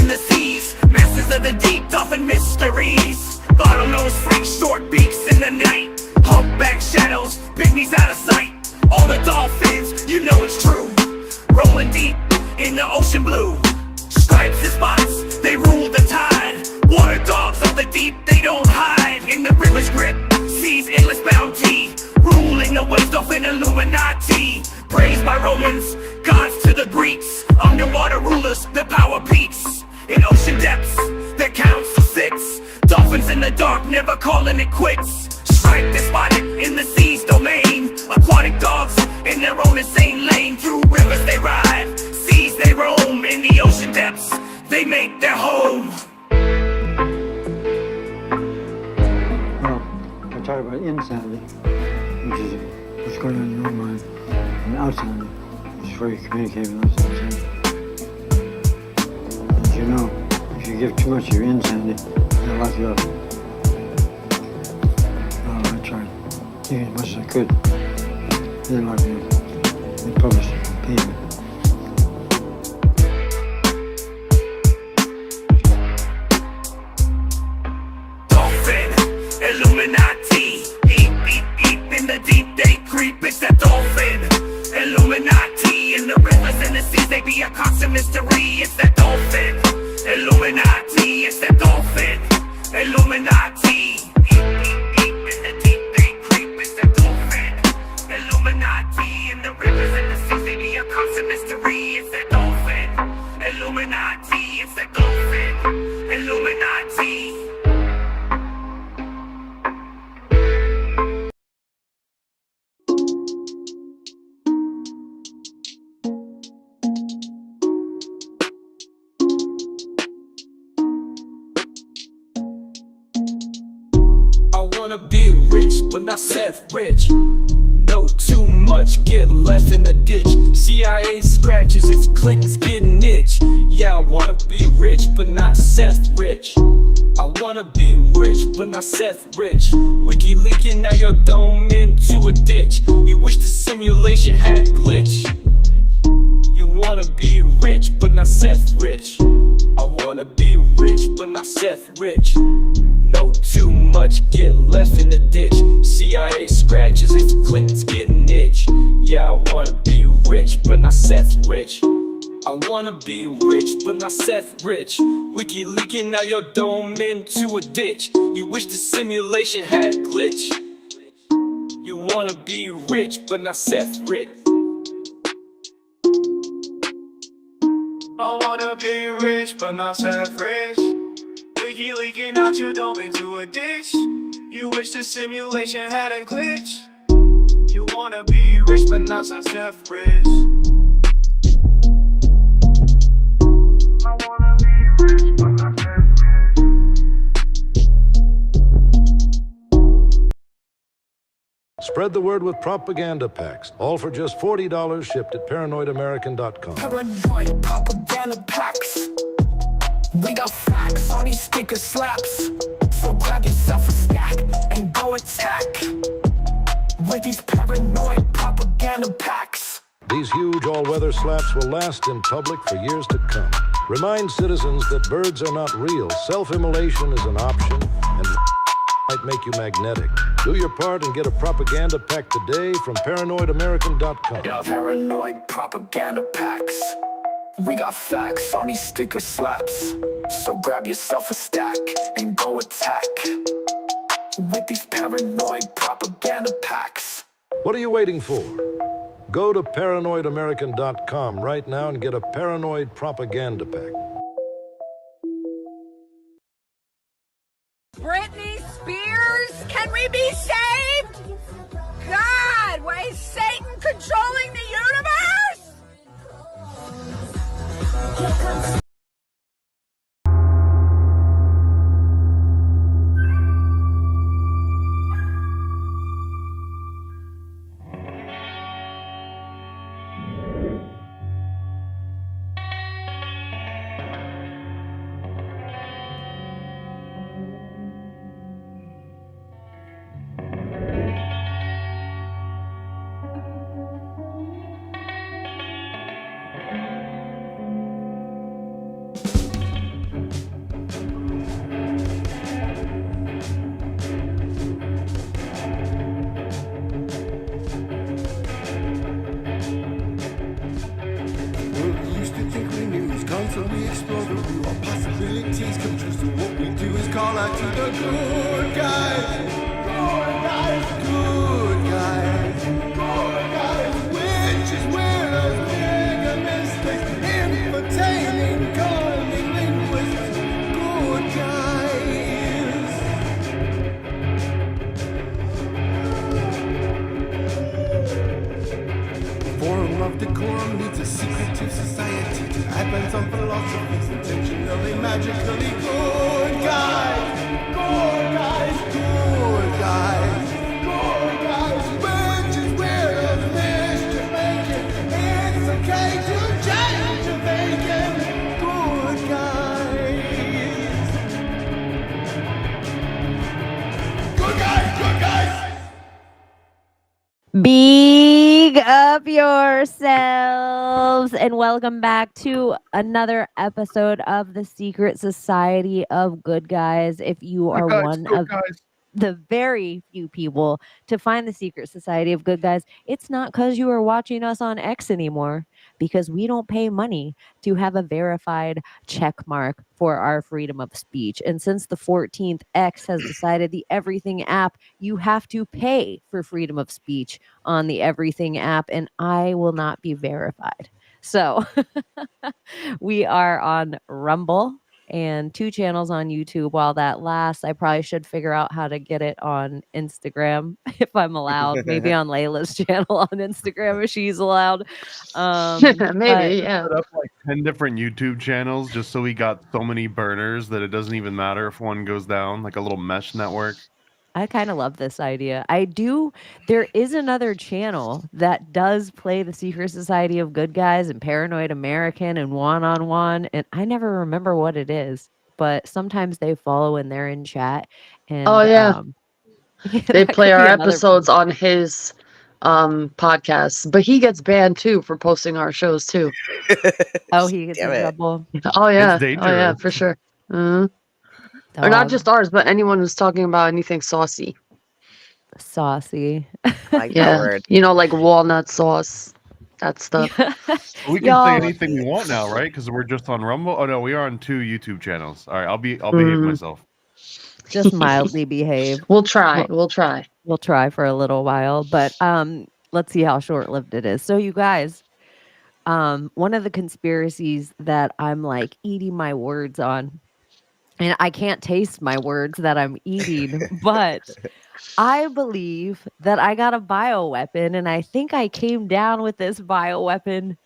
in the seas, masters of the deep, dolphin mysteries. Bottlenose freaks, short beaks in the night, humpback shadows, pygmies out of sight. All the dolphins, you know it's true, rolling deep in the ocean blue. Stripes and spots, they rule the tide. Water dogs of the deep, they don't hide. In the river's grip, seas endless bounty, ruling the waves, dolphin Illuminati. Praised by Romans, gods to the Greeks, underwater rulers, the power peaks. In ocean depths, that counts to 6. Dolphins in the dark, never calling it quits. Striped and spotted in the sea's domain, aquatic dogs in their own insane lane. Through rivers they ride, seas they roam. In the ocean depths, they make their home. Well, I talk about insanity, which is what's going on in your mind, and outside, which is where you communicate with those outside. As you know, if you give too much of your insanity, they'll lock you up. I tried giving as much as I could. They locked me up. They published it, paid me. Illuminati, eep, eep, eep, in the deep they creep. It's that dolphin. Illuminati, in the rivers and the seas, they be a constant mystery. It's that dolphin. Illuminati, it's that dolphin. Illuminati, eep, eep, eep, in the deep they creep. It's that dolphin. Illuminati, in the rivers and the seas, they be a constant mystery. It's that dolphin. Illuminati, it's that dolphin. Illuminati. Be rich, but not Seth rich. Know too much, get left in the ditch. CIA scratches, its clicks getting itch. Yeah, I wanna be rich, but not Seth rich. I wanna be rich, but not Seth rich. Wiki leaking, now you're thrown into a ditch. You wish the simulation had glitch. You wanna be rich, but not Seth rich. I wanna be rich, but not Seth rich. Know too much, get left in the ditch. CIA scratches, its clicks getting itch. Yeah, I wanna be rich, but not Seth rich. I wanna be rich, but not Seth rich. Wiki leaking, now you're thrown into a ditch. You wish the simulation had glitch. You wanna be rich, but not Seth rich. I wanna be rich, but not Seth rich. Wiki leaking out, you dove into a ditch. You wish the simulation had a glitch. You wanna be rich, but not Seth rich. I wanna be rich, but not Seth rich. Spread the word with propaganda packs, all for just $40 shipped at paranoidamerican.com. Paranoid propaganda packs. We got facts on these sticker slaps. So grab yourself a stack and go attack with these paranoid propaganda packs. These huge all-weather slaps will last in public for years to come. Remind citizens that birds are not real, self-immolation is an option, and might make you magnetic. Do your part and get a propaganda pack today from paranoidamerican.com. Yeah, paranoid propaganda packs. We got facts on these sticker slaps. So grab yourself a stack and go attack with these paranoid propaganda packs. What are you waiting for? Go to paranoidamerican.com right now and get a paranoid propaganda pack. Britney Spears, can we be saved? God, why is Satan controlling the universe? overview all possibilities come true. So what we do is call out to the good guys. Good guys, good guys, good guys. Witches, weirdos, mega mistakes, entertaining, calming linguists. Good guys. Forum of decorum needs a secretive society to advance on philosophies intentionally, magically. Good guys, good guys, good guys, good guys. Witches, weirdos, mischief making. It's okay to change your thinking. Good guys. Good guys, good guys. Big up yourselves and welcome back to another episode of the Secret Society of Good Guys. If you are one of the very few people to find the Secret Society of Good Guys, it's not because you are watching us on X anymore, because we don't pay money to have a verified check mark for our freedom of speech. And since the 14th X has decided the Everything app, you have to pay for freedom of speech on the Everything app, and I will not be verified. So we are on Rumble and 2 channels on YouTube. While that lasts, I probably should figure out how to get it on Instagram if I'm allowed. Maybe on Layla's channel on Instagram if she's allowed. Maybe, yeah. Set up like 10 different YouTube channels just so we got so many burners that it doesn't even matter if one goes down, like a little mesh network. I kind of love this idea. I do. There is another channel that does play the Secret Society of Good Guys and Paranoid American and One on One, and I never remember what it is, but sometimes they follow and they're in chat. And Oh, yeah. They play our episodes on. on his podcast, but he gets banned too for posting our shows too. Oh, he gets in trouble. Oh yeah, It's oh yeah, for sure. Or not just ours, but anyone who's talking about anything saucy. Saucy. Like Yeah, that word. you know, like walnut sauce, that stuff. We can Y'all- say anything we want now, right? Because we're just on Rumble. Oh no, we are on 2 YouTube channels. All right, I'll behave myself. Just mildly behave. We'll try. We'll try. We'll try for a little while, but let's see how short-lived it is. So you guys, one of the conspiracies that I'm like eating my words on, and I can't taste my words that I'm eating, but I believe that I got a bioweapon, and I think I came down with this bioweapon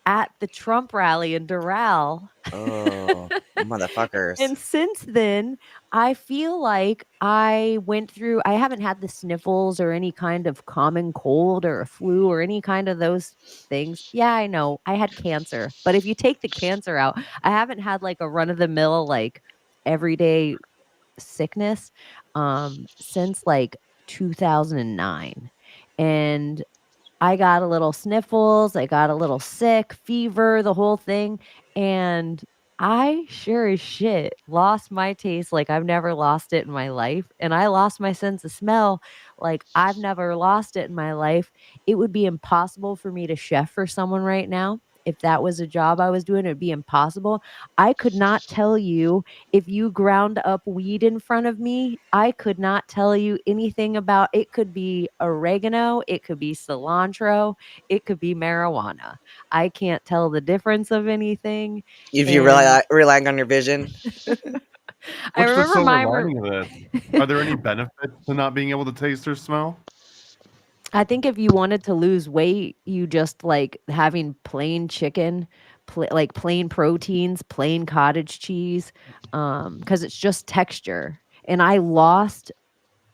at the Trump rally in Doral. Oh, motherfuckers. And since then, I feel like I haven't had the sniffles or any kind of common cold or a flu or any kind of those things. Yeah, I know. I had cancer. But if you take the cancer out, I haven't had like a run-of-the-mill, like everyday sickness since like 2009. And I got a little sniffles, I got a little sick, fever, the whole thing. And I sure as shit lost my taste like I've never lost it in my life. And I lost my sense of smell like I've never lost it in my life. It would be impossible for me to chef for someone right now. If that was a job I was doing, it'd be impossible. I could not tell you if you ground up weed in front of me. I could not tell you anything about it. Could be oregano, it could be cilantro, it could be marijuana. I can't tell the difference of anything. If you relying on your vision. I What's the remember silver my lining of this? Are there any benefits to not being able to taste or smell? I think if you wanted to lose weight, you just like having plain chicken, like plain proteins, plain cottage cheese, because it's just texture. And I lost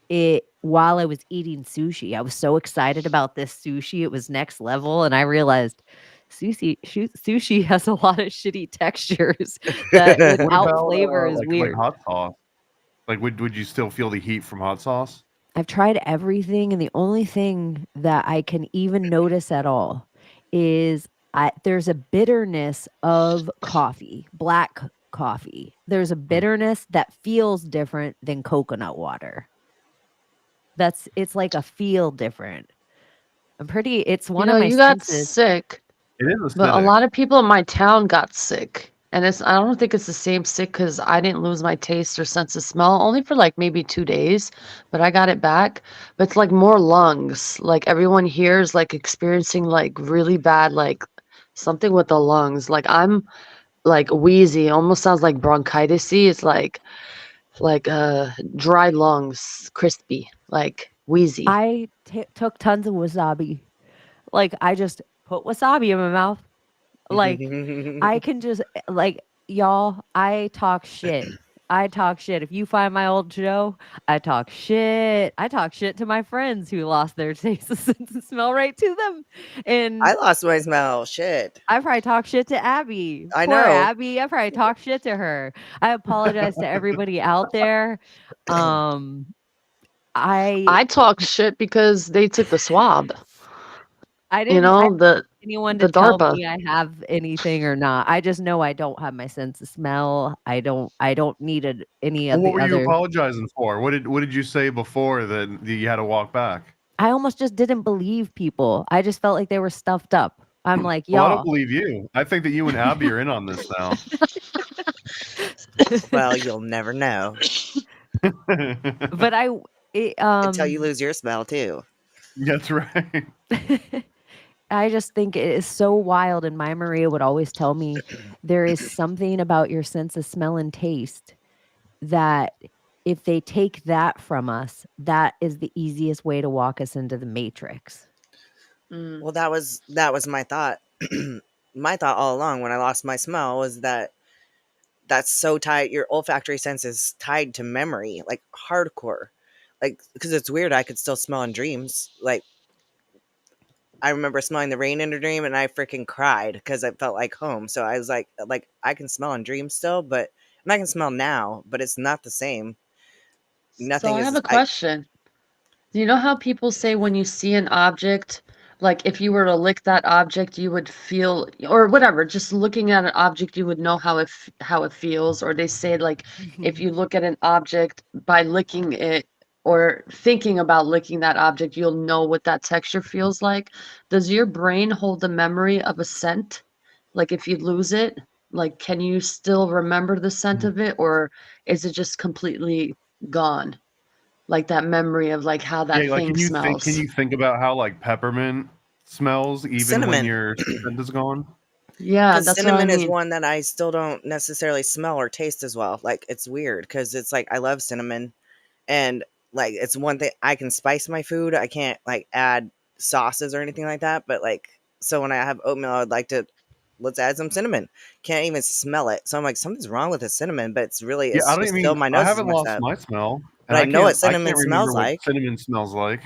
it while I was eating sushi. I was so excited about this sushi. It was next level. And I realized sushi has a lot of shitty textures that without flavor is weird. Like hot sauce. Like would you still feel the heat from hot sauce? I've tried everything, and the only thing that I can even notice at all is there's a bitterness of coffee, black coffee. There's a bitterness that feels different than coconut water. It's like a feel different. It's one of my you got senses. sick. It is But a lot of people in my town got sick. And I don't think it's the same sick because I didn't lose my taste or sense of smell, only for like maybe 2 days, but I got it back. But it's like more lungs. Like everyone here is like experiencing like really bad, like something with the lungs. Like I'm like wheezy, almost sounds like bronchitis-y. It's like dry lungs, crispy, like wheezy. I took tons of wasabi. Like I just put wasabi in my mouth. Like I can just like y'all, I talk shit. I talk shit. If you find my old show, I talk shit. I talk shit to my friends who lost their taste of sense and smell right to them. And I lost my smell. Shit. I probably talk shit to Abbie. I Poor know. Abbie. I probably talk shit to her. I apologize to everybody out there. I talk shit because they took the swab. I You didn't know, the anyone to the tell DARPA. me I have anything or not. I just know I don't have my sense of smell. I don't need any Well, of what the were you other. apologizing for? What did you say before that you had to walk back? I almost just didn't believe people. I just felt like they were stuffed up. I'm like, Well, I don't y'all. believe you. I think that you and Abbie are in on this now. Well, you'll never know But until you lose your smell too. That's right. I just think it is so wild, and my Maria would always tell me there is something about your sense of smell and taste that if they take that from us, that is the easiest way to walk us into the matrix. Well, that was my thought. My thought all along when I lost my smell was that that's so tied. Your olfactory sense is tied to memory, like hardcore. Like, because it's weird. I could still smell in dreams. Like, I remember smelling the rain in a dream, and I freaking cried because it felt like home. So I was like I can smell in dreams still, and I can smell now, but it's not the same. So Nothing I have is. a question. Do you know how people say when you see an object, like if you were to lick that object, you would feel, or whatever, just looking at an object, you would know how it feels, or they say like if you look at an object by licking it or thinking about licking that object, you'll know what that texture feels like. Does your brain hold the memory of a scent? Like if you lose it, like can you still remember the scent of it, or is it just completely gone? Like that memory of like how that Yeah, like thing can smells. you think about how like peppermint smells even when Cinnamon. your scent is gone? Yeah, Because that's what I cinnamon is mean. one that I still don't necessarily smell or taste as well. Like, it's weird because it's like I love cinnamon, and like it's one thing I can spice my food. I can't like add sauces or anything like that. But like, so when I have oatmeal, I would like to let's add some cinnamon. Can't even smell it. So I'm like, something's wrong with the cinnamon, but Yeah, I it's don't just still even my I nose is haven't messed lost up. my smell But and I know what I cinnamon can't remember smells what like. cinnamon smells like.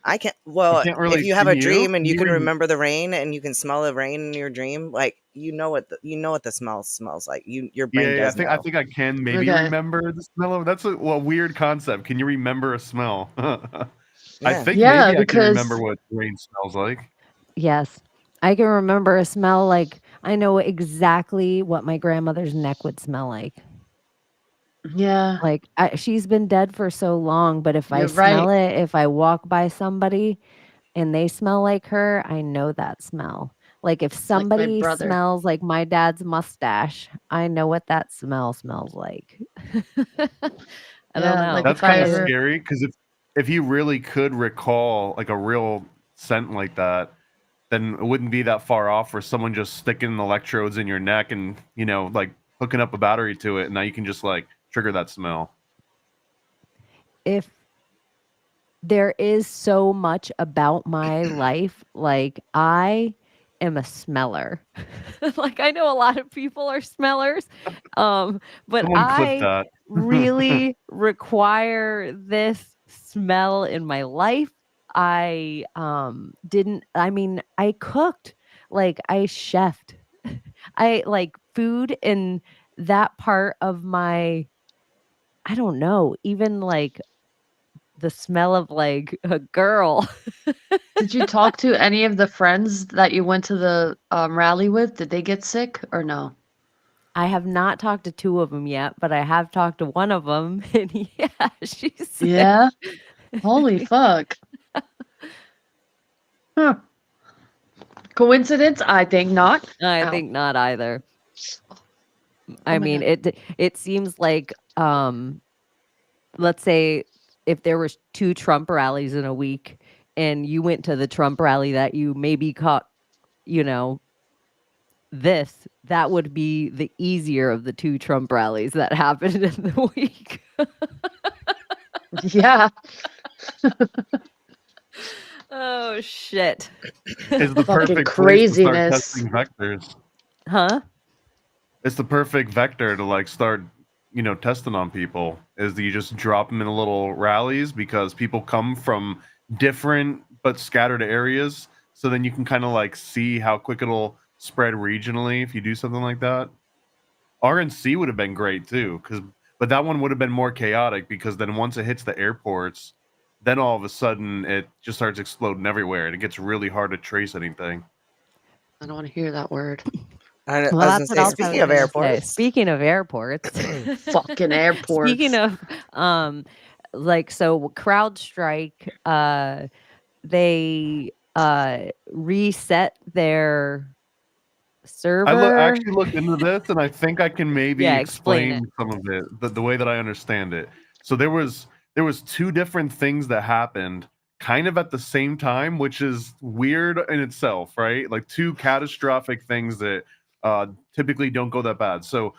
I can't. I Well, can't if really you have can a you? dream and Can you you can rem remember the rain and you can smell the rain in your dream, like you know what the smell smells like. Your brain Yeah, does I know. think I can maybe Okay. remember the smell of that's a weird concept. Can you remember a smell? I Yeah. think Yeah, maybe I can remember because what rain smells like. Yes. I can remember a smell like I know exactly what my grandmother's neck would smell like. yeah, Like she's been dead for so long, but if I you're smell right. it, if I walk by somebody and they smell like her, I know that smell. Like if Like my somebody brother. smells like my dad's mustache, I know what that smell smells like. I don't Yeah, like know. That's if I kind of ever scary because if you really could recall like a real scent like that, then it wouldn't be that far off for someone just sticking electrodes in your neck and like hooking up a battery to it, and now you can just like trigger that smell. If there is so much about my life, like I am a smeller. Like I know a lot of people are smellers, but Someone clip I that. really require this smell in my life. I didn't I mean I cooked, like I chefed. I like food in that part of my I don't know, even like the smell of like a girl. did you talk to any of the friends that you went to the rally with? Did they get sick or no? I have not talked to 2 of them yet, but I have talked to one of them, and yeah, she's sick. Yeah? Holy fuck. Huh. Coincidence? I think not. I Ow. think not either. I my mean, God. it seems like let's say if there was 2 Trump rallies in a week and you went to the Trump rally that you maybe caught, you know, that would be the easier of the 2 Trump rallies that happened in the week. Yeah. Oh shit. It's the Fucking perfect place to start craziness. testing vectors. Huh? It's the perfect vector to like start, testing on people. Is that you just drop them in little rallies because people come from different but scattered areas. So then you can kind of like see how quick it'll spread regionally if you do something like that. RNC would have been great too, but that one would have been more chaotic because then once it hits the airports, then all of a sudden it just starts exploding everywhere and it gets really hard to trace anything. I don't want to hear that word. I Well, was that's gonna what say, else I speaking was of gonna say. airports, Speaking of airports. Fucking airports. Speaking of like so CrowdStrike, they reset their server. Actually looked into this, and I think I can maybe Yeah, explain explain some of it the way that I understand it. So there was 2 different things that happened kind of at the same time, which is weird in itself, right? Like 2 catastrophic things that typically don't go that bad. So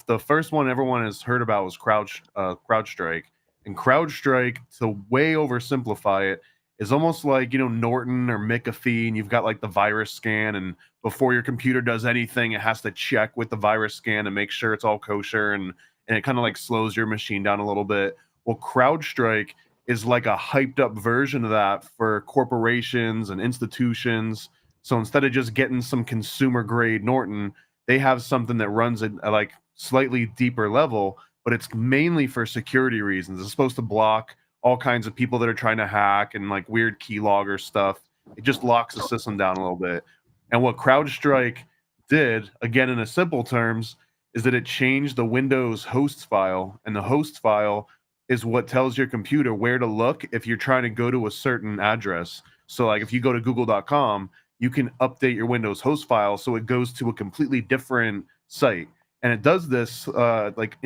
the first one everyone has heard about was CrowdStrike, and CrowdStrike, to way oversimplify it, is almost like Norton or McAfee, and you've got like the virus scan, and before your computer does anything, it has to check with the virus scan and make sure it's all kosher, and it kind of like slows your machine down a little bit. Well, CrowdStrike is like a hyped up version of that for corporations and institutions. So instead of just getting some consumer grade Norton, they have something that runs at a like slightly deeper level, but it's mainly for security reasons. It's supposed to block all kinds of people that are trying to hack and like weird keylogger stuff. It just locks the system down a little bit. And what CrowdStrike did, again in a simple terms, is that it changed the Windows hosts file, and the host file is what tells your computer where to look if you're trying to go to a certain address. So like if you go to google.com, you can update your Windows host file so it goes to a completely different site. And it does this like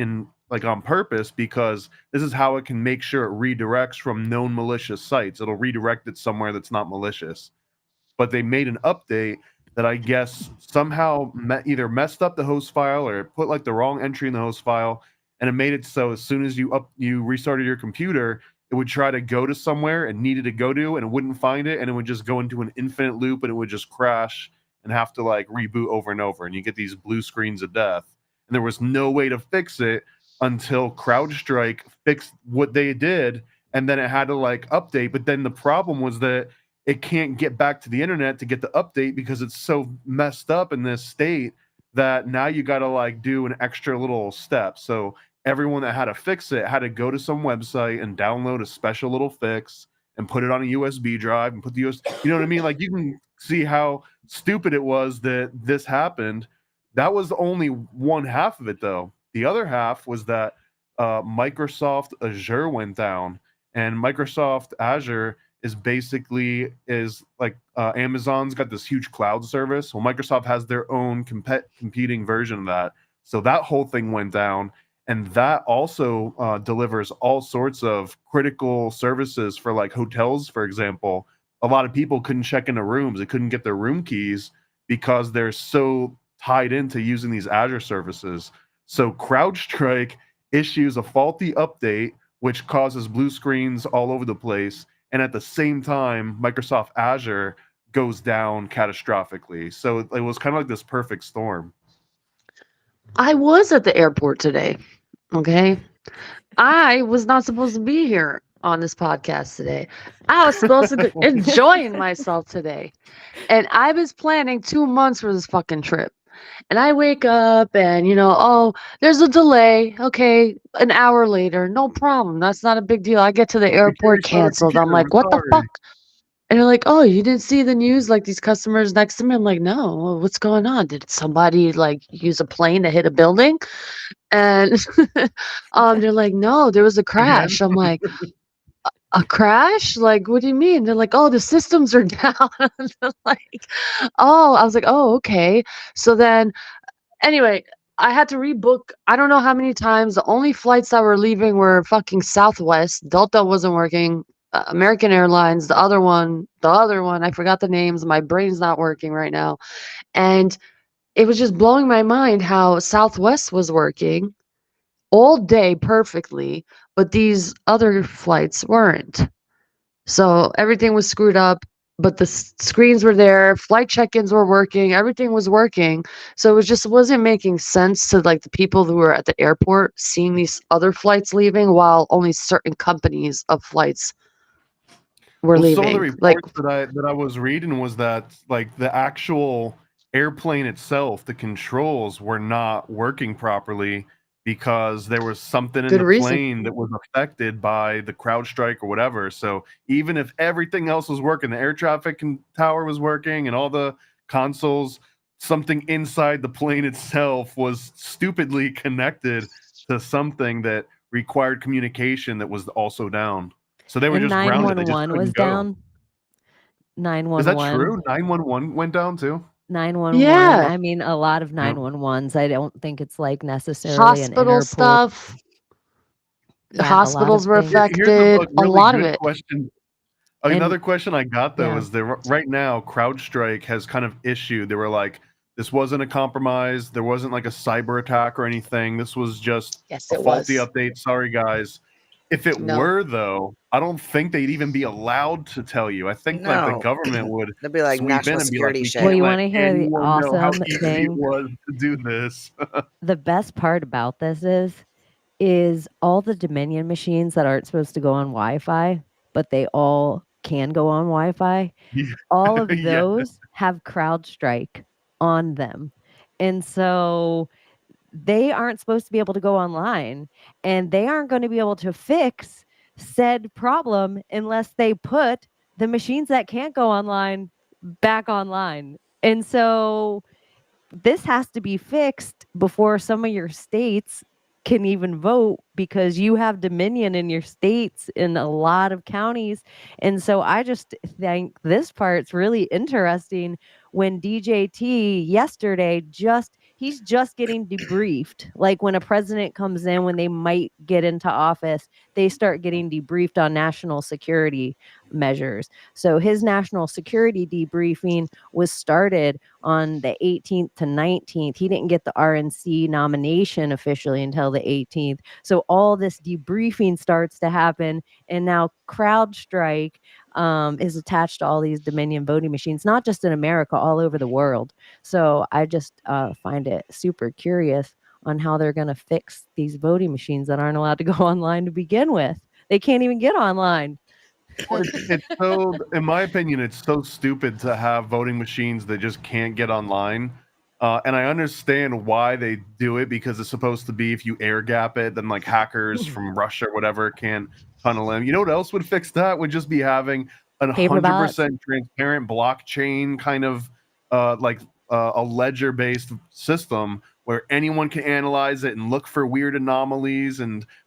on purpose, because this is how it can make sure it redirects from known malicious sites. It'll redirect it somewhere that's not malicious. But they made an update that I guess somehow either messed up the host file or put like the wrong entry in the host file, and it made it so as soon as you restarted your computer, it would try to go to somewhere it needed to go to, and it wouldn't find it, and it would just go into an infinite loop, and it would just crash and have to like reboot over and over, and you get these blue screens of death. And there was no way to fix it until CrowdStrike fixed what they did, and then it had to like update. But then the problem was that it can't get back to the internet to get the update because it's so messed up in this state that now you got to like do an extra little step. So everyone that had to fix it had to go to some website and download a special little fix and put it on a USB drive and put the US, you know what I mean? Like you can see how stupid it was that this happened. That was only one half of it though. The other half was that Microsoft Azure went down, and Microsoft Azure is like Amazon's got this huge cloud service. Well, Microsoft has their own competing version of that. So that whole thing went down, and that also delivers all sorts of critical services for like hotels, for example. A lot of people couldn't check into rooms. They couldn't get their room keys because they're so tied into using these Azure services. So CrowdStrike issues a faulty update, which causes blue screens all over the place. And at the same time, Microsoft Azure goes down catastrophically. So it was kind of like this perfect storm. I was at the airport today. Okay. I was not supposed to be here on this podcast today. I was supposed to be enjoying myself today. And I was planning 2 months for this fucking trip. And I wake up and, oh, there's a delay. Okay, an hour later, no problem. That's not a big deal. I get to the airport, canceled. I'm like, what the fuck? And they're like, oh, you didn't see the news? Like these customers next to me? I'm like, no, what's going on? Did somebody like use a plane to hit a building? And they're like, no, there was a crash. I'm like, a crash? Like, what do you mean? They're like, oh, the systems are down. Like, oh, I was like, oh, okay. So then, anyway, I had to rebook. I don't know how many times. The only flights that were leaving were fucking Southwest. Delta wasn't working. American Airlines. The other one. I forgot the names. My brain's not working right now. And it was just blowing my mind how Southwest was working all day perfectly, but these other flights weren't. So everything was screwed up, but the screens were there, flight check-ins were working, everything was working. So it just wasn't making sense to like the people who were at the airport seeing these other flights leaving while only certain companies of flights were Well, some of the leaving. Like, reports that I was reading was that like the actual airplane itself, the controls were not working properly because there was something in good the reason. plane that was affected by the CrowdStrike or whatever. So even if everything else was working, the air traffic tower was working and all the consoles, something inside the plane itself was stupidly connected to something that required communication that was also down. So they were And just grounded. They just 911 was couldn't go. down. Is that 911. true? 911 went down too? 911. Yeah, I mean, a lot of Yeah. 911s. I don't think it's like necessarily an hospital Interpol. stuff. Yeah, a lot of Hospitals were things. Here's affected. a A really lot of good it. question. And Another question I got though yeah, is that right now CrowdStrike has kind of issued. They were like, this wasn't a compromise. There wasn't like a cyber attack or anything. This was just Yes, a it faulty was. update. Sorry, guys. If it No. were though, I don't think they'd even be allowed to tell you. I think like the No. government would That'd be like sweep in national and be like, security we well, shit. can't you let want to hear the anyone know how awesome easy it thing? was to do this. The best part about this is all the Dominion machines that aren't supposed to go on Wi-Fi, but they all can go on Wi-Fi. All of Yeah. those have CrowdStrike on them. And so they aren't supposed to be able to go online, and they aren't going to be able to fix said problem unless they put the machines that can't go online back online. And so this has to be fixed before some of your states can even vote, because you have dominion in your states in a lot of counties. And so I just think this part's really interesting when DJT yesterday he's just getting debriefed. Like when a president comes in, when they might get into office, they start getting debriefed on national security measures. So his national security debriefing was started on the 18th to 19th. He didn't get the RNC nomination officially until the 18th. So all this debriefing starts to happen. And now CrowdStrike is attached to all these Dominion voting machines, not just in America, all over the world. So I just find it super curious on how they're going to fix these voting machines that aren't allowed to go online to begin with. They can't even get online. Well, it's so, in my opinion, it's so stupid to have voting machines that just can't get online. And I understand why they do it, because it's supposed to be if you air gap it, then like hackers from Russia or whatever can tunnel in. You know what else would fix that? Would just be having a Paper ballots. 100% transparent blockchain kind of a ledger based system where anyone can analyze it and look for weird anomalies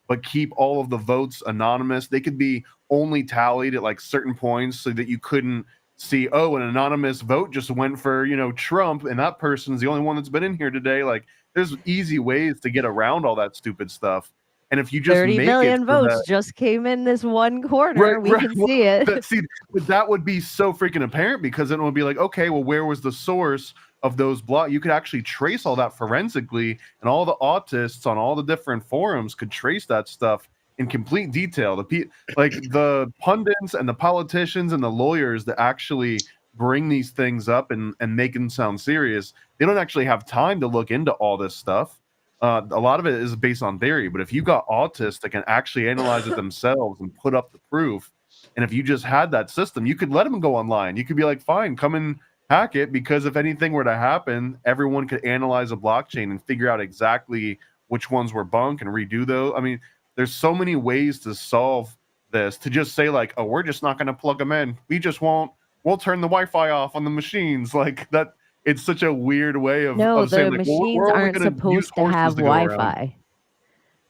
but keep all of the votes anonymous. They could be only tallied at like certain points so that you couldn't see, oh, an anonymous vote just went for, Trump, and that person's the only one that's been in here today. Like, there's easy ways to get around all that stupid stuff. And if you just 30 make million it so votes that, just came in this one corner. We can well, see it. that would be so freaking apparent, because then it would be like, okay, well, where was the source of those blocks? You could actually trace all that forensically, and all the autists on all the different forums could trace that stuff in complete detail. The pundits and the politicians and the lawyers that actually bring these things up and make them sound serious, they don't actually have time to look into all this stuff. A lot of it is based on theory, but if you got autists that can actually analyze it themselves and put up the proof, and if you just had that system, you could let them go online. You could be like, fine, come and hack it, because if anything were to happen, everyone could analyze a blockchain and figure out exactly which ones were bunk and redo those. I mean, there's so many ways to solve this. To just say like, oh, we're just not going to plug them in. We'll turn the Wi-Fi off on the machines like that. It's such a weird way of No, saying the like, well, machines we're only aren't going to use supposed to horses have to go around. Wi-Fi.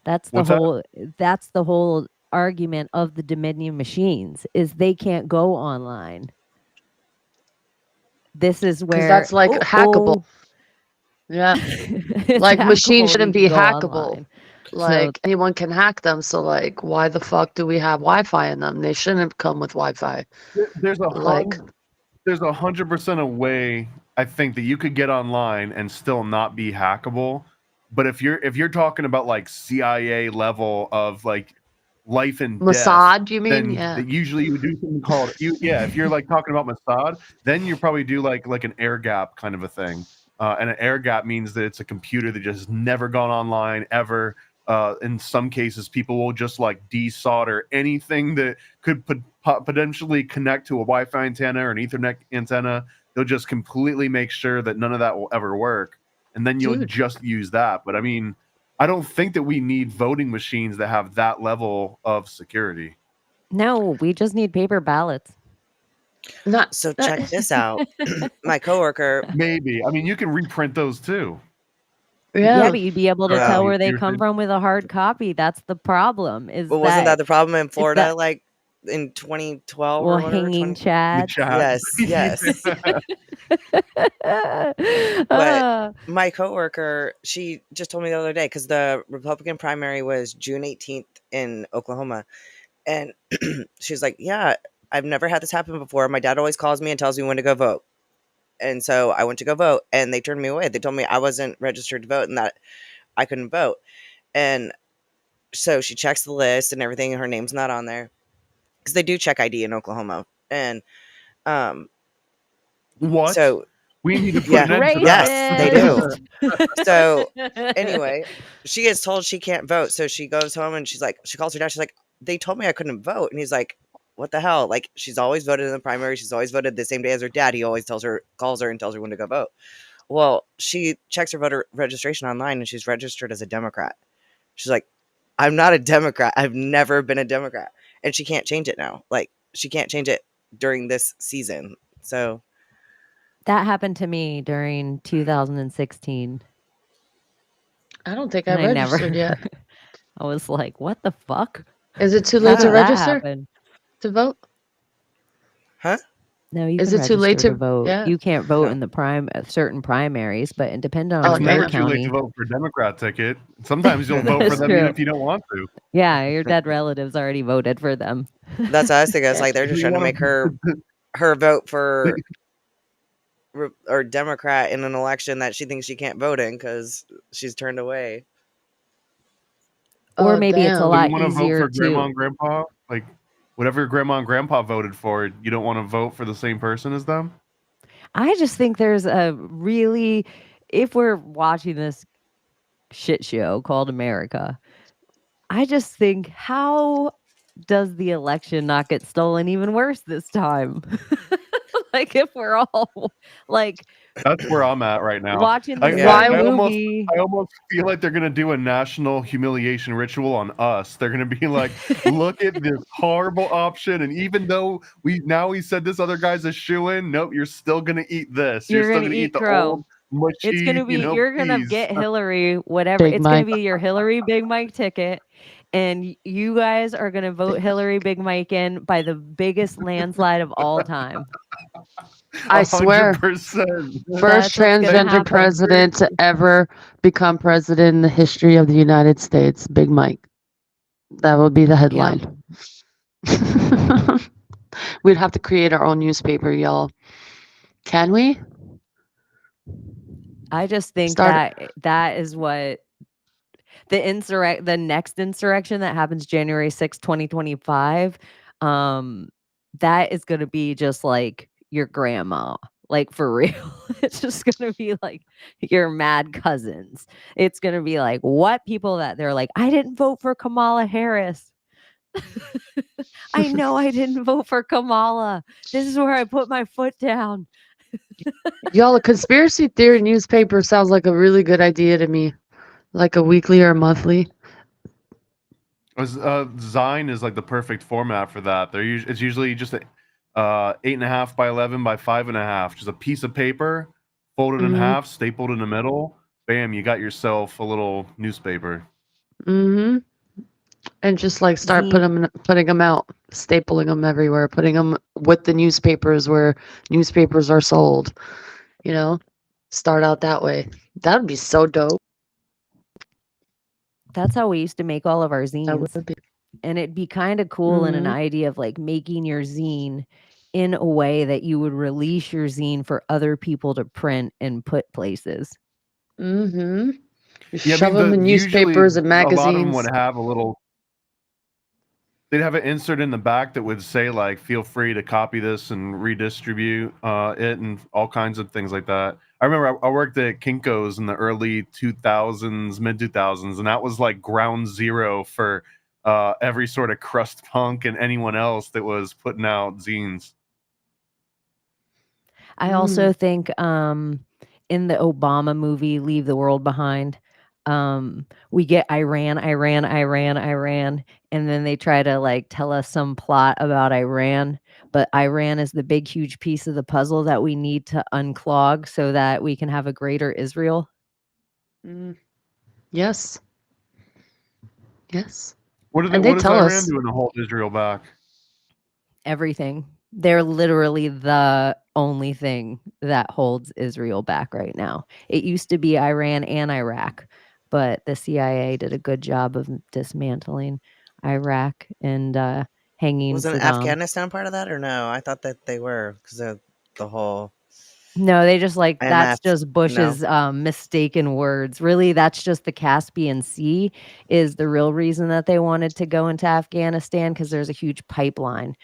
That's What's that? that's the whole argument of the Dominion machines, is they can't go online. This is Because where that's like hackable. Yeah. It's Like machines hackable, shouldn't you be can go hackable. online. Like anyone can hack them. So like, why the fuck do we have Wi-Fi in them? They shouldn't come with Wi-Fi. There's a Like, there's 100% a way I think that you could get online and still not be hackable. But if you're talking about like CIA level of like life and death, Mossad, you mean? then Yeah. usually you would do something called if you're like talking about Mossad, then you probably do like an air gap kind of a thing. And an air gap means that it's a computer that just never gone online ever. In some cases, people will just like desolder anything that could potentially connect to a Wi-Fi antenna or an Ethernet antenna. They'll just completely make sure that none of that will ever work, and then you'll just use that. But I mean, I don't think that we need voting machines that have that level of security. No, we just need paper ballots. So check this out. My coworker. Maybe. I mean, you can reprint those too. Yeah, but you'd be able to tell where they You're- come from with a hard copy. That's the problem. Well, wasn't that the problem in Florida, like in 2012 well, or whatever? hanging chads? Yes. But my coworker, she just told me the other day, because the Republican primary was June 18th in Oklahoma, and she's like, "Yeah, I've never had this happen before. My dad always calls me and tells me when to go vote." And so I went to go vote, and they turned me away. They told me I wasn't registered to vote and that I couldn't vote. And so she checks the list and everything, and her name's not on there, because they do check ID in Oklahoma. And what? So we need to put an end to that. yes, they do. So anyway, she gets told she can't vote, so she goes home and she's like, she calls her dad. She's like, "They told me I couldn't vote," and he's like, "What the hell?" Like, she's always voted in the primary. She's always voted the same day as her dad. He always calls her and tells her when to go vote. Well, she checks her voter registration online, and she's registered as a Democrat. She's like, "I'm not a Democrat. I've never been a Democrat." And she can't change it now. Like, she can't change it during this season. So that happened to me during 2016. I don't think And I registered yet. I was like, what the fuck? Is it too late to register to vote? Huh? No, you Is can it too late register to vote? yeah. You can't vote in the certain primaries, but depending on It's your never too county. late to vote for a Democrat ticket. Sometimes you'll vote for That's them even true. if you don't want to. Yeah, your dead relatives already voted for them. that's what I was thinking. It's like they're just trying to make her vote for or Democrat in an election that she thinks she can't vote in because she's turned away. Or maybe it's a lot you want to vote easier for grandma to. and grandpa? Like, whatever grandma and grandpa voted for, you don't want to vote for the same person as them? I just think there's a really, if we're watching this shit show called America, I just think, how does the election not get stolen even worse this time? Like, if we're all like, that's where I'm at right now. Watching the movie. I almost feel like they're gonna do a national humiliation ritual on us. They're gonna be like, look at this horrible option, and even though we said this other guy's a shoo-in, nope, you're still gonna eat this. You're still gonna eat the crow. old mushy, It's gonna be you're gonna peas. get Hillary, whatever. Big it's Mike. gonna be your Hillary Big Mike ticket. And you guys are gonna vote Hillary Big Mike in by the biggest landslide of all time. I swear. 100%. First transgender president to ever become president in the history of the United States, Big Mike. That would be the headline. We'd have to create our own newspaper, y'all. Can we? I just think that is what the next insurrection that happens January 6th, 2025, that is going to be just like your grandma, like for real. It's just going to be like your mad cousins. It's going to be like what people that they're like, I didn't vote for Kamala Harris. I know I didn't vote for Kamala. This is where I put my foot down. Y'all, a conspiracy theory newspaper sounds like a really good idea to me. Like a weekly or monthly. Zine is like the perfect format for that. It's usually just 8.5 by 11 by 5.5, just a piece of paper folded in half, stapled in the middle. Bam, you got yourself a little newspaper. And just like start putting them out, stapling them everywhere, putting them with the newspapers where newspapers are sold. You know, Start out that way. That would be so dope. That's how we used to make all of our That zines. would be. And it'd be kind of cool in an Mhm. idea of like making your zine in a way that you would release your zine for other people to print and put places. Mm-hmm. Yeah, I Shove mean, them in usually newspapers and a lot of them magazines. would have a little. They'd have an insert in the back that would say like, "Feel free to copy this and redistribute it," and all kinds of things like that. I remember I worked at Kinko's in the early 2000s, mid 2000s, and that was like ground zero for every sort of crust punk and anyone else that was putting out zines. I also think in the Obama movie Leave the World Behind, we get Iran, and then they try to like tell us some plot about Iran, but Iran is the big huge piece of the puzzle that we need to unclog so that we can have a greater Israel. Yes. Yes. What And they is tell Iran us. doing to hold Israel back? Everything. They're literally the only thing that holds Israel back right now. It used to be Iran and Iraq, but the CIA did a good job of dismantling Iraq and hanging Wasn't Saddam. Afghanistan part of that, or no? I thought that they were because of the whole. No, they just like that's IMF. just Bush's mistaken words. Really, that's just the Caspian Sea is the real reason that they wanted to go into Afghanistan because there's a huge pipeline.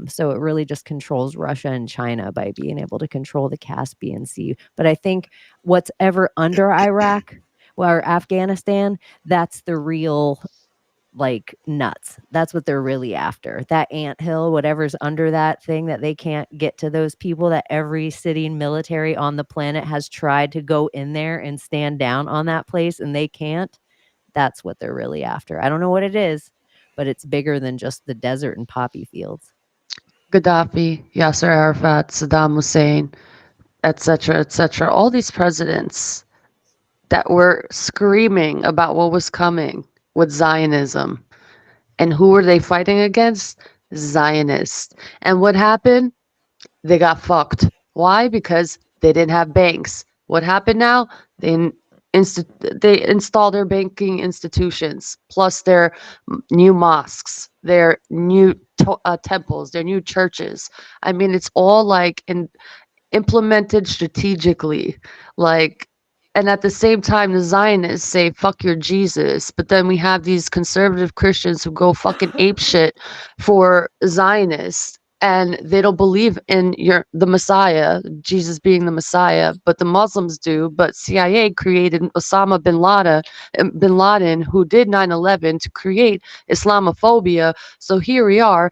So it really just controls Russia and China by being able to control the Caspian Sea. But I think what's ever under Iraq or Afghanistan, that's the real like nuts. That's what they're really after. That anthill, whatever's under that thing that they can't get to those people, that every sitting military on the planet has tried to go in there and stand down on that place and they can't. That's what they're really after. I don't know what it is, but it's bigger than just the desert and poppy fields. Gaddafi, Yasser Arafat, Saddam Hussein, etc., etc. All these presidents that were screaming about what was coming with Zionism. And who were they fighting against? Zionists. And what happened? They got fucked. Why? Because they didn't have banks. What happened now? They they installed their banking institutions, plus their new mosques, their new temples, their new churches. I mean, it's all like implemented strategically, like. And at the same time, the Zionists say, fuck your Jesus. But then we have these conservative Christians who go fucking apeshit for Zionists. And they don't believe in the Messiah, Jesus being the Messiah, but the Muslims do. But CIA created Osama bin Laden, who did 9/11 to create Islamophobia. So here we are.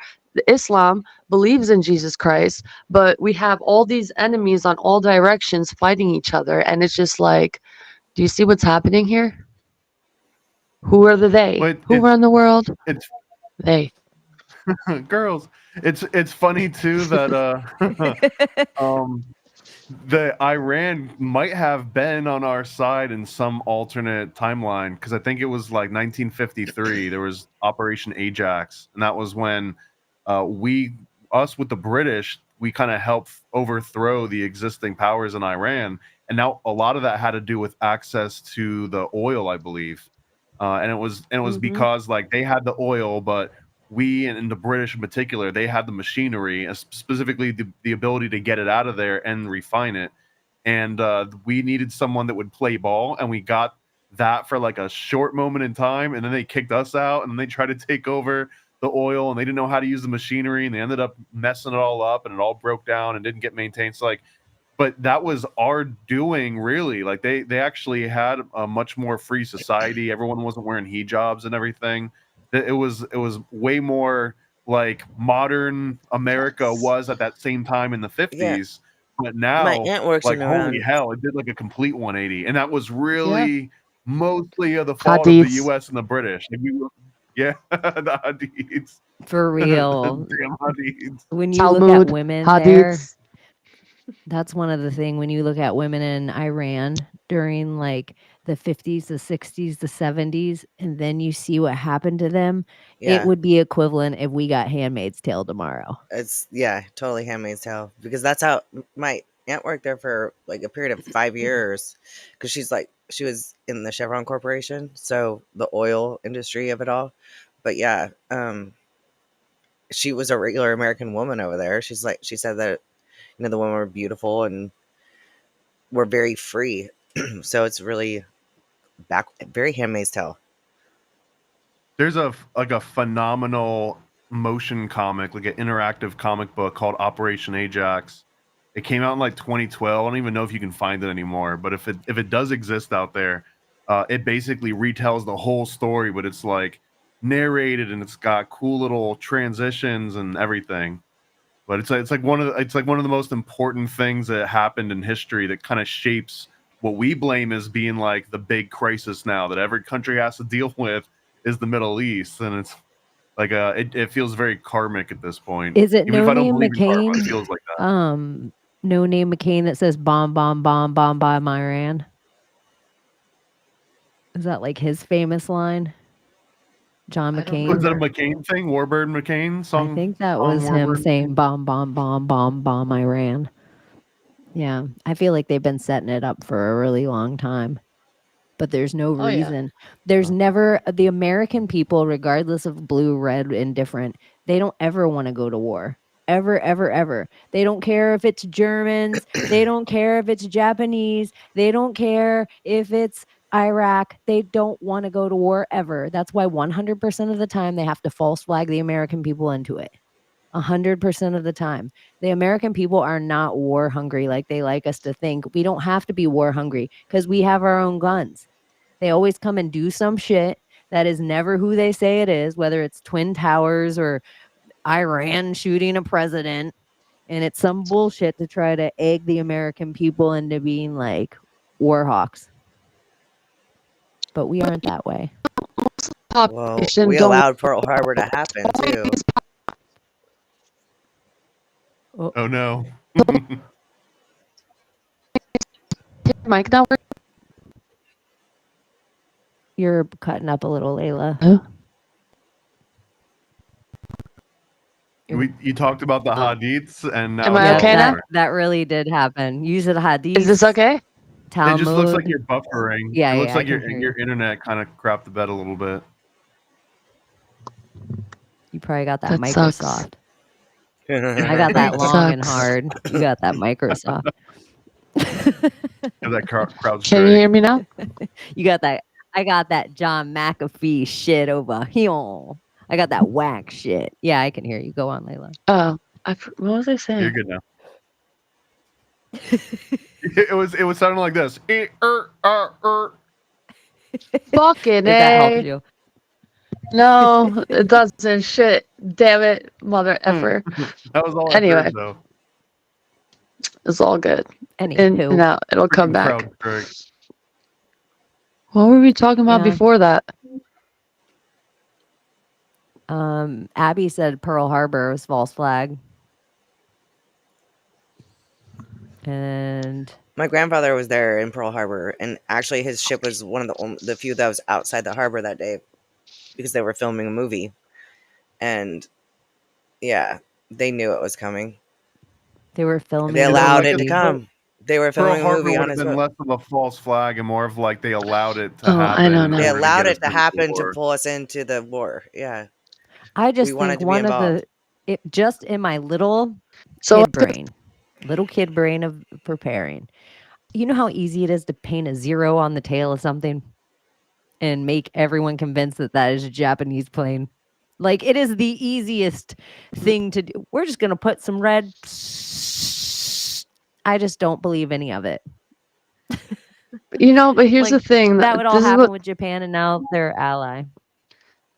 Islam believes in Jesus Christ, but we have all these enemies on all directions fighting each other. And it's just like, do you see what's happening here? Who are the they? But Who run the world? It's They. girls. It's funny too that the Iran might have been on our side in some alternate timeline, because I think it was like 1953. There was Operation Ajax, and that was when us with the British, we kind of helped overthrow the existing powers in Iran, and now a lot of that had to do with access to the oil, I believe, and it was because like they had the oil, but we and the British in particular, they had the machinery, specifically the ability to get it out of there and refine it. And we needed someone that would play ball, and we got that for like a short moment in time, and then they kicked us out, and then they tried to take over the oil, and they didn't know how to use the machinery, and they ended up messing it all up, and it all broke down and didn't get maintained. So like, but that was our doing, really. Like they actually had a much more free society. Everyone wasn't wearing hijabs and everything. It was way more like modern America was at that same time in the 50s. But now, My aunt works like, in holy around. hell, it did like a complete 180, and that was Yeah. really mostly of the fault of the Hadiths. U.S. and the British. Like, the Hadiths. For real. Damn Hadiths. When you look Talmud, at women there, Hadiths. that's one of the things when you look at women in Iran during like the 50s, the 60s, the 70s, and then you see what happened to them, it Yeah, would be equivalent if we got Handmaid's Tale tomorrow. it's totally Handmaid's Tale, because that's how my aunt worked there for like a period of 5 years because she was in the Chevron Corporation, so the oil industry of it all. But yeah, she was a regular American woman over there. She said that the women were beautiful and were very free. So it's really very Handmaid's Tale. There's a phenomenal motion comic, like an interactive comic book called Operation Ajax. It came out in like 2012. I don't even know if you can find it anymore, but if it does exist out there, it basically retells the whole story, but it's like narrated and it's got cool little transitions and everything. But it's like one of the most important things that happened in history that kind of shapes what we blame as being like the big crisis now that every country has to deal with is the Middle East, and it's like it feels very karmic at this point. Is it Even if No I don't Name believe in karma, it McCain? feels like that. No Name McCain that says bomb, bomb, bomb, bomb, bomb Iran. Is that like his famous line? John McCain. Was that a McCain thing? Warbird McCain song? I think that song was him Warbird? saying bomb, bomb, bomb, bomb, bomb Iran. Yeah, I feel like they've been setting it up for a really long time. But there's no Oh, yeah. reason. There's never the American people, regardless of blue, red, indifferent, they don't ever want to go to war. Ever, ever, ever. They don't care if it's Germans. They don't care if it's Japanese. They don't care if it's Iraq. They don't want to go to war ever. That's why 100% of the time they have to false flag the American people into it. 100% of the time. The American people are not war hungry like they like us to think. We don't have to be war hungry because we have our own guns. They always come and do some shit that is never who they say it is, whether it's Twin Towers or Iran shooting a president. And it's some bullshit to try to egg the American people into being like war hawks. But we aren't that way. Well, we allowed Pearl Harbor to happen too. Oh no. Mic not working? You're cutting up a little, Layla. Huh? You talked about the hadiths, and now Am I okay now? That really did happen. Use the hadith. Is this okay? Talmud. It just looks like you're buffering. Yeah, it looks like I can hear your internet kind of crapped the bed a little bit. You probably got that, That Microsoft. sucks. I got that That long and sucks. hard. You got that Microsoft. And that CrowdStrike. Can you hear me now? You got that. I got that John McAfee shit over here. I got that whack shit. Yeah, I can hear you. Go on, Layla. Oh, what was I saying? You're good now. it was sounding like this. Fucking If that helps A. you. No, it doesn't. Shit. Damn it, mother effer. That was all Anyway. I heard, though. It's all good. Anywho. And now it'll come Freaking back. CrowdStrike. What were we talking about Yeah. before that? Abbie said Pearl Harbor was false flag. And My grandfather was there in Pearl Harbor, and actually his ship was one of the few that was outside the harbor that day because they were filming a movie. And yeah, they knew it was coming. they were filming. They a allowed movie. it to come. They were Pearl filming a Harbor movie on would have his been boat. less of a false flag and more of like they allowed it to Oh, happen. I know in now. They order allowed get it us to into happen war. to pull us into the war. Yeah. I just wanted think to be one of involved. just in my little So kid brain of preparing. You know how easy it is to paint a zero on the tail of something and make everyone convinced that that is a Japanese plane. Like, it is the easiest thing to do. We're just going to put some red. I just don't believe any of it. but here's Like, the thing. That would all this is happen what with Japan, and now they're ally.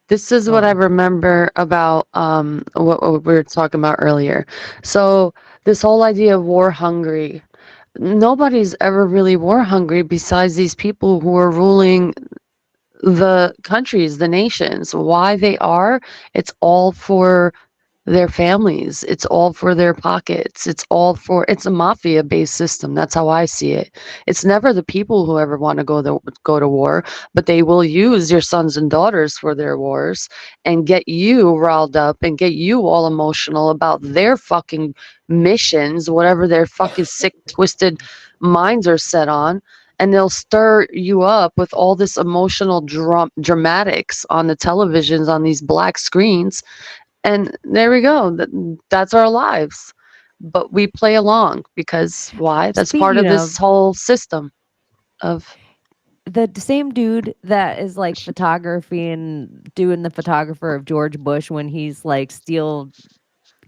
this is what I remember about what we were talking about earlier. So this whole idea of war hungry. Nobody's ever really war hungry besides these people who are ruling the countries, the nations. Why they are, it's all for their families. It's all for their pockets. It's a mafia-based system. That's how I see it. It's never the people who ever want to go to war, but they will use your sons and daughters for their wars and get you riled up and get you all emotional about their fucking missions, whatever their fucking sick, twisted minds are set on. And they'll stir you up with all this emotional dramatics on the televisions, on these black screens. And there we go. That's our lives. But we play along because why? That's part of Speaking this whole system of the same dude that is like photography and doing the photographer of George Bush when he's like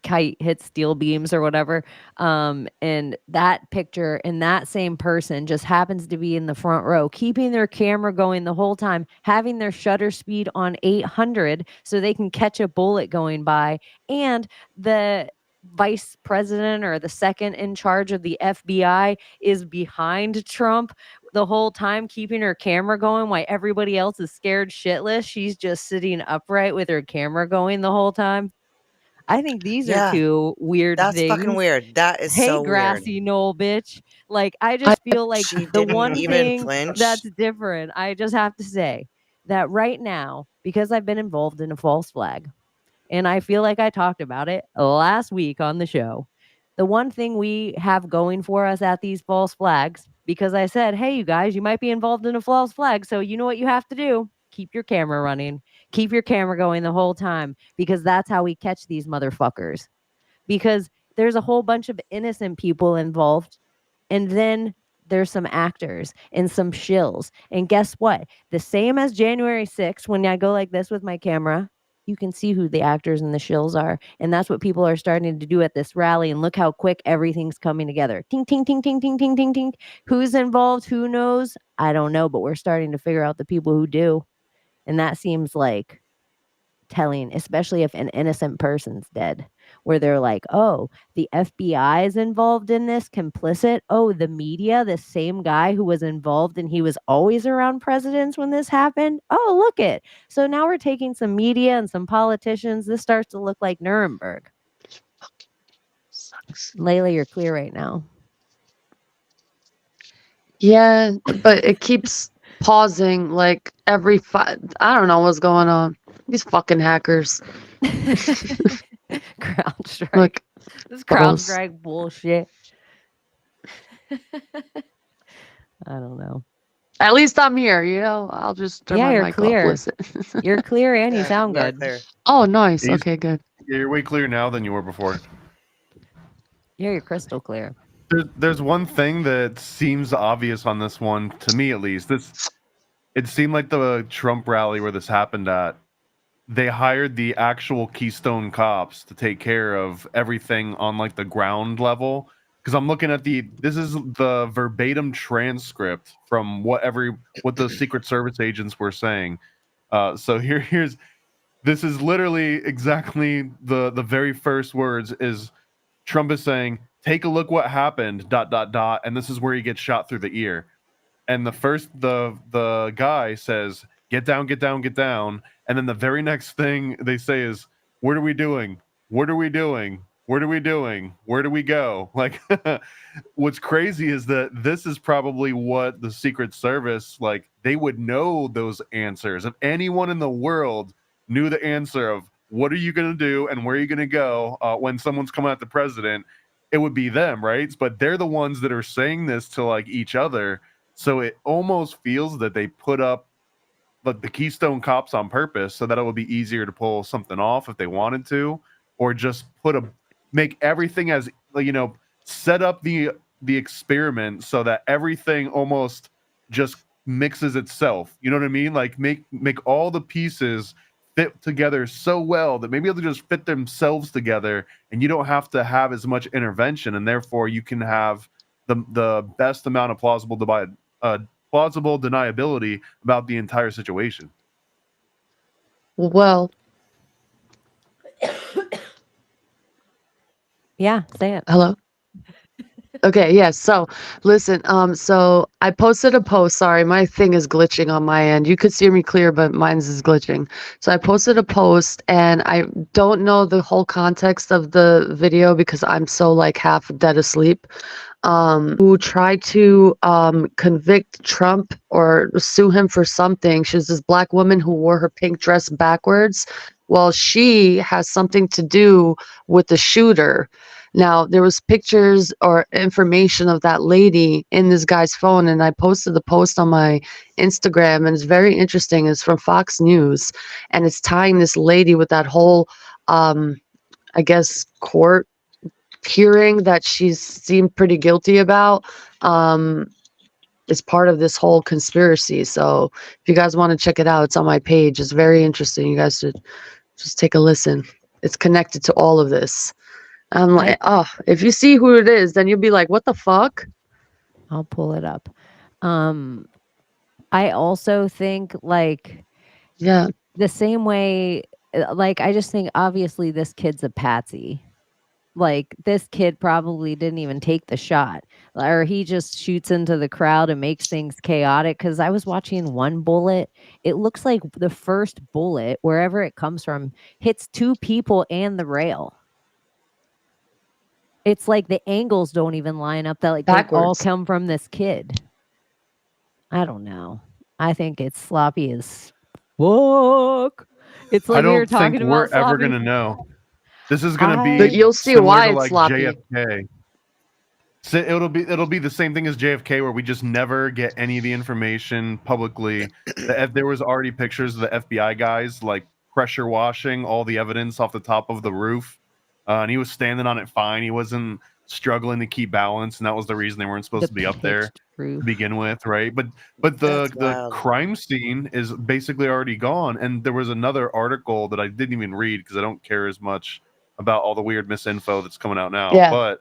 kite hits steel beams or whatever. And that picture and that same person just happens to be in the front row, keeping their camera going the whole time, having their shutter speed on 800 so they can catch a bullet going by. And the vice president or the second in charge of the FBI is behind Trump the whole time, keeping her camera going while everybody else is scared shitless. She's just sitting upright with her camera going the whole time. I think these are Yeah, two weird that's fucking things. weird. That is Hey, so weird. grassy knoll bitch. Like, I I just feel like She the didn't one even thing flinch. that's different, I just have to say that right now, because I've been involved in a false flag, and I feel like I talked about it last week on the show. The one thing we have going for us at these false flags, because I said, hey, you guys, you might be involved in a false flag. So you know what you have to do? Keep your camera running, keep your camera going the whole time, because that's how we catch these motherfuckers. Because there's a whole bunch of innocent people involved. And then there's some actors and some shills. And guess what? The same as January 6th, when I go like this with my camera, you can see who the actors and the shills are. And that's what people are starting to do at this rally. And look how quick everything's coming together. Ting, ting, ting, ting, ting, ting, ting, ting. Who's involved? Who knows? I don't know, but we're starting to figure out the people who do. And that seems like telling, especially if an innocent person's dead, where they're like, oh, the FBI is involved in this, complicit. Oh, the media, the same guy who was involved and he was always around presidents when this happened. Oh, look it. So now we're taking some media and some politicians. This starts to look like Nuremberg. sucks. Layla, you're clear right now. Yeah, but it keeps pausing like every I don't know what's going on. These fucking hackers. CrowdStrike. Like This gross. CrowdStrike bullshit. I don't know. At least I'm here, you know. I'll just turn Yeah, my you're mic clear. off. Listen. You're clear and you Yeah, sound you are good. clear. Oh, nice. He's- Okay, good. Yeah, you're way clearer now than you were before. Yeah, you're crystal clear. There's one thing that seems obvious on this one, to me at least. It seemed like the Trump rally where this happened at, they hired the actual Keystone cops to take care of everything on like the ground level. Because I'm looking at this is the verbatim transcript from what the Secret Service agents were saying. So this is literally exactly the very first words is Trump is saying, take a look what happened, ... And this is where he gets shot through the ear. And the guy says, get down, get down, get down. And then the very next thing they say is, what are we doing? What are we doing? What are we doing? Where do we go? Like, what's crazy is that this is probably what the Secret Service, like, they would know those answers. If anyone in the world knew the answer of what are you going to do and where are you going to go when someone's coming at the president, it would be them, right? But they're the ones that are saying this to like each other. So it almost feels that they put up like the Keystone cops on purpose so that it would be easier to pull something off if they wanted to, or just make everything as, you know, set up the experiment so that everything almost just mixes itself. You know what I mean? Like make all the pieces fit together so well that maybe they'll just fit themselves together and you don't have to have as much intervention, and therefore you can have the best amount of plausible deniability about the entire situation. Well, Yeah, say it. hello. Okay, yes. So listen, so I posted a post. Sorry, my thing is glitching on my end. You could see me clear, but mine's is glitching. So I posted a post and I don't know the whole context of the video because I'm so like half dead asleep. Who tried to convict Trump or sue him for something. She's this black woman who wore her pink dress backwards. Well, she has something to do with the shooter. Now, there was pictures or information of that lady in this guy's phone, and I posted the post on my Instagram, and it's very interesting. It's from Fox News, and it's tying this lady with that whole, I guess, court hearing that she seemed pretty guilty about. Is part of this whole conspiracy. So if you guys want to check it out, it's on my page. It's very interesting. You guys should just take a listen. It's connected to all of this. I'm like, oh, if you see who it is, then you'll be like, what the fuck? I'll pull it up. I also think like, yeah, the same way, like, I just think obviously this kid's a patsy. Like, this kid probably didn't even take the shot, or he just shoots into the crowd and makes things chaotic. Because I was watching one bullet. It looks like the first bullet, wherever it comes from, hits 2 people and the rail. It's like the angles don't even line up, that like they all come from this kid. I don't know. I think it's sloppy as fuck. It's like I don't we were talking think about we're ever sloppy. gonna know. This is gonna be. But you'll see similar why to, it's like, sloppy. JFK. So it'll be the same thing as JFK, where we just never get any of the information publicly. There was already pictures of the FBI guys like pressure washing all the evidence off the top of the roof, and he was standing on it fine. He wasn't struggling to keep balance, and that was the reason they weren't supposed to be up there to begin with, right? But the crime scene is basically already gone. And there was another article that I didn't even read because I don't care as much about all the weird misinfo that's coming out now. Yeah. But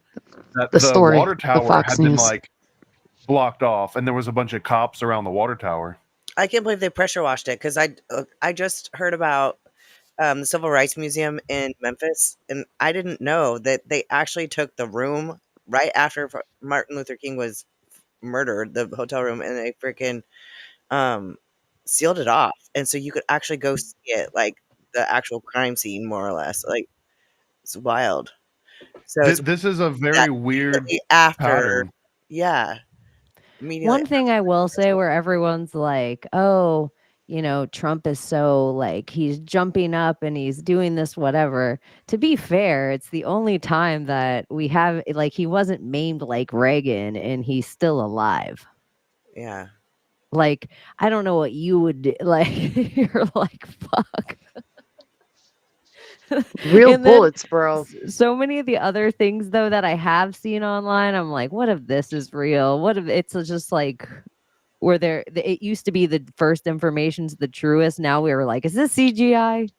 that The the story, water the tower Fox had been News. like blocked off, and there was a bunch of cops around the water tower. I can't believe they pressure washed it because I just heard about the Civil Rights Museum in Memphis, and I didn't know that they actually took the room right after Martin Luther King was murdered, the hotel room, and they freaking sealed it off, and so you could actually go see it, like the actual crime scene, more or less. Like, it's wild. So This is a very weird after, pattern. yeah. One thing I will say, where everyone's like, oh, you know, Trump is so like, he's jumping up and he's doing this, whatever. To be fair, it's the only time that we have, like, he wasn't maimed like Reagan and he's still alive. Yeah. Like, I don't know what you would do. Like, you're like, fuck. Real bullets, bro. So many of the other things, though, that I have seen online, I'm like, what if this is real? What if it's just like, where it used to be the first information's the truest. Now we were like, is this CGI?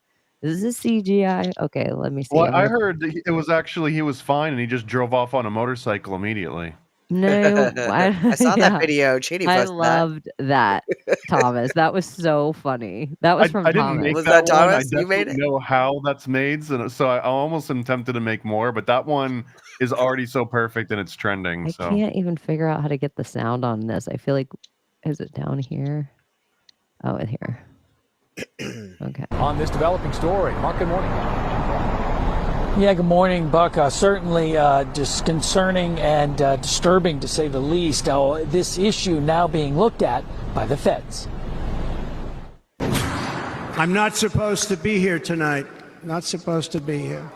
Is this CGI? Okay, let me see. Well, I heard that it was actually he was fine and he just drove off on a motorcycle immediately. No, I saw that video. Chaney I posted loved that, Thomas. That was so funny. That was from I didn't Thomas. make Was that that one. Thomas? I You made definitely it? know how that's made, so I almost am tempted to make more. But that one is already so perfect and it's trending. I So can't even figure out how to get the sound on this. I feel like, is it down here? Oh, it's here. Okay. On this developing story, Mark, good morning. Yeah, good morning, Buck. Certainly just concerning and disturbing, to say the least. This issue now being looked at by the feds. I'm not supposed to be here tonight. Not supposed to be here.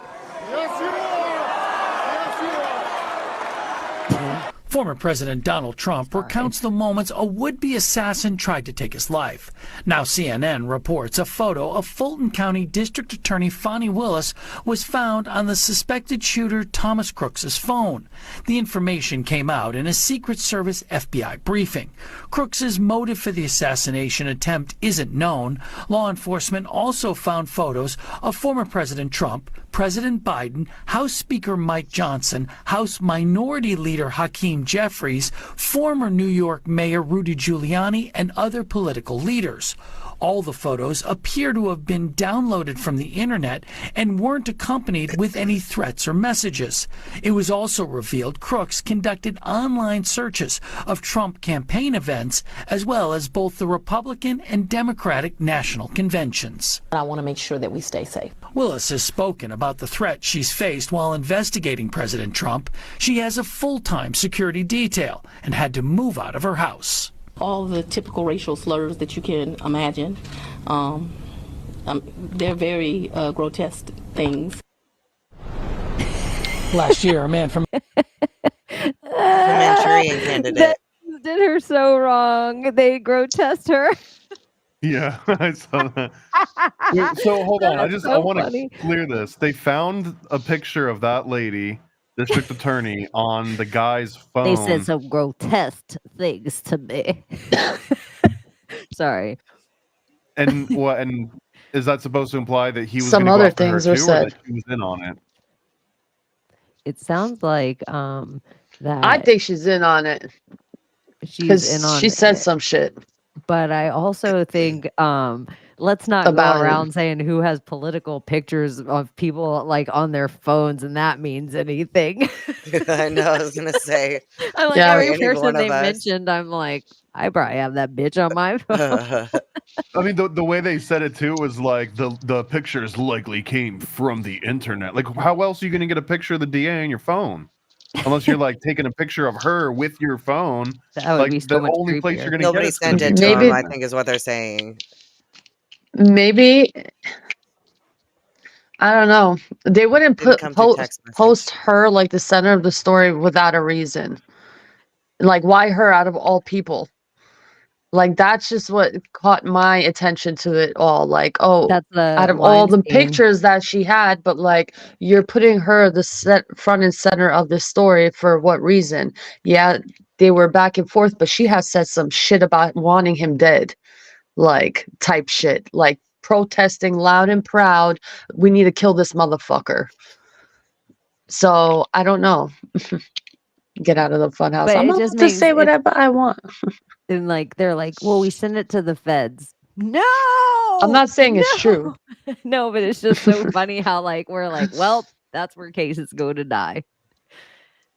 Former President Donald Trump recounts the moments a would-be assassin tried to take his life. Now CNN reports a photo of Fulton County District Attorney Fonnie Willis was found on the suspected shooter Thomas Crooks's phone. The information came out in a Secret Service FBI briefing. Crooks's motive for the assassination attempt isn't known. Law enforcement also found photos of former President Trump, President Biden, House Speaker Mike Johnson, House Minority Leader Hakeem Jeffries, former New York Mayor Rudy Giuliani, and other political leaders. All the photos appear to have been downloaded from the internet and weren't accompanied with any threats or messages. It was also revealed crooks conducted online searches of Trump campaign events as well as both the Republican and Democratic national conventions. I want to make sure that we stay safe. Willis has spoken about the threat she's faced while investigating President Trump. She has a full-time security detail and had to move out of her house. All the typical racial slurs that you can imagine. They're very grotesque things. Last year, a man from The Manchurian Candidate. That did her so wrong. They grotesque her. Yeah, I saw that. Wait, so hold on, That's I so want funny. to clear this. They found a picture of that lady, district attorney, on the guy's phone. They said some grotesque things to me. Sorry. And what? And is that supposed to imply that he was Some gonna go other after her things were too, or said. that she was in on it? It sounds like that I think she's in on it she's because in on she said it. some shit. But I also think let's not About go him. around saying who has political pictures of people like on their phones and that means anything. I know. I was gonna say. I'm like Yeah. every Any person one they of us. mentioned, I'm like, I probably have that bitch on my phone. I mean, the way they said it too was like the pictures likely came from the internet. Like, how else are you gonna get a picture of the DA on your phone? Unless you're like taking a picture of her with your phone. That would Like be so the much only place you're creepier. gonna Nobody get it's gonna sent be it to Maybe- him, I think is what they're saying. Maybe, I don't know. They wouldn't Didn't put come through text message. post her like the center of the story without a reason. Like, why her out of all people? Like, that's just what caught my attention to it all. Like, oh, That's the out of all the Weinstein. pictures that she had, but like, you're putting her front and center of the story for what reason? Yeah, they were back and forth, but she has said some shit about wanting him dead, like type shit, like protesting loud and proud. We need to kill this motherfucker. So I don't know. Get out of the funhouse. But I'm it allowed just to makes say it whatever I want. and like they're like, well, we send it to the feds. No, I'm not saying it's true. No, but it's just so funny how like we're like, well, that's where cases go to die.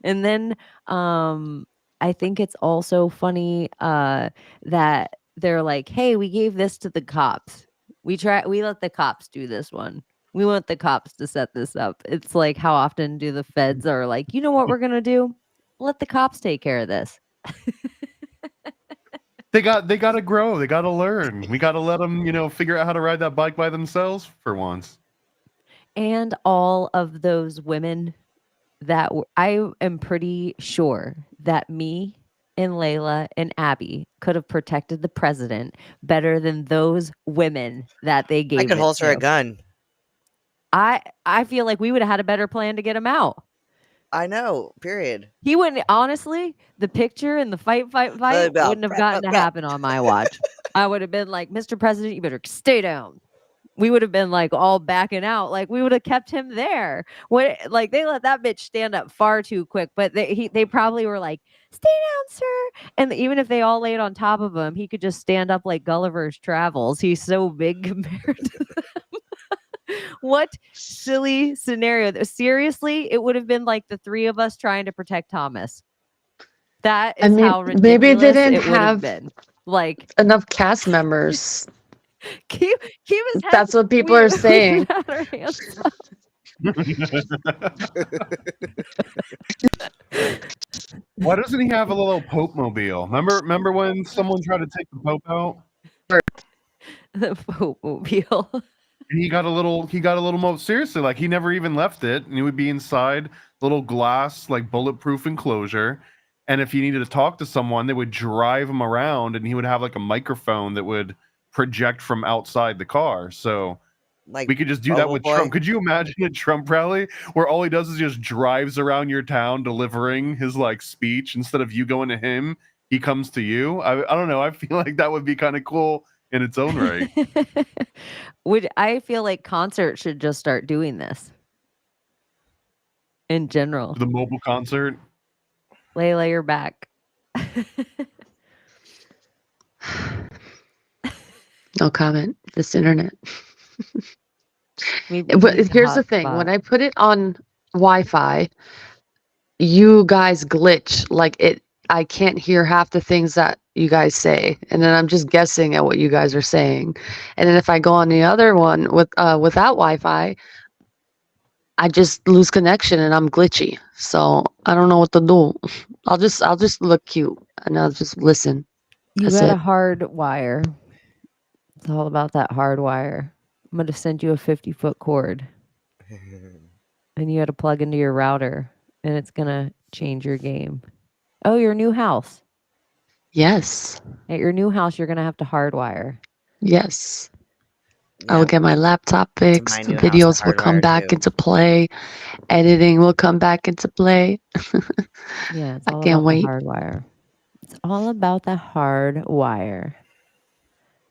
And then I think it's also funny that they're like, hey, we gave this to the cops. We let the cops do this one. We want the cops to set this up. It's like, how often do the feds are like, you know what we're gonna do? Let the cops take care of this. They gotta grow. They gotta learn. We gotta let them, figure out how to ride that bike by themselves for once. And all of those women that I am pretty sure that me and Layla and Abbie could have protected the president better than those women that they gave. I could it holster a to. gun. I feel like we would have had a better plan to get him out. I know. Period. He wouldn't, honestly, the picture and the fight wouldn't have gotten to happen on my watch. I would have been like, Mr. President, you better stay down. We would have been like all backing out. Like we would have kept him there. Like they let that bitch stand up far too quick, but they probably were like, stay down, sir. And even if they all laid on top of him, he could just stand up like Gulliver's Travels. He's so big compared to them. What silly scenario. Seriously, it would have been like the three of us trying to protect Thomas. That is how ridiculous maybe they didn't it would have have been. Like enough cast members. keep his head. That's what people are saying. Had her hands up. Why doesn't he have a little Pope mobile? Remember when someone tried to take the Pope out? The Pope mobile. And he got a little seriously, like he never even left it, and he would be inside little glass, like bulletproof enclosure. And if he needed to talk to someone, they would drive him around, and he would have like a microphone that would project from outside the car. So Like we could just do that with Boy. Trump. Could you imagine a Trump rally where all he does is just drives around your town delivering his like speech instead of you going to him? He comes to you. I don't know. I feel like that would be kind of cool in its own right. I feel like concerts should just start doing this in general. The mobile concert. Layla, you're back. No comment. This internet. Maybe But he's a here's the thing. hotspot. When I put it on Wi-Fi, you guys glitch. Like I can't hear half the things that you guys say, and then I'm just guessing at what you guys are saying. And then if I go on the other one without Wi-Fi, I just lose connection and I'm glitchy. So I don't know what to do. I'll just look cute and I'll just listen. You That's got a it. hard wire. It's all about that hard wire. I'm gonna send you a 50-foot cord, and you got to plug into your router, and it's gonna change your game. Oh, your new house. Yes. At your new house, you're gonna have to hardwire. Yes. I Yeah, will get my laptop to fixed. my The new house, I videos will come hardwired back too. into play. Editing will come back into play. Yeah, it's I all can't about the wait. hard wire. It's all about the hard wire.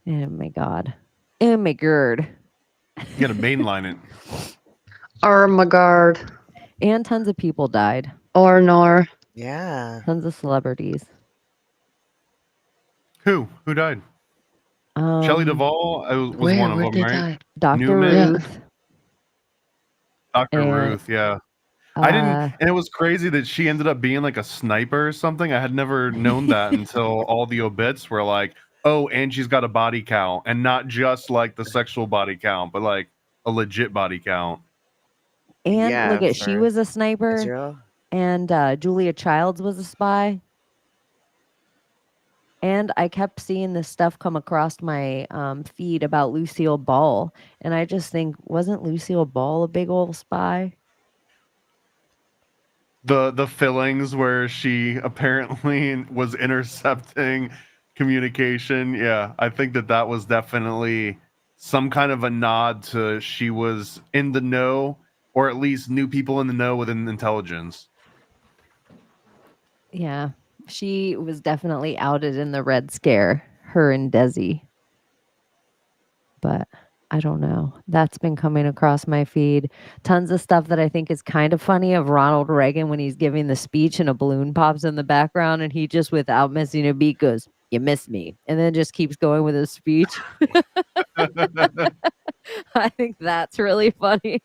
Oh my god. Oh my god. You got to mainline it. Oh my god. And tons of people died. Or nor. Yeah. Tons of celebrities. Who died? Shelley Duvall was one of Where'd them, they right? die? Dr. Newman, Ruth. Dr. And, Ruth, yeah. I didn't, and it was crazy that she ended up being like a sniper or something. I had never known that until all the obits were like, oh, and she's got a body count, and not just like the sexual body count, but like a legit body count. And Yeah, look at, she for was a sniper, Israel. and Julia Childs was a spy. And I kept seeing this stuff come across my feed about Lucille Ball, and I just think, wasn't Lucille Ball a big old spy? The fillings where she apparently was intercepting communication. Yeah, I think that was definitely some kind of a nod to she was in the know, or at least knew people in the know within intelligence. Yeah, she was definitely outed in the Red Scare, her and Desi. But I don't know. That's been coming across my feed. Tons of stuff that I think is kind of funny of Ronald Reagan when he's giving the speech and a balloon pops in the background and he just, without missing a beat, goes, "You missed me," and then just keeps going with his speech. I think that's really funny.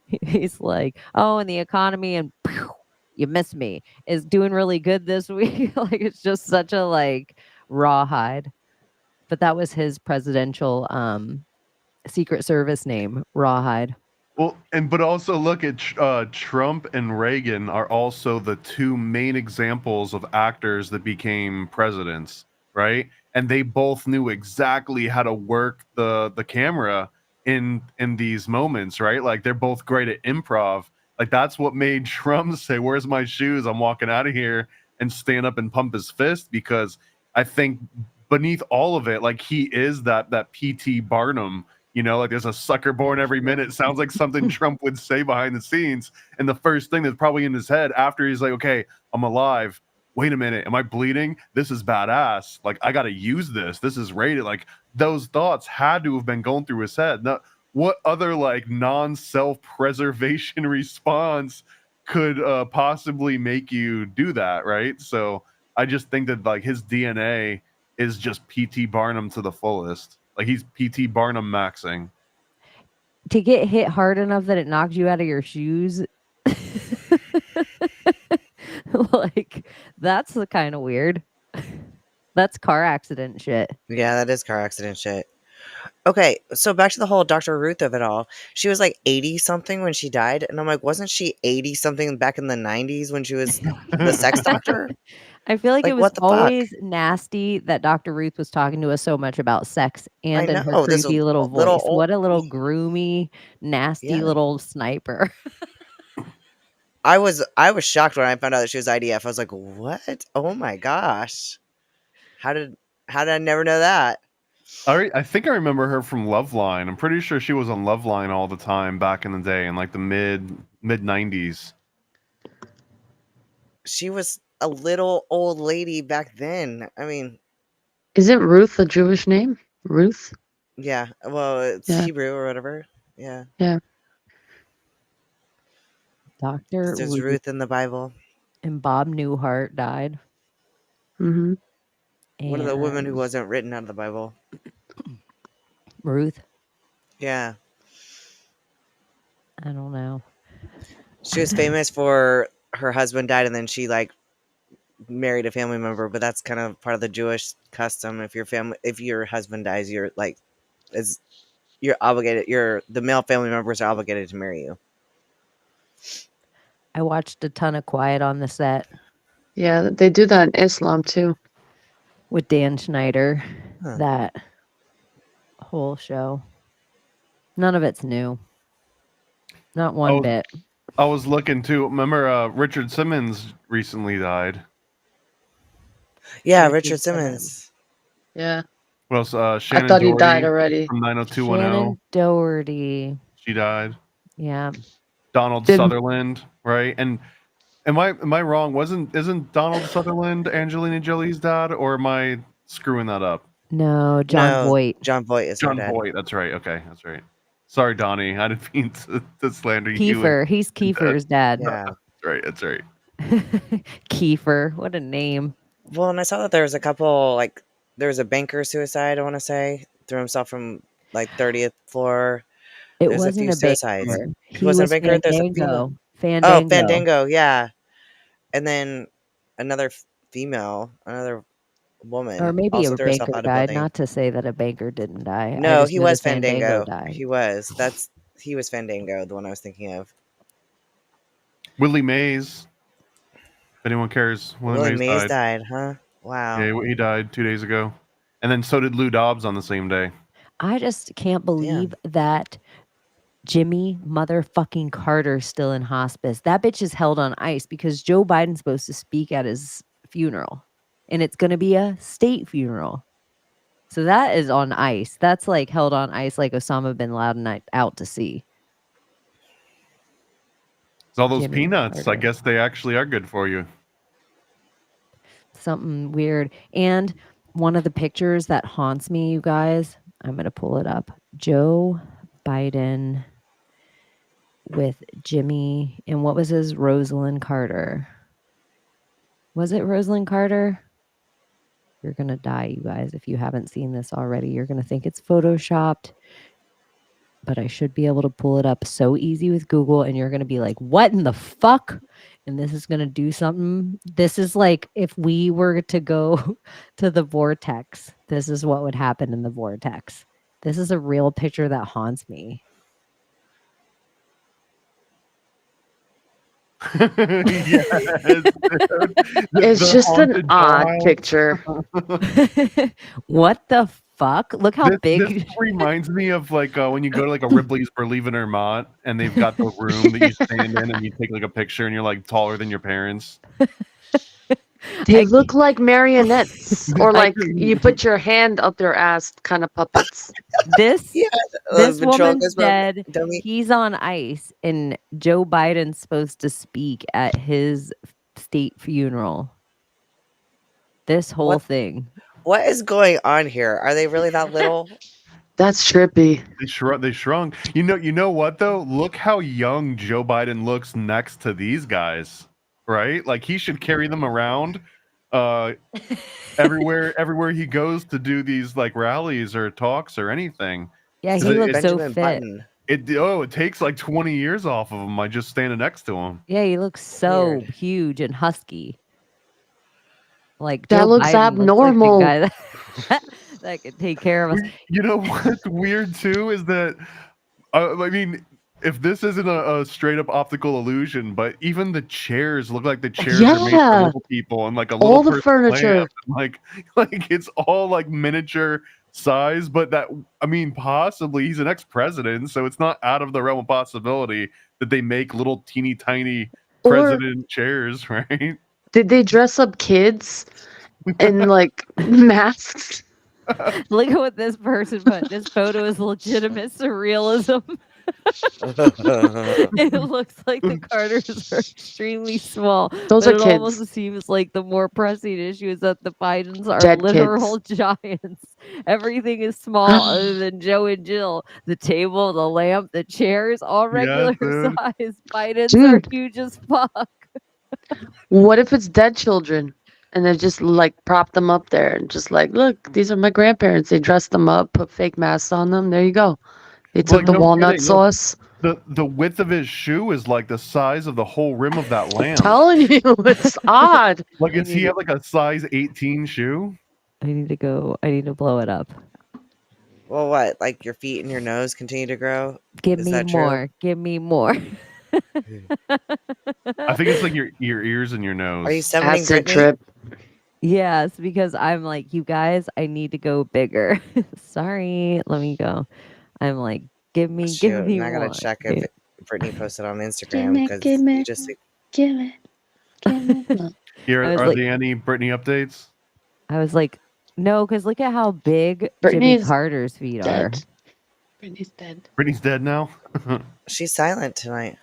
He's like, "Oh, and the economy and pew, you missed me is doing really good this week." Like, it's just such a like rawhide. But that was his presidential Secret Service name, Rawhide. Well, but also look at Trump and Reagan are also the two main examples of actors that became presidents, right? And they both knew exactly how to work the camera in these moments, right? Like they're both great at improv. Like that's what made Trump say, "Where's my shoes? I'm walking out of here," and stand up and pump his fist, because I think beneath all of it, like he is that P.T. Barnum. You know, like there's a sucker born every minute. Sounds like something Trump would say behind the scenes. And the first thing that's probably in his head after he's like, okay, I'm alive. Wait a minute. Am I bleeding? This is badass. Like, I got to use this. This is rated. Like, those thoughts had to have been going through his head. Now, what other like non-self preservation response could possibly make you do that? Right. So I just think that like his DNA is just P.T. Barnum to the fullest. Like he's P.T. Barnum maxing. To get hit hard enough that it knocked you out of your shoes. Like, that's the kind of weird. That's car accident shit. Yeah, that is car accident shit. Okay, so back to the whole Dr. Ruth of it all. She was like 80 something when she died. And I'm like, wasn't she 80 something back in the 90s when she was the sex doctor? I feel like it was what the fuck? always nasty that Dr. Ruth was talking to us so much about sex and in her know, this creepy little voice. little old What a little groomy, nasty Yeah. little sniper. I was shocked when I found out that she was IDF. I was like, what? Oh my gosh. How did I never know that? I think I remember her from Loveline. I'm pretty sure she was on Loveline all the time back in the day in like the mid 90s. She was a little old lady back then. I mean, Isn't Ruth a Jewish name? Ruth? yeah. Well, it's Yeah. Hebrew or whatever. Yeah. Yeah. Dr. There's Ruth in the Bible. And Bob Newhart died. Mm-hmm. One of the women who And wasn't written out of the Bible. Ruth, Yeah. I don't know. She was famous for her husband died and then she like married a family member, but that's kind of part of the Jewish custom. If your husband dies, you're like you're obligated, the male family members are obligated to marry you. I watched a ton of Quiet on the Set Yeah, they do that in Islam too. with Dan Schneider. Huh. That whole show. None of it's new. Not one bit. I was looking too. Remember, Richard Simmons recently died. Yeah, Richard Simmons. Yeah. What else? Shannon I thought he Doherty died already. from 90210. Shannon Doherty. She died. Yeah. Donald Sutherland, right? And am I wrong? Isn't Donald Sutherland Angelina Jolie's dad, or am I screwing that up? No, John Voight. John Voight is John her dad. Voight. That's right. Okay, that's right. Sorry, Donnie. I didn't mean to slander you. Kiefer. He's Kiefer's dad. Yeah. That's right. That's right. Kiefer. What a name. Well, and I saw that there was a couple, like, there was a banker suicide, I want to say, threw himself from, like, 30th floor. It There's wasn't a few a suicides. banker. He He wasn't was a banker? There's a Fandango. female. Fandango. Oh, Fandango, yeah. And then another female, another woman. Or maybe also a threw herself banker out of died. building. Not to say that a banker didn't die. I No, just he knew was that Fandango. died. He was. He was Fandango, the one I was thinking of. Willie Mays. If anyone cares, Willie Mays died, huh? Wow. Yeah, he died 2 days ago. And then so did Lou Dobbs on the same day. I just can't believe that Jimmy motherfucking Carter's still in hospice. That bitch is held on ice because Joe Biden's supposed to speak at his funeral. And it's going to be a state funeral. So that is on ice. That's like held on ice like Osama bin Laden out to sea. It's all those Jimmy peanuts. Carter. I guess they actually are good for you. Something weird. And one of the pictures that haunts me, you guys, I'm going to pull it up. Joe Biden with Jimmy, and what was his? Rosalind Carter. Was it Rosalind Carter? You're going to die, you guys, if you haven't seen this already. You're going to think it's photoshopped, but I should be able to pull it up so easy with Google, and you're going to be like, what in the fuck? And this is going to do something. This is like if we were to go to the vortex, this is what would happen in the vortex. This is a real picture that haunts me. It's just an odd picture. What the fuck? Look how big. This reminds me of like when you go to like a Ripley's Believe It or Not, and they've got the room that you stand in, and you take like a picture, and you're like taller than your parents. They look like marionettes, or like you put your hand up their ass kind of puppets. This the woman's ventriloquist dead. dummy. He's on ice, and Joe Biden's supposed to speak at his state funeral. This whole thing. What is going on here? Are they really that little? That's trippy. They shrunk. You know what though? Look how young Joe Biden looks next to these guys. Right? Like he should carry them around everywhere he goes to do these like rallies or talks or anything. Yeah, he looks so fit. It takes like 20 years off of him by just standing next to him. Yeah, he looks so huge and husky. Like that Joe looks Biden abnormal. Looks like the guy that could take care of us. You know what's weird too is that I mean, if this isn't a straight up optical illusion, but even the chairs look like the chairs are made for little people, and like a all little the furniture, like it's all like miniature size. But that, I mean, possibly he's an ex-president, so it's not out of the realm of possibility that they make little teeny tiny president chairs, right? Did they dress up kids in like masks? Look at what this person put. This photo is legitimate surrealism. It looks like the Carters are extremely small. Those but are it kids. almost seems like the more pressing issue is that the Bidens are Dead literal giants. Everything is small other than Joe and Jill. The table, the lamp, the chairs, all regular size. Bidens are huge as fuck. What if it's dead children And they just like prop them up there and just like, look, these are my grandparents. They dressed them up, put fake masks on them. There you go. They took Like, the no walnut kidding, look, sauce. the width of his shoe is like the size of the whole rim of that lamp. Telling you, it's odd. Like, I is he need have like a size 18 shoe? I need to go. I need to blow it up. Well, what? Like your feet and your nose continue to grow? Give Is me that true? more. Give me more. I think it's like your ears and your nose. Are you summoning Acid Brittany? trip. Yes, because I'm like, you guys, I need to go bigger. Sorry, let me go. I'm like, give me Shoot, me and I gotta more. check dude. if Brittany posted on Instagram because give me, you just give it. Here, I was are like- there any Britney updates? I was like, no, because look at how big Jimmy Brittany's Carter's feet are. dead. Brittany's dead. Britney's dead now. she's silent tonight.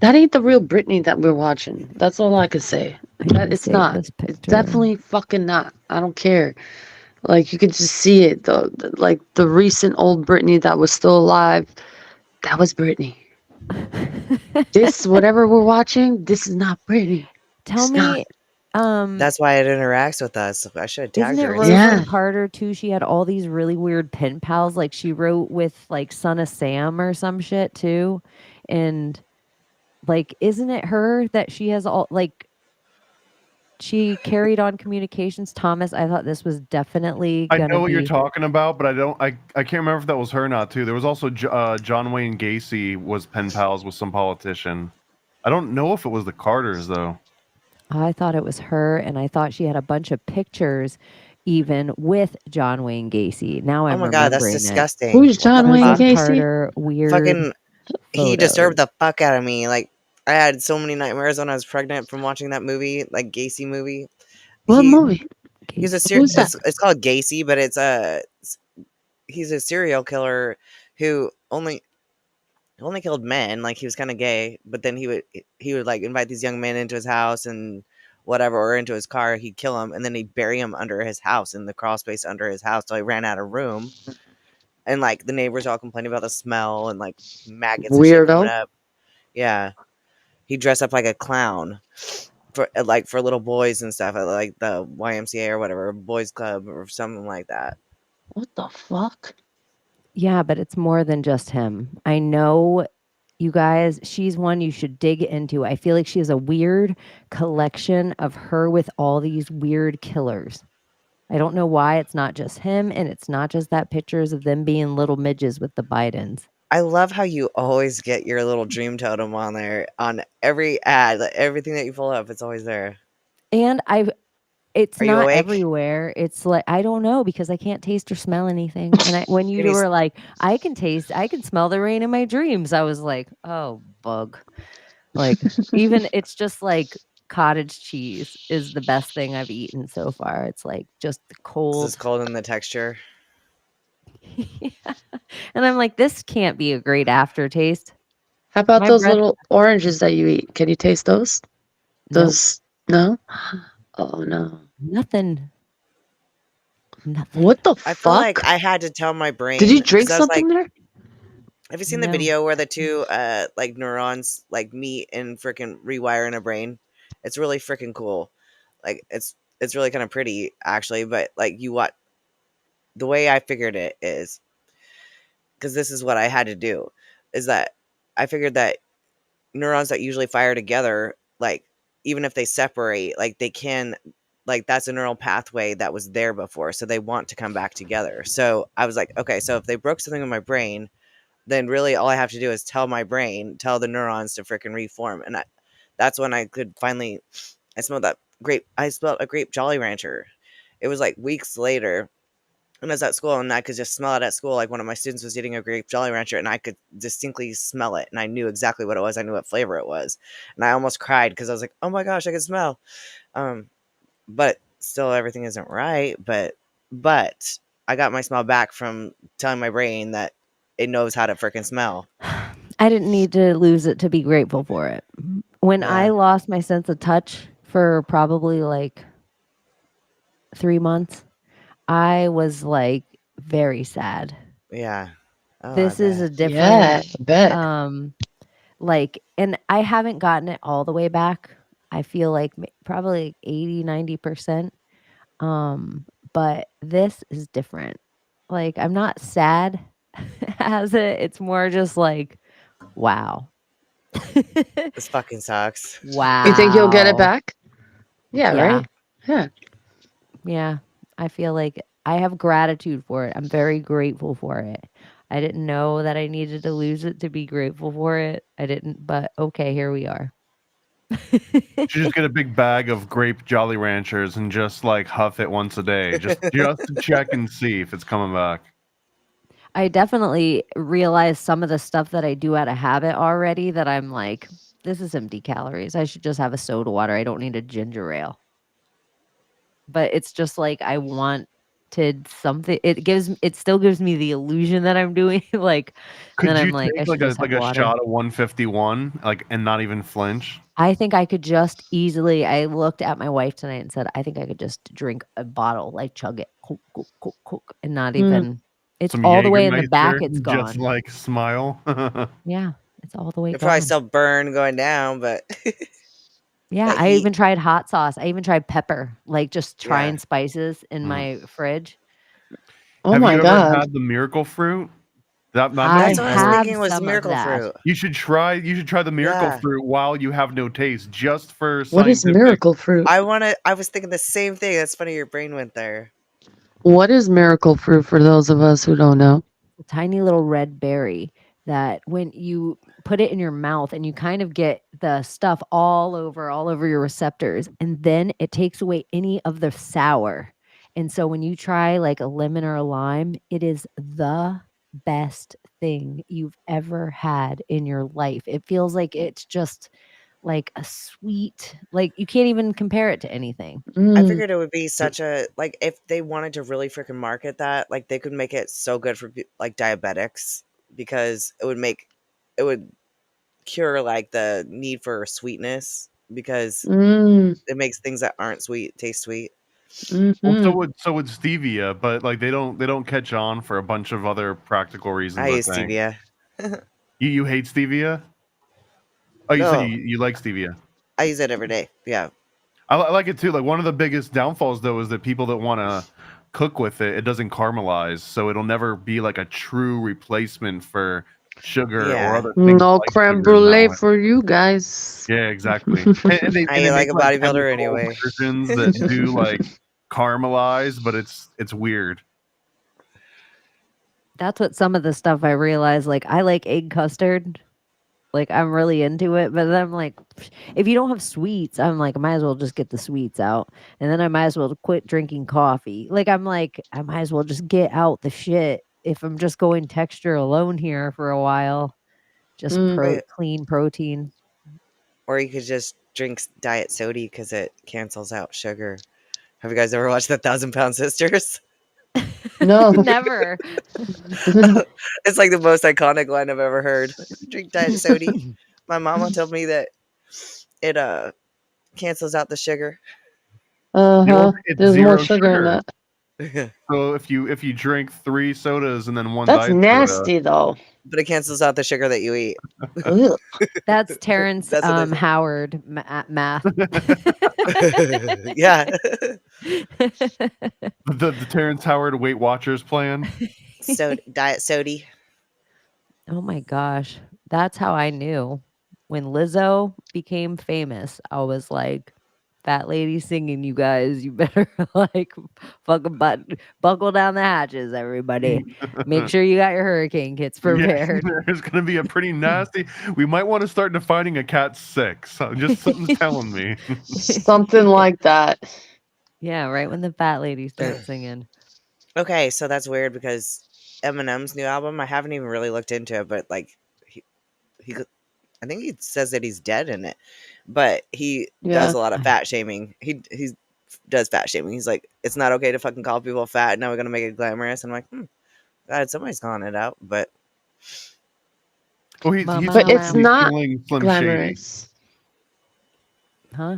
That ain't the real Britney that we're watching. That's all I can say. I need That to it's save not. this It's picture. definitely fucking not. I don't care. Like you could just see it though. Like the recent old Britney that was still alive. That was Britney. This whatever we're watching, this is not Britney. Tell It's me, That's why it interacts with us. I should have tagged isn't it her. Rosalynn Yeah. Carter too? She had all these really weird pen pals. Like she wrote with like Son of Sam or some shit too, and like, isn't it her that she has all like? She carried on communications. Thomas, I thought this was definitely I gonna know what be. you're talking about, but I can't remember if that was her or not too. There was also John Wayne Gacy was pen pals with some politician. I don't know if it was the Carters though. I thought it was her, and I thought she had a bunch of pictures, even with John Wayne Gacy. Now I'm Oh my god, that's remembering it. disgusting. Who's What John the Wayne fuck? Rosalynn Gacy? Carter, weird. Fucking, he photos. disturbed the fuck out of me. Like I had so many nightmares when I was pregnant from watching that movie, like Gacy movie. What movie? He's a Who's that? it's called Gacy, but he's a serial killer who only killed men. Like he was kind of gay, but then he would like invite these young men into his house and whatever, or into his car. He'd kill them, and then he'd bury him under his house in the crawl space under his house till he ran out of room. And like the neighbors all complaining about the smell and like maggots and shit coming Weirdo. up. Yeah, he dressed up like a clown for little boys and stuff at like the YMCA or whatever, boys club or something like that. What the fuck? Yeah, but it's more than just him. I know, you guys, she's one you should dig into. I feel like she has a weird collection of her with all these weird killers. I don't know why it's not just him, and it's not just that pictures of them being little midges with the Bidens. I love how you always get your little dream totem on there on every ad, like everything that you pull up, it's always there. And it's Are you not awake? everywhere. It's like, I don't know, because I can't taste or smell anything. And when you Can you were like, I can smell the rain in my dreams, I was like, oh, bug. Like, even it's just like cottage cheese is the best thing I've eaten so far. It's like just the This cold. is cold in the texture. Yeah. And I'm like, this can't be a great aftertaste. How about My those breath- little oranges that you eat? Can you taste those? Nope. Those no? Oh no. Nothing. What the I fuck? feel like I had to tell my brain. Did you drink 'cause I was something like, there? have you seen the No. video where the two like neurons like meet and freaking rewire in a brain? It's really freaking cool. Like it's really kind of pretty actually, but like the way I figured it is, because this is what I had to do, is that I figured that neurons that usually fire together, like even if they separate, like they can, like that's a neural pathway that was there before, so they want to come back together. So I was like, okay, so if they broke something in my brain, then really all I have to do is tell the neurons to freaking reform. And that's when I could finally, I smelled a grape Jolly Rancher. It was like weeks later when I was at school, and I could just smell it at school. Like one of my students was eating a grape Jolly Rancher, and I could distinctly smell it, and I knew exactly what it was. I knew what flavor it was, and I almost cried because I was like, "Oh my gosh, I can smell." But still, everything isn't right. But I got my smell back from telling my brain that it knows how to freaking smell. I didn't need to lose it to be grateful for it. When I lost my sense of touch for probably like 3 months, I was like very sad. Yeah. Oh, This I is bet. a different, Yeah, I bet. like, and I haven't gotten it all the way back. I feel like probably 80-90%. But this is different. Like, I'm not sad as it. It's more just like, wow. This fucking sucks. Wow. You think you'll get it back? Yeah, Yeah. right? Yeah. Yeah. I feel like I have gratitude for it. I'm very grateful for it. I didn't know that I needed to lose it to be grateful for it. I didn't, but okay, here we are. You should just get a big bag of grape Jolly Ranchers and just like huff it once a day, just to check and see if it's coming back. I definitely realized some of the stuff that I do out of habit already that I'm like, this is empty calories. I should just have a soda water. I don't need a ginger ale. But it's just like I wanted something. It still gives me the illusion that I'm doing like Could then you I'm like, I take should just have a water. shot of 151 and not even flinch? I think I could just easily. I looked at my wife tonight and said, I think I could just drink a bottle, like chug it, and not even. It's Some all the way in the back. Jägermeister, It's just gone. like smile. Yeah, it's all the way It gone. probably still burn going down, but Yeah, that I heat. even tried hot sauce. I even tried pepper, like just trying Yeah. spices in my fridge. Oh Have my you ever God. had the miracle fruit? That I That's what I was have thinking was some of miracle that. fruit. You should try the miracle Yeah. fruit while you have no taste, just for What is scientific. miracle fruit? I was thinking the same thing. That's funny your brain went there. What is miracle fruit for those of us who don't know? A tiny little red berry that when you put it in your mouth and you kind of get the stuff all over your receptors, and then it takes away any of the sour. And so when you try like a lemon or a lime, it is the best thing you've ever had in your life. It feels like it's just like a sweet, like you can't even compare it to anything. I figured it would be such a like if they wanted to really freaking market that, like they could make it so good for like diabetics because it would cure like the need for sweetness because it makes things that aren't sweet taste sweet. Well, so would stevia, but like they don't catch on for a bunch of other practical reasons. I use think. stevia. You hate stevia? Oh, you said No. you like stevia. I use it every day. Yeah. I like it too. Like one of the biggest downfalls though is that people that want to cook with it, it doesn't caramelize, so it'll never be like a true replacement for sugar or other things. No like creme sugar in that brulee way. for you guys. Yeah, exactly. And they I like a make, bodybuilder chemical anyway. versions that do like caramelize, but it's weird. That's what some of the stuff I realized. Like I like egg custard. Like I'm really into it, but then I'm like, if you don't have sweets, I'm like, I might as well just get the sweets out, and then I might as well quit drinking coffee. Like I'm like, I might as well just get out the shit if I'm just going texture alone here for a while. Just clean protein. Or you could just drink diet soda because it cancels out sugar. Have you guys ever watched the 1,000-Pound Sisters? No. Never. It's like the most iconic line I've ever heard. Drink diet soda. My mama told me that it cancels out the sugar. It's There's zero more sugar in that. So if you drink 3 sodas and then one That's diet nasty, soda, though. But it cancels out the sugar that you eat. That's Terrence That's what they say. Howard at math. Yeah. the Terrence Howard Weight Watchers plan. Diet soda. Oh my gosh. That's how I knew. When Lizzo became famous, I was like, fat lady singing, you guys, you better like fucking buckle down the hatches, everybody. Make sure you got your hurricane kits prepared. Yeah, there's gonna be a pretty nasty. We might want to start defining a cat 6. Just something's telling me. Something like that. Yeah, right when the fat lady starts singing. Okay, so that's weird because Eminem's new album, I haven't even really looked into it, but like he I think he says that he's dead in it, but he does a lot of fat shaming. He does fat shaming. He's like, it's not okay to fucking call people fat. Now we're gonna make it glamorous. And I'm like, God, somebody's calling it out, but he's but it's not killing Slim glamorous. Huh?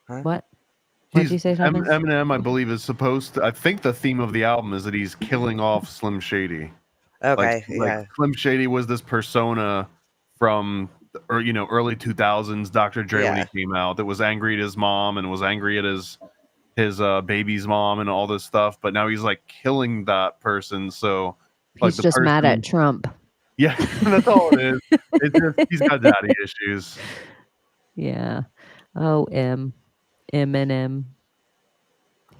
Huh? What? What did you say, Thomas? Eminem, I believe, is supposed to. I think the theme of the album is that he's killing off Slim Shady. Okay, like Slim Shady was this persona from or early 2000s Dr. Dre when Yeah. he came out, that was angry at his mom and was angry at his baby's mom and all this stuff, but now he's like killing that person. So like He's the just mad person, at Trump. yeah, that's all it is. It's just he's got daddy issues. Yeah. Oh, Eminem.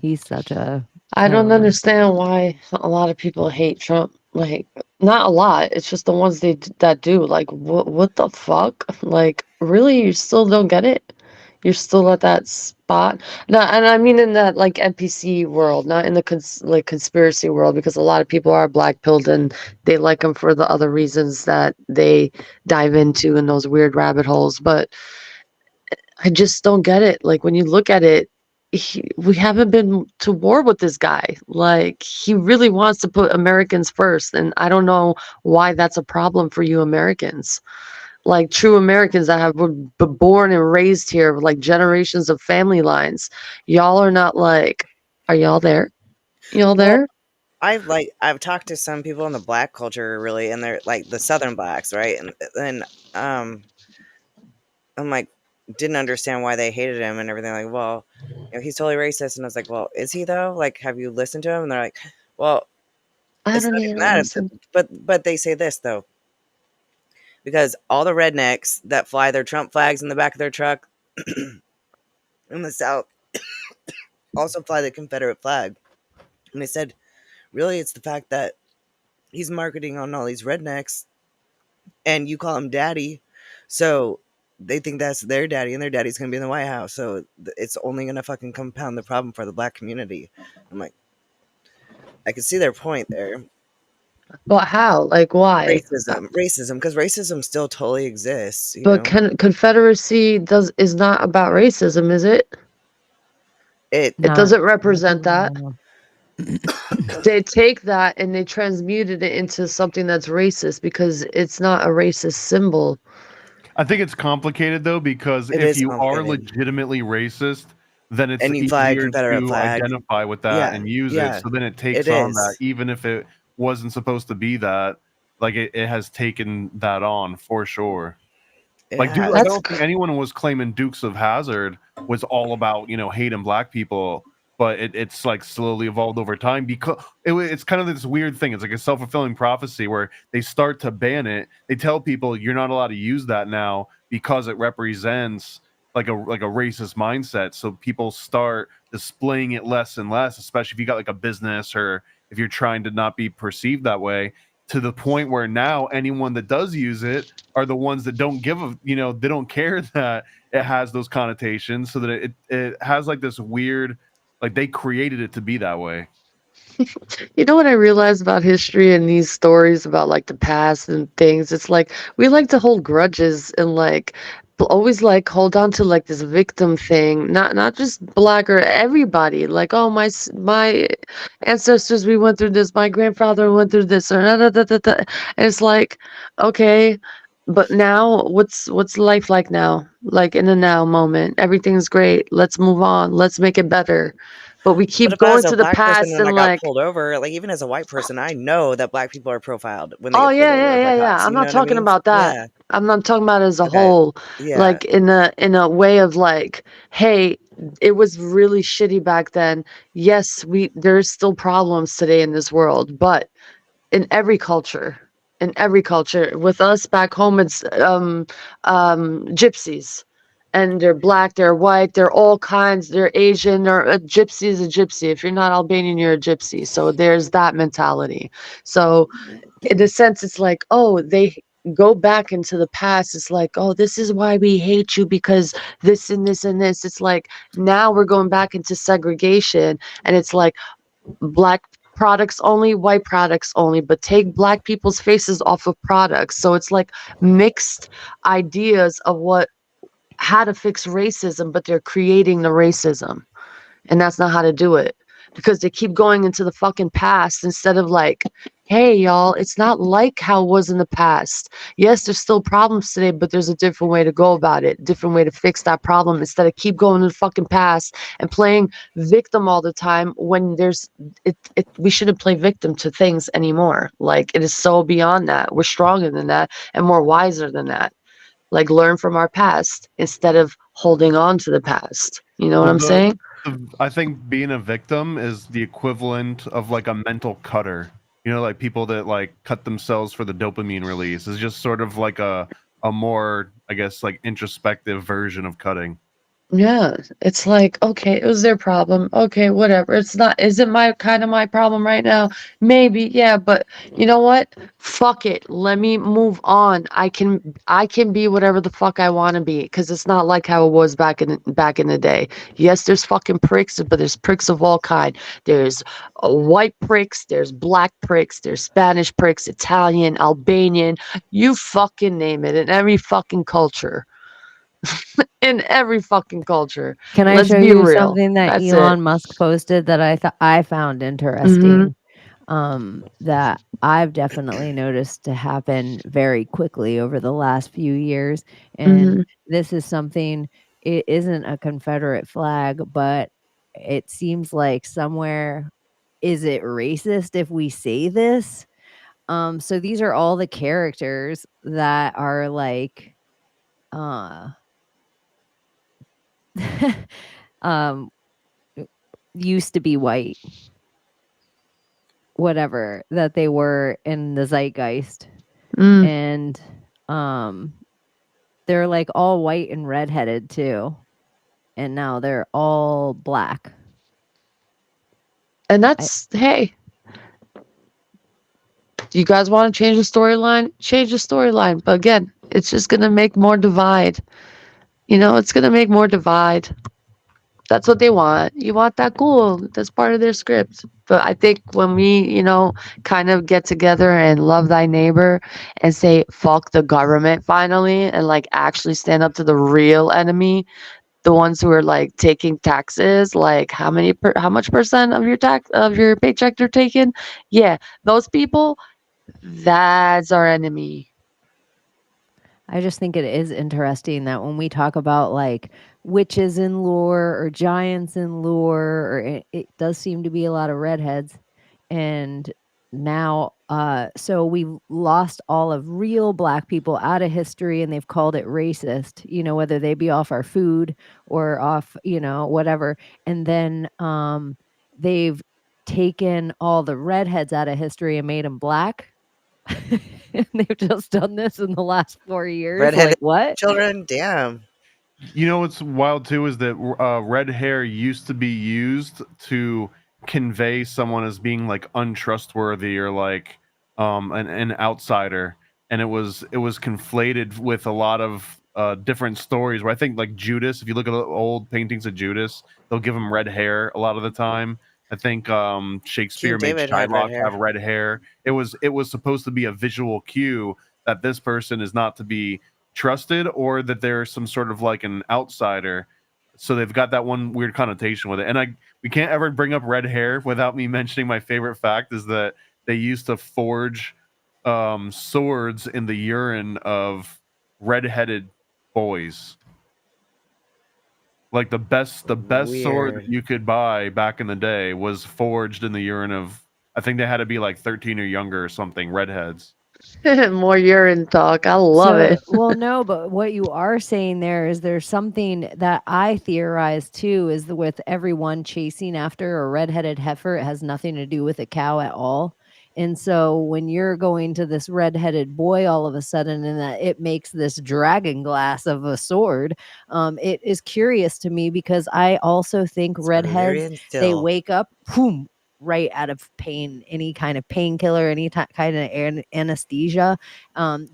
He's such a. I don't know. understand why a lot of people hate Trump. Like, not a lot. It's just the ones that do. Like, what the fuck? Like, really, you still don't get it? You're still at that spot. No, and I mean in that like NPC world, not in the conspiracy world, because a lot of people are black pilled and they like him for the other reasons that they dive into in those weird rabbit holes. But I just don't get it. Like when you look at it, we haven't been to war with this guy. Like he really wants to put Americans first, and I don't know why that's a problem for you Americans. Like true Americans that have been born and raised here, like generations of family lines. Y'all are not like, are y'all there? Y'all there? I've talked to some people in the black culture really, and they're like the Southern blacks, right? And I'm like, didn't understand why they hated him and everything. Like, well, he's totally racist, and I was like, well, is he though? Like, have you listened to him? And they're like, well, I it's don't not even even that. listen. But they say this though, because all the rednecks that fly their Trump flags in the back of their truck in the South also fly the Confederate flag, and they said, really, it's the fact that he's marketing on all these rednecks, and you call him daddy, so they think that's their daddy, and their daddy's gonna be in the White House. So it's only gonna fucking compound the problem for the black community. I'm like, I can see their point there. But how? Like why? Racism, because racism still totally exists. But Confederacy is not about racism, is it? It doesn't represent that. They take that and they transmuted it into something that's racist because it's not a racist symbol. I think it's complicated though, because It if is you are complicated. legitimately racist, then it's And you fly a easier Confederate to flag. identify with that and use it. So then it takes It on that, is. even if it wasn't supposed to be that. Like it has taken that on for sure. Like, I don't think anyone was claiming Dukes of Hazzard was all about hating black people, but it's like slowly evolved over time because it's kind of this weird thing. It's like a self-fulfilling prophecy where they start to ban it. They tell people you're not allowed to use that now because it represents like a racist mindset. So people start displaying it less and less, especially if you got like a business or if you're trying to not be perceived that way. To the point where now anyone that does use it are the ones that don't give a they don't care that it has those connotations, so that it has like this weird, like they created it to be that way. You know what I realized about history and these stories about like the past and things? It's like we like to hold grudges and like always like hold on to like this victim thing, not just black or everybody. Like, oh my ancestors, we went through this. My grandfather went through this, or da, da, da, da. And it's like, okay, but now what's life like now? Like in the now moment, everything's great. Let's move on. Let's make it better. But we keep But if I going was a to the black person past and I and got like, pulled over, like even as a white person, I know that black people are profiled when they oh get pulled over by yeah. cops. I'm You know not what I talking mean? about that. Yeah. I'm not talking about it as a Okay. whole. Yeah. Like in a way of like, hey, it was really shitty back then. Yes, there's still problems today in this world, but in every culture, with us back home, it's gypsies. And they're black, they're white, they're all kinds, they're Asian, or a gypsy is a gypsy. If you're not Albanian, you're a gypsy. So there's that mentality. So in a sense, it's like, oh, they go back into the past. It's like, oh, this is why we hate you because this and this and this. It's like now we're going back into segregation, and it's like black products only, white products only, but take black people's faces off of products. So it's like mixed ideas of how to fix racism, but they're creating the racism. And that's not how to do it, because they keep going into the fucking past instead of like, hey, y'all, it's not like how it was in the past. Yes, there's still problems today, but there's a different way to go about it, different way to fix that problem instead of keep going to the fucking past and playing victim all the time when we shouldn't play victim to things anymore. Like it is so beyond that. We're stronger than that and more wiser than that. like learn from our past instead of holding on to the past. You know what I'm saying? I think being a victim is the equivalent of like a mental cutter. You know, like people that like cut themselves for the dopamine release is just sort of like a more, I guess, like introspective version of cutting. Yeah, it's like, okay, it was their problem. Okay, whatever. It's not, isn't my kind of my problem right now? Maybe, yeah, but you know what? Fuck it. Let me move on. I can be whatever the fuck I want to be because it's not like how it was back in the day. Yes, there's fucking pricks, but there's pricks of all kind. There's white pricks, there's black pricks, there's Spanish pricks, Italian, Albanian, you fucking name it, in every fucking culture. In every fucking culture. Can I Let's show be you real. something that That's it. Elon Musk posted that I found interesting? That I've definitely noticed to happen very quickly over the last few years. And this is something, it isn't a Confederate flag, but it seems like somewhere, is it racist if we say this? So these are all the characters that are like, um, used to be white, whatever that they were in the zeitgeist, and they're like all white and redheaded too, and now they're all black. And that's, hey, do you guys want to change the storyline? Change the storyline. But again, it's just going to make more divide. You know, it's going to make more divide. That's what they want. You want that? Cool. That's part of their script. But I think when we, you know, kind of get together and love thy neighbor and say, fuck the government finally, and like actually stand up to the real enemy, the ones who are like taking taxes, like how much percent of your paycheck they're taking? Yeah, those people, that's our enemy. I just think it is interesting that when we talk about like witches in lore or giants in lore, or it does seem to be a lot of redheads. And now, so we've lost all of real black people out of history, and they've called it racist, you know, whether they be off our food or off, you know, whatever. And then they've taken all the redheads out of history and made them black. And they've just done this in the last 4 years. Redheaded like what? children? Damn. You know what's wild too is that red hair used to be used to convey someone as being like untrustworthy or like an outsider, and it was conflated with a lot of different stories. Where I think like Judas, if you look at the old paintings of Judas, they'll give him red hair a lot of the time. I think Shakespeare King made David had red Shylock hair. have red hair. It was supposed to be a visual cue that this person is not to be trusted, or that they're some sort of like an outsider. So they've got that one weird connotation with it. And we can't ever bring up red hair without me mentioning my favorite fact is that they used to forge swords in the urine of redheaded boys. Like the best sword that you could buy back in the day was forged in the urine of, I think they had to be like 13 or younger or something, redheads. More urine talk. I love it. Well, no, but what you are saying there is there's something that I theorize too, is with everyone chasing after a redheaded heifer, it has nothing to do with a cow at all. And so when you're going to this redheaded boy all of a sudden, and that it makes this dragon glass of a sword, it is curious to me because I also think redheads, they wake up, boom, right out of pain, any kind of painkiller, any kind of anesthesia.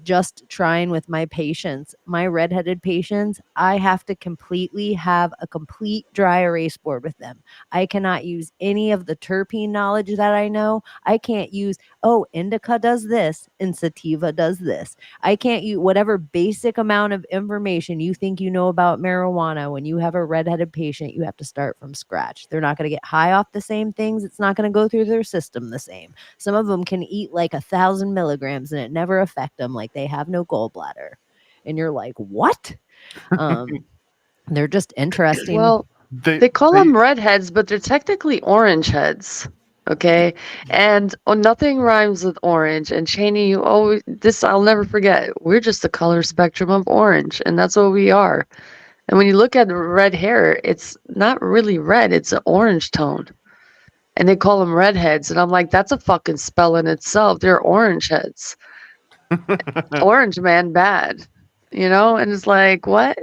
Just trying with my patients, my redheaded patients, I have to completely have a complete dry erase board with them. I cannot use any of the terpene knowledge that I know. I can't use, oh, indica does this and sativa does this. I can't use whatever basic amount of information you think you know about marijuana. When you have a redheaded patient, you have to start from scratch. They're not going to get high off the same things. It's not going to go through their system the same. Some of them can eat like 1,000 milligrams and it never affect them, like they have no gallbladder. And you're like, what? They're just interesting. Well, they call them redheads, but they're technically orange heads. Okay, and nothing rhymes with orange. And Chaney, you always this I'll never forget. We're just the color spectrum of orange, and that's what we are. And when you look at red hair, it's not really red; it's an orange tone. And they call them redheads, and I'm like, that's a fucking spell in itself. They're orange heads. Orange man, bad. And it's like, what?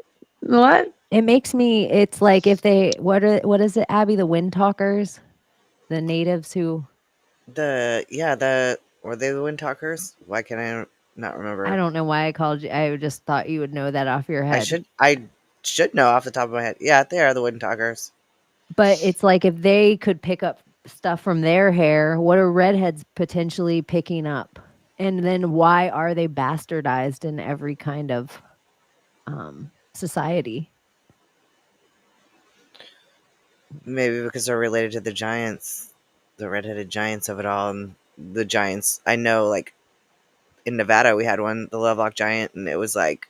It makes me. It's like if they what is it, Abbie? The wind talkers, the natives who. Were they the wind talkers? Why can I not remember? I don't know why I called you. I just thought you would know that off your head. I should know off the top of my head. Yeah, they are the wind talkers. But it's like if they could pick up stuff from their hair, what are redheads potentially picking up? And then why are they bastardized in every kind of society? Maybe because they're related to the giants, the redheaded giants of it all. And the giants, I know, like in Nevada, we had one, the Lovelock giant, and it was like,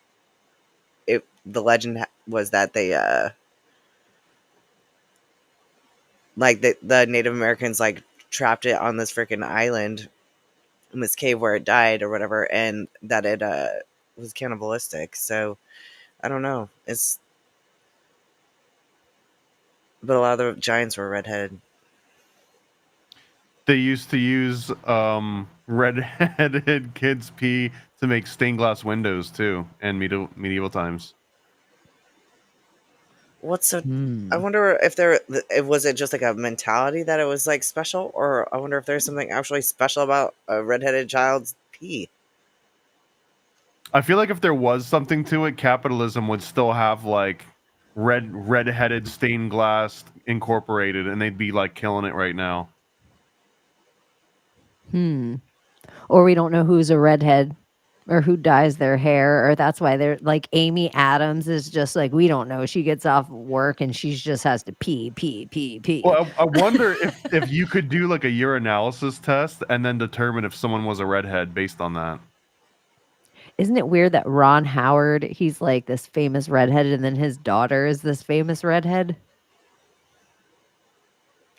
the legend was that they, like the Native Americans, like trapped it on this freaking island in this cave where it died or whatever, and that it was cannibalistic. So I don't know. But a lot of the giants were redheaded. They used to use redheaded kids' pee to make stained glass windows too, in medieval times. I wonder if was it just like a mentality that it was like special, or I wonder if there's something actually special about a redheaded child's pee. I feel like if there was something to it, capitalism would still have like redheaded stained glass incorporated, and they'd be like killing it right now. Or we don't know who's a redhead or who dyes their hair, or that's why they're like Amy Adams is just like, we don't know. She gets off work and she just has to pee. Well, I wonder if you could do like a urinalysis test and then determine if someone was a redhead based on that. Isn't it weird that Ron Howard, he's like this famous redhead, and then his daughter is this famous redhead?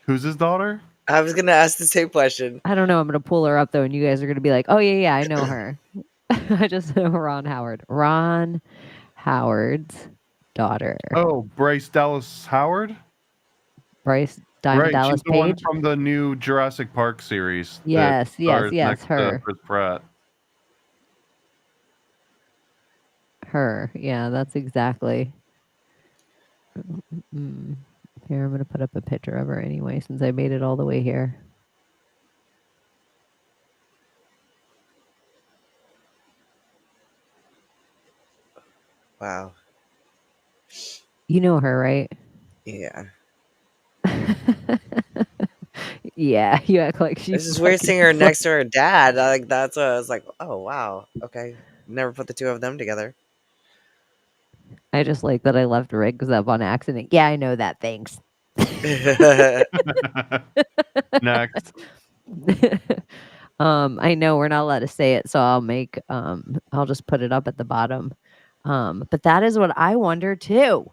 Who's his daughter? I was gonna ask the same question. I don't know. I'm gonna pull her up though, and you guys are gonna be like, "Oh yeah, I know her." I just know Ron Howard. Ron Howard's daughter. Oh, Bryce Dallas Howard. Bryce Diamond Dallas she's the one Page. from the new Jurassic Park series. Yes, that yes, stars next to her. Chris Pratt. Her. Yeah, that's exactly. Here, I'm gonna put up a picture of her anyway, since I made it all the way here. Wow. You know her, right? Yeah. Yeah, you act like she's. This is weird seeing her next to her dad. Like that's what I was like, oh wow, okay. Never put the two of them together. I just like that I left Riggs up on accident. Yeah, I know that. Thanks. Next. I know we're not allowed to say it, so I'll just put it up at the bottom. But that is what I wonder too.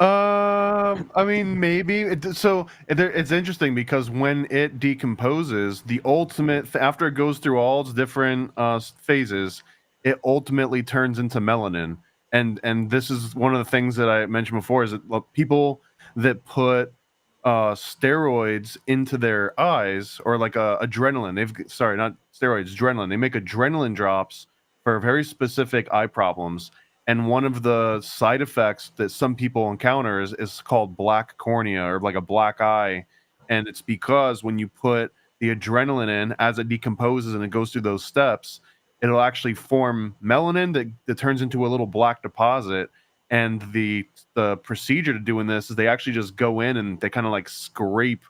I mean, maybe. It's interesting because when it decomposes, the ultimate after it goes through all its different phases, it ultimately turns into melanin. And this is one of the things that I mentioned before is that people that put steroids into their eyes, or like adrenaline. Not steroids, adrenaline. They make adrenaline drops for very specific eye problems. And one of the side effects that some people encounter is called black cornea, or like a black eye. And it's because when you put the adrenaline in, as it decomposes and it goes through those steps, it'll actually form melanin that turns into a little black deposit. And the procedure to doing this is they actually just go in and they kind of like scrape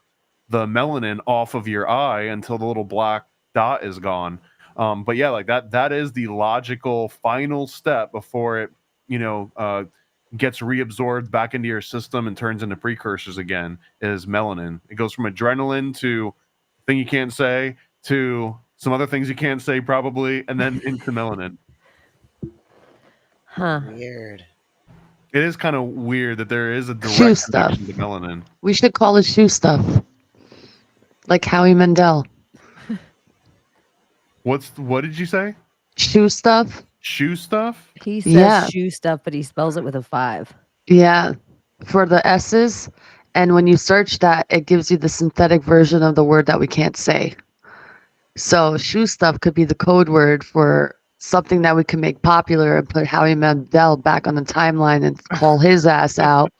the melanin off of your eye until the little black dot is gone. But yeah, like that is the logical final step before it, gets reabsorbed back into your system and turns into precursors again, is melanin. It goes from adrenaline to thing you can't say to some other things you can't say probably, and then into melanin. Huh. Weird. It is kind of weird that there is a direct Shoe stuff. connection to melanin. We should call it shoe stuff. Like Howie Mandel. What did you say? Shoe stuff. Shoe stuff? He says Yeah. shoe stuff, but he spells it with a 5. Yeah. For the S's. And when you search that, it gives you the synthetic version of the word that we can't say. So shoe stuff could be the code word for something that we can make popular and put Howie Mandel back on the timeline and call his ass out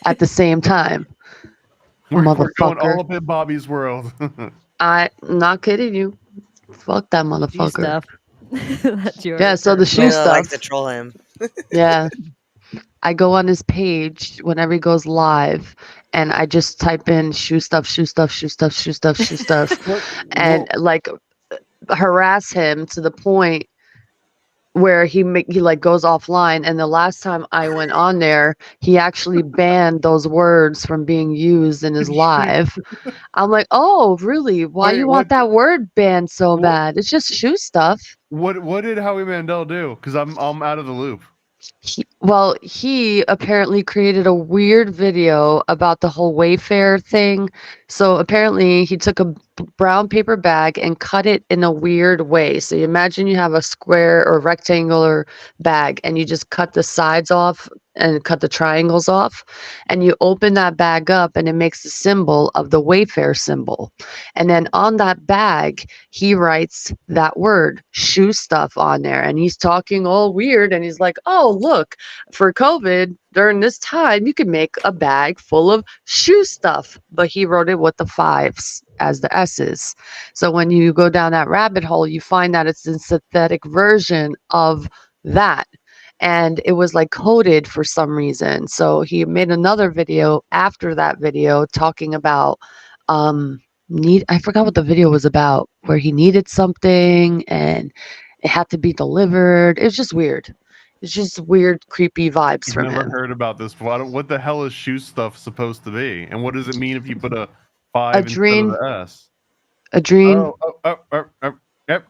at the same time. We're going all Motherfucker. up in Bobby's world. I'm not kidding you. Fuck that Shoe motherfucker. stuff. That's your Yeah, so the shoe Layla stuff. likes to troll him. Yeah. I go on his page whenever he goes live and I just type in shoe stuff, shoe stuff, shoe stuff, shoe stuff, shoe stuff, and like harass him to the point where he like goes offline. And the last time I went on there, he actually banned those words from being used in his live. I'm like, oh, really? Why you want that word banned so bad? It's just shoe stuff. What did Howie Mandel do? Because I'm out of the loop. He apparently created a weird video about the whole Wayfair thing. So apparently he took a brown paper bag and cut it in a weird way. So you imagine you have a square or rectangular bag and you just cut the sides off and cut the triangles off, and you open that bag up and it makes the symbol of the Wayfair symbol. And then on that bag, he writes that word, shoe stuff, on there. And he's talking all weird. And he's like, oh, look, for COVID, during this time, you can make a bag full of shoe stuff. But he wrote it with the 5s as the S's. So when you go down that rabbit hole, you find that it's a synthetic version of that. And it was like coded for some reason. So he made another video after that video talking about I forgot what the video was about, where he needed something and it had to be delivered. It's just weird. It's just weird, creepy vibes I've from never him. heard about this. What the hell is shoe stuff supposed to be? And what does it mean if you put a 5 instead dream. of the S? A dream. Yep.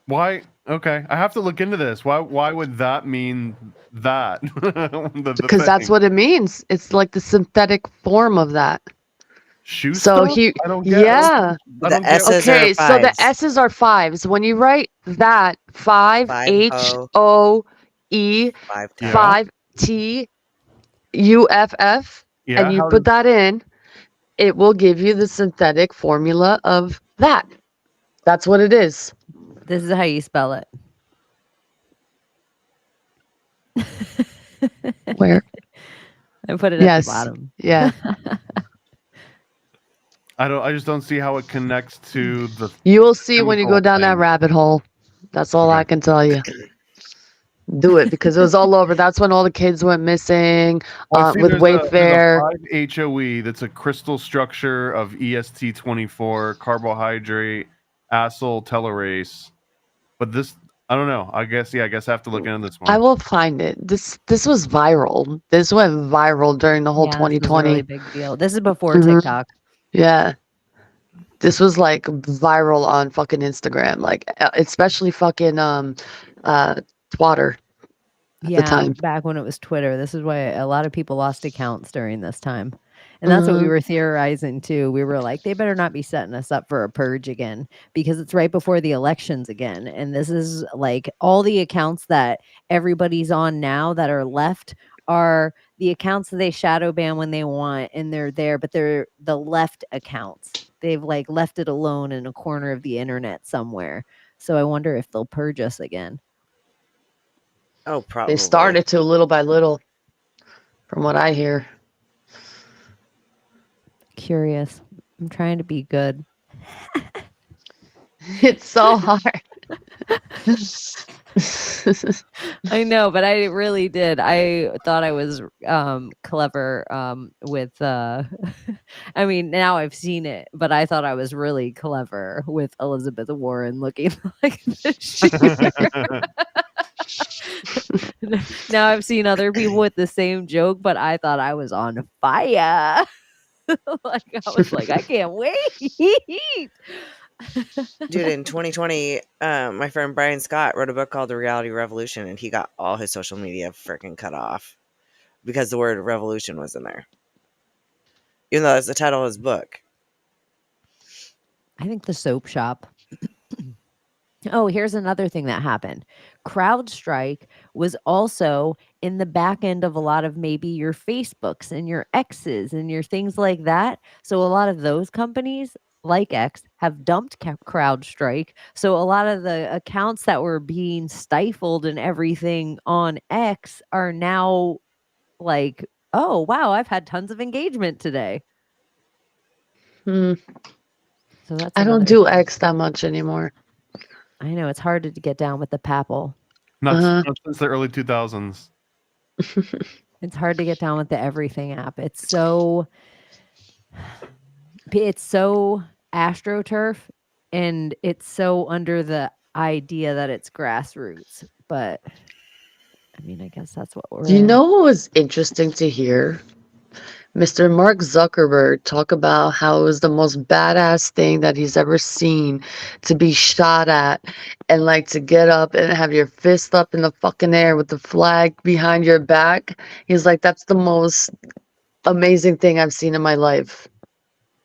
Why? Okay, I have to look into this. Why would that mean that? Because that's what it means. It's like the synthetic form of that. Shoe So stuff? he, I don't get yeah. I don't The S's are Okay, so the 5s. S's are 5s. When you write that 5 HOE 5 TUFF Yeah, and you how put did- that in, it will give you the synthetic formula of that. That's what it is. This is how you spell it. Where? I put it Yes. at the bottom. Yeah. I just don't see how it connects to the. You will see when you go chemical down that thing. rabbit hole. That's all I can tell you. Do it because it was all over. That's when all the kids went missing I see with there's Wayfair. A 5 HOE that's a crystal structure of EST24 carbohydrate acyl telomerase. But this, I don't know. I guess I have to look into this one. I will find it. This was viral. This went viral during the whole Yeah, this was a 2020. really big deal. This is before Mhm. TikTok. Yeah. This was like viral on fucking Instagram, like especially fucking Twitter at the time. Back when it was Twitter. This is why a lot of people lost accounts during this time. And that's what we were theorizing too. We were like, they better not be setting us up for a purge again because it's right before the elections again. And this is like all the accounts that everybody's on now that are left are the accounts that they shadow ban when they want and they're there, but they're the left accounts. They've like left it alone in a corner of the internet somewhere. So I wonder if they'll purge us again. Oh, probably. They started to little by little, from what I hear. Curious. I'm trying to be good. It's so hard. I know, but I really did. I thought I was clever with I mean, now I've seen it, but I thought I was really clever with Elizabeth Warren looking like the shooter. Now I've seen other people with the same joke, but I thought I was on fire. Like I was like, I can't wait. Dude, in 2020, my friend Brian Scott wrote a book called The Reality Revolution, and he got all his social media freaking cut off. because the word revolution was in there. Even though that's the title of his book. I think the soap shop. Oh, here's another thing that happened. CrowdStrike was also in the back end of a lot of maybe your Facebooks and your X's and your things like that. So a lot of those companies like X have dumped CrowdStrike. So a lot of the accounts that were being stifled and everything on X are now like, oh, wow, I've had tons of engagement today. Hmm. So that's I don't another do thing. X that much anymore. I know it's hard to get down with the papple. Not since the early 2000s. It's hard to get down with the everything app. It's so astroturf, and it's so under the idea that it's grassroots. But I mean, I guess that's what we're Do you in. know what was interesting to hear? Mr. Mark Zuckerberg talk about how it was the most badass thing that he's ever seen to be shot at and like to get up and have your fist up in the fucking air with the flag behind your back. He's like, that's the most amazing thing I've seen in my life.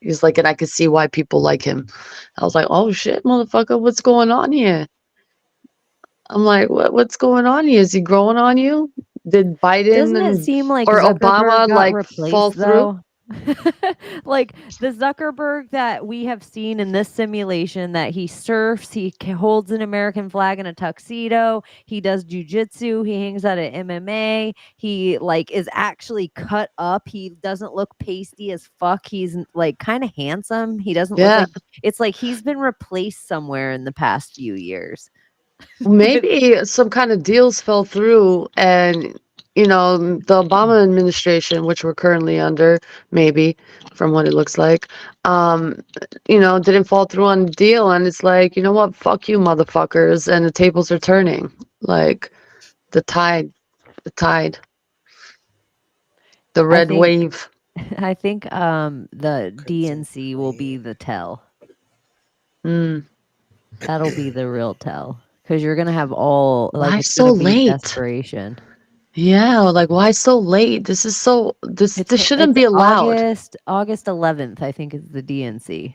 He's like, and I could see why people like him. I was like, oh shit, motherfucker, what's going on here? I'm like, what's going on here? Is he growing on you? Did Biden Doesn't it seem like or Zuckerberg Obama got like fall replaced through? though? Like the Zuckerberg that we have seen in this simulation, that he surfs, he holds an American flag in a tuxedo, he does jujitsu, he hangs out at MMA, he like is actually cut up, he doesn't look pasty as fuck, he's like kind of handsome, he doesn't look like, it's like he's been replaced somewhere in the past few years. Maybe some kind of deals fell through and the Obama administration, which we're currently under, maybe from what it looks like, didn't fall through on the deal, and it's like, you know what, fuck you motherfuckers, and the tables are turning. Like the tide, the red wave. I think the DNC will be the tell. That'll be the real tell, because you're gonna have all like Why it's so gonna be late? desperation. Yeah, like why so late? This shouldn't be allowed. August 11th, I think, is the DNC.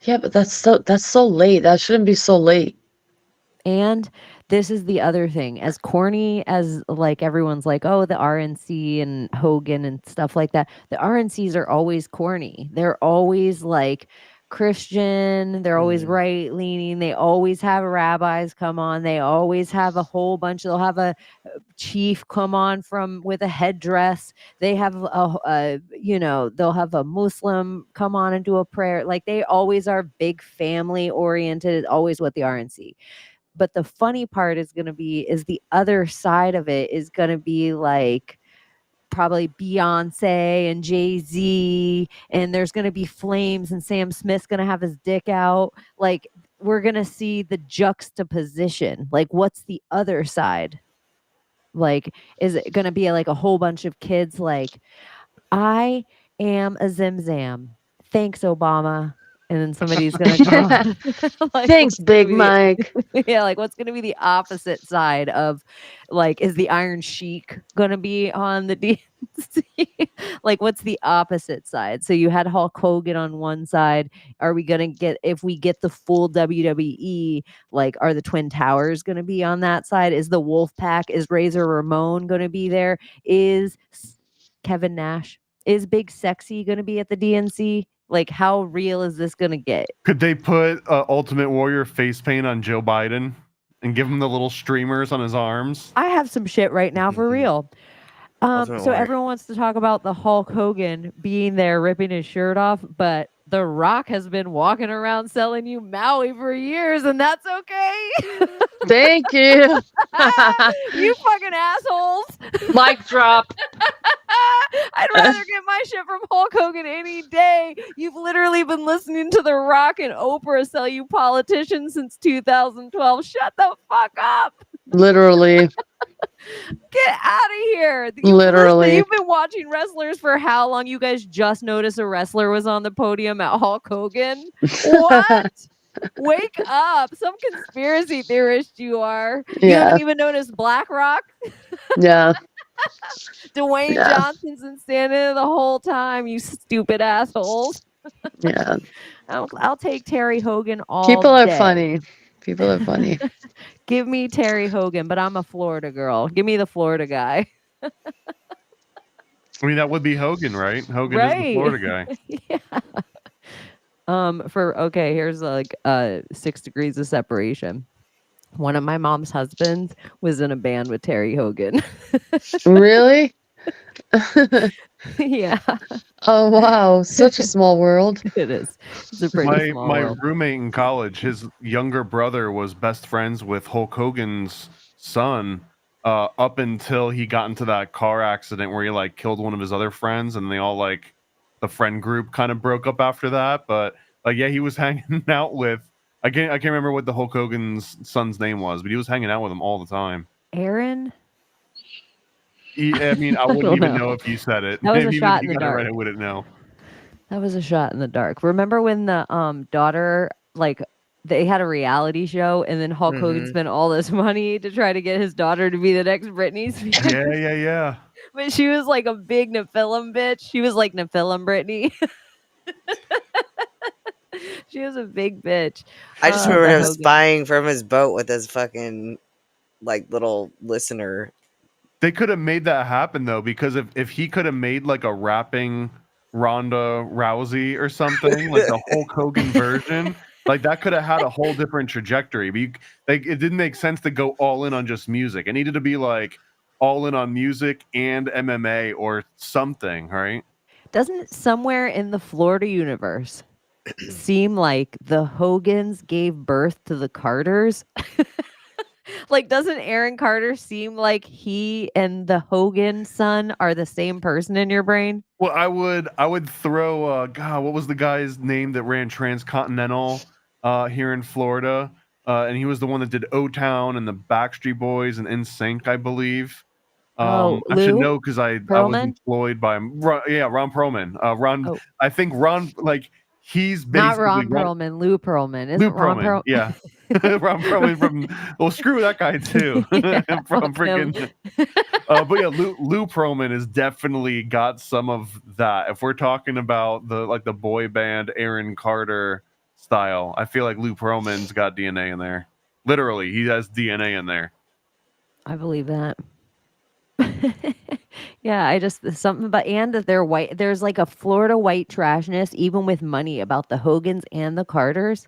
Yeah, but that's so late. That shouldn't be so late. And this is the other thing. As corny as like everyone's like, oh, the RNC and Hogan and stuff like that, the RNCs are always corny. They're always like Christian, they're always right leaning, they always have rabbis come on, they always have a whole bunch, they'll have a chief come on with a headdress, they have they'll have a Muslim come on and do a prayer. Like they always are big family oriented, always what the RNC. But the funny part is the other side of it is going to be like probably Beyonce and Jay-Z, and there's going to be flames, and Sam Smith's going to have his dick out. Like we're going to see the juxtaposition. Like what's the other side? Like, is it going to be like a whole bunch of kids like, I am a Zimzam. Thanks, Obama. And then somebody's going to come on. Like, thanks, Big Mike. Yeah, like what's going to be the opposite side of, like, is the Iron Sheik going to be on the DNC? Like, what's the opposite side? So you had Hulk Hogan on one side. Are we going to get, if we get the full WWE, like, are the Twin Towers going to be on that side? Is the Wolf Pack, is Razor Ramon going to be there? Is Kevin Nash, is Big Sexy going to be at the DNC? Like, how real is this going to get? Could they put Ultimate Warrior face paint on Joe Biden and give him the little streamers on his arms? I have some shit right now for real. Ultimate So Warrior. everyone wants to talk about the Hulk Hogan being there ripping his shirt off, but The Rock has been walking around selling you Maui for years, and that's okay. Thank you. You fucking assholes. Mic drop. I'd rather get my shit from Hulk Hogan any day. You've literally been listening to The Rock and Oprah sell you politicians since 2012. Shut the fuck up. Literally. Get out of here. Literally. You've been watching wrestlers for how long? You guys just noticed a wrestler was on the podium at Hulk Hogan? What? Wake up. Some conspiracy theorist you are. You Yeah. haven't even noticed BlackRock? Yeah. Dwayne Yeah. Johnson's been standing there the whole time, you stupid assholes. Yeah. I'll take Terry Hogan all People are day. funny. People are funny. Give me Terry Hogan, but I'm a Florida girl. Give me the Florida guy. I mean, that would be Hogan, right? Hogan is the Right. Florida guy. Yeah. Here's like 6 degrees of separation. One of my mom's husbands was in a band with Terry Hogan. Really? Yeah. Oh wow, such a small world. It is. It's a pretty small My world. roommate in college, his younger brother was best friends with Hulk Hogan's son up until he got into that car accident where he like killed one of his other friends, and they all like the friend group kind of broke up after that. But yeah, he was hanging out with I can't remember what the Hulk Hogan's son's name was, but he was hanging out with him all the time. Aaron? I mean, I wouldn't even know if you said it. That was a Even shot if in you the got it right, dark. I wouldn't know. That was a shot in the dark. Remember when the daughter, like, they had a reality show and then Hulk Hogan spent all this money to try to get his daughter to be the next Britney Spears? Yeah. But she was like a big Nephilim bitch. She was like Nephilim Britney. She was a big bitch. I just remember him Hogan. spying from his boat with his fucking like little listener. They could have made that happen though, because if he could have made like a rapping Ronda Rousey or something, like the Hulk Hogan version, like that could have had a whole different trajectory. But it didn't make sense to go all in on just music. It needed to be like all in on music and MMA or something, right? Doesn't it somewhere in the Florida universe seem like the Hogans gave birth to the Carters? Like, doesn't Aaron Carter seem like he and the Hogan son are the same person in your brain? Well, I would throw God, what was the guy's name that ran Transcontinental here in Florida? And he was the one that did O-Town and the Backstreet Boys and NSYNC, I believe. I should Lou know because I was Pearlman? employed by him. Ron Perlman. I think Ron, like, he's Not basically Ron Perlman, Lou Pearlman. Isn't Lou Ron Pearlman, yeah. Ron Perlman from, well, screw that guy too. From freaking, but yeah, Lou Pearlman has definitely got some of that. If we're talking about the boy band Aaron Carter style, I feel like Lou Pearlman's got DNA in there. Literally, he has DNA in there. I believe that. Yeah, I just something about and that they're white. There's like a Florida white trashness, even with money, about the Hogans and the Carters.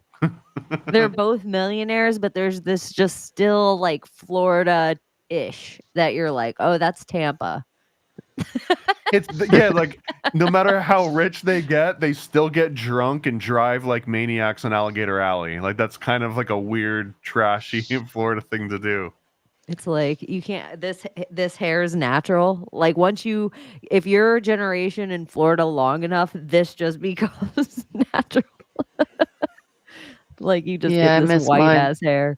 They're both millionaires, but there's this just still like Florida-ish that you're like, oh, that's Tampa. Yeah, like no matter how rich they get, they still get drunk and drive like maniacs on Alligator Alley. Like that's kind of like a weird, trashy Florida thing to do. It's like you can't this hair is natural. Like if you're a generation in Florida long enough, this just becomes natural. Like you just get this white ass hair.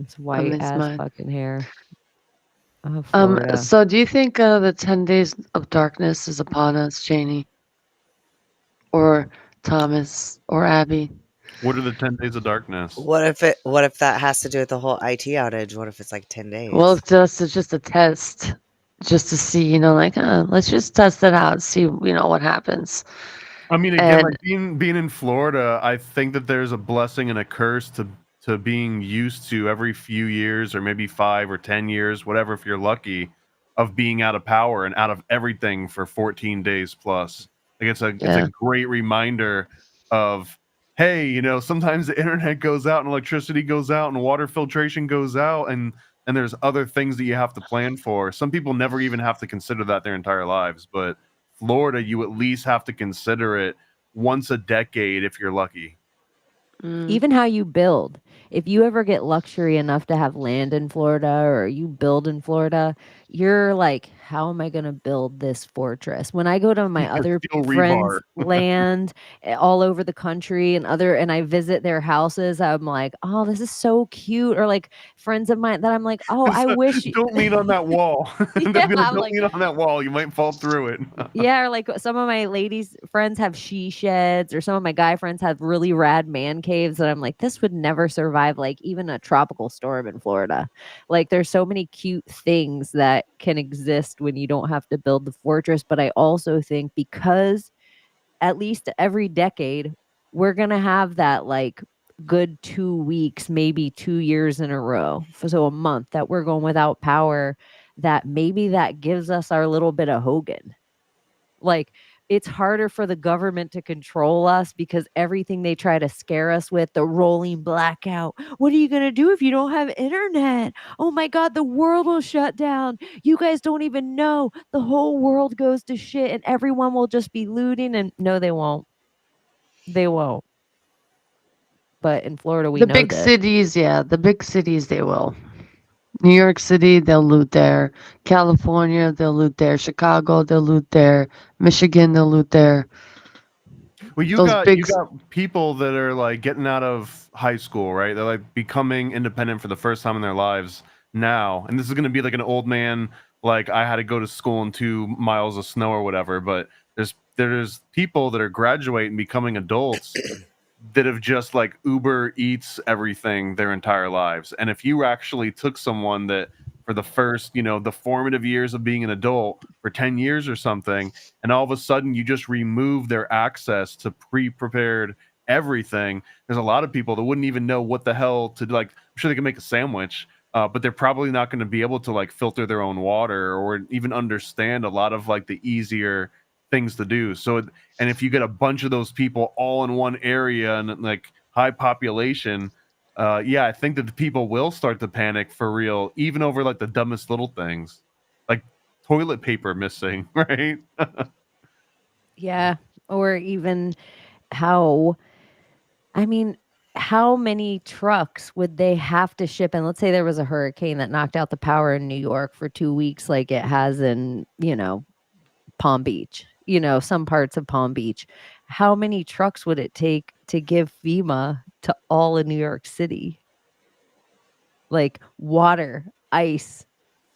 It's white ass fucking hair. Oh, Florida. So do you think the 10 days of darkness is upon us, Chaney? Or Thomas or Abbie? What are the 10 days of darkness? What if that has to do with the whole IT outage? What if it's like 10 days? Well, it's just a test, just to see, like, let's just test it out, see, what happens. I mean, again, like being in Florida, I think that there's a blessing and a curse to being used to every few years, or maybe 5 or 10 years, whatever, if you're lucky, of being out of power and out of everything for 14 days plus. Like it's a great reminder of, hey, sometimes the internet goes out and electricity goes out and water filtration goes out, and there's other things that you have to plan for. Some people never even have to consider that their entire lives, but Florida, you at least have to consider it once a decade if you're lucky. Even how you build. If you ever get luxury enough to have land in Florida or you build in Florida, you're like, how am I going to build this fortress? When I go to my other friends' land all over the country and I visit their houses, I'm like, oh, this is so cute. Or like friends of mine that I'm like, oh, I wish. Don't lean on that wall. Don't lean on that wall. You might fall through it. Yeah, or like some of my ladies friends have she sheds, or some of my guy friends have really rad man caves. caves that I'm like, this would never survive like even a tropical storm in Florida. Like there's so many cute things that can exist when you don't have to build the fortress. But I also think because at least every decade, we're going to have that like good 2 weeks, maybe 2 years in a row. So a month that we're going without power, that maybe that gives us our little bit of Hogan. Like it's harder for the government to control us because everything they try to scare us with, the rolling blackout. What are you going to do if you don't have internet? Oh my God, the world will shut down. You guys don't even know. The whole world goes to shit and everyone will just be looting. And no, they won't. They won't. But in Florida, we The know big this. cities, yeah, the big cities, they will. New York City, they'll loot there. California, they'll loot there. Chicago, they'll loot there. Michigan, they'll loot there. Well, you Those got big you got people that are like getting out of high school, right? They're like becoming independent for the first time in their lives now, and this is going to be like an old man. Like I had to go to school in 2 miles of snow or whatever. But there's people that are graduating, becoming adults that have just like Uber Eats everything their entire lives. And if you actually took someone that for the first, the formative years of being an adult for 10 years or something, and all of a sudden you just remove their access to pre-prepared everything, there's a lot of people that wouldn't even know what the hell to do. Like, I'm sure they can make a sandwich, but they're probably not going to be able to like filter their own water or even understand a lot of like the easier things to do. So, and if you get a bunch of those people all in one area and like high population, yeah, I think that the people will start to panic for real, even over like the dumbest little things, like toilet paper missing, right? Yeah. Or even how many trucks would they have to ship? And let's say there was a hurricane that knocked out the power in New York for 2 weeks, like it has in, Palm Beach, some parts of Palm Beach. How many trucks would it take to give FEMA to all of New York City? Like water, ice,